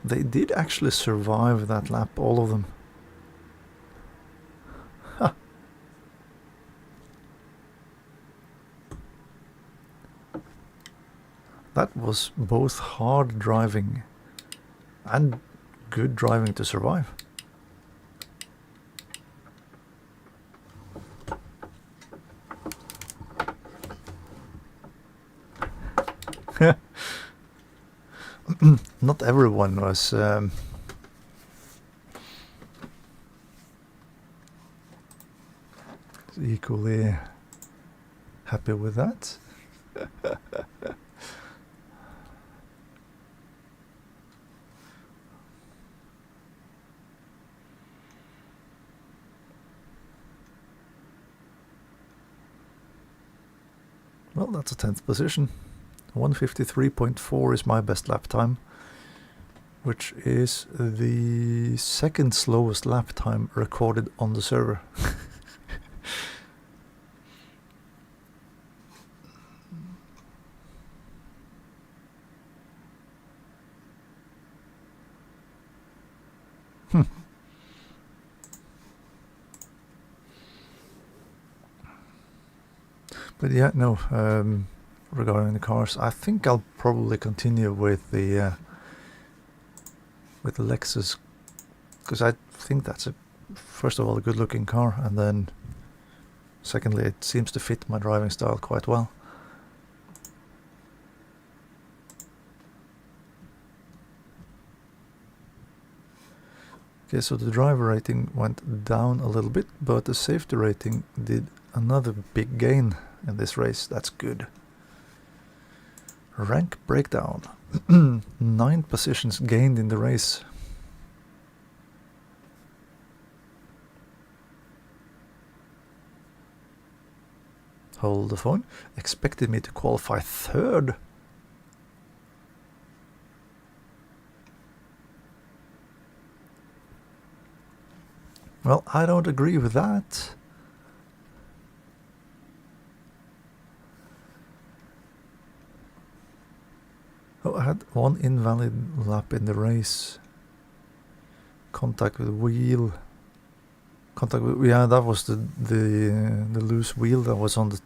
They did actually survive that lap, all of them. Huh. That was both hard driving and good driving to survive. Not everyone was equally happy with that. Well, that's a 10th position. 1:53.4 is my best lap time, which is the second slowest lap time recorded on the server. But yeah, no, regarding the cars, I think I'll probably continue with the Lexus because I think that's first of all a good looking car, and then secondly it seems to fit my driving style quite well. Okay, so the driver rating went down a little bit, but the safety rating did another big gain in this race. That's good. Rank breakdown. 9 positions gained in the race. Hold the phone. Expected me to qualify 3rd. Well, I don't agree with that. Oh, I had one invalid lap in the race. Contact with wheel. Contact with, yeah, that was the loose wheel that was on the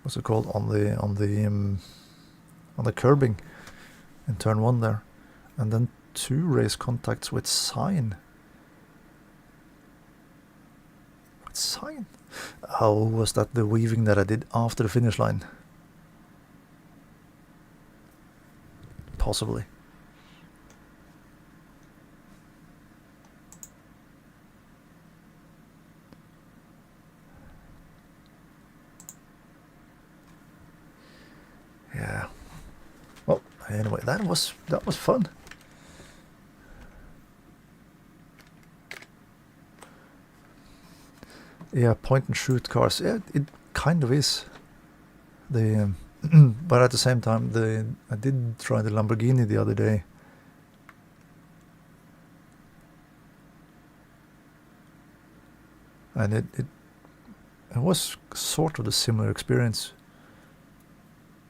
what's it called, on the curbing in turn 1 there, and then 2 race contacts with sign. What sign? Oh, was that the weaving that I did after the finish line? Possibly. Yeah. Well, anyway, that was fun. Yeah, point and shoot cars. Yeah, it kind of is. The but at the same time, I did try the Lamborghini the other day. And it was sort of a similar experience,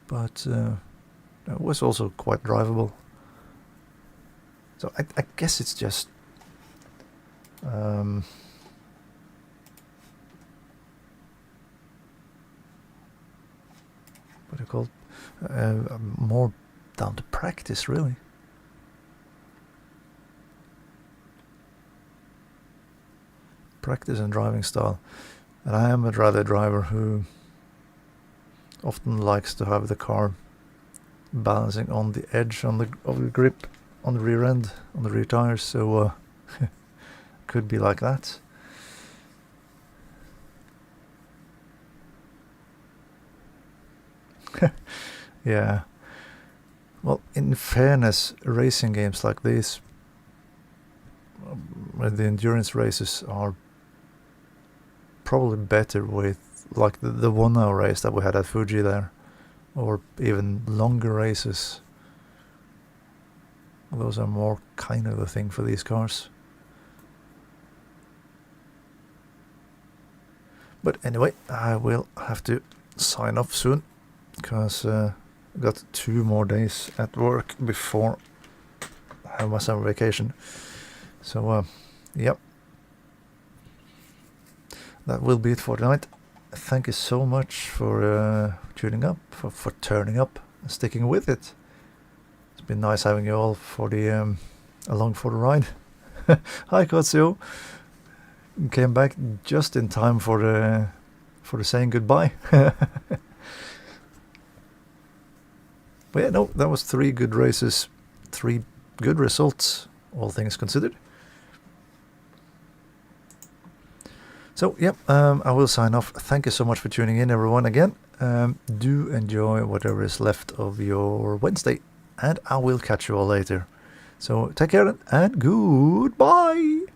but it was also quite drivable. So I guess it's just what do you call it? More down to practice, really. Practice and driving style. And I am a rather driver who often likes to have the car balancing on the edge of the grip on the rear end, on the rear tires, so could be like that. Yeah. Well, in fairness, racing games like this, the endurance races are probably better with, like the 1 hour race that we had at Fuji there, or even longer races. Those are more kind of a thing for these cars. But anyway, I will have to sign off soon, because I've got 2 more days at work before I have my summer vacation. So, yep. That will be it for tonight. Thank you so much for tuning up, for turning up and sticking with it. It's been nice having you all for the along for the ride. Hi, Katsuo. Came back just in time for the saying goodbye. But yeah, no, that was 3 good races, 3 good results, all things considered. So, yep, I will sign off. Thank you so much for tuning in, everyone, again. Do enjoy whatever is left of your Wednesday, and I will catch you all later. So, take care and goodbye!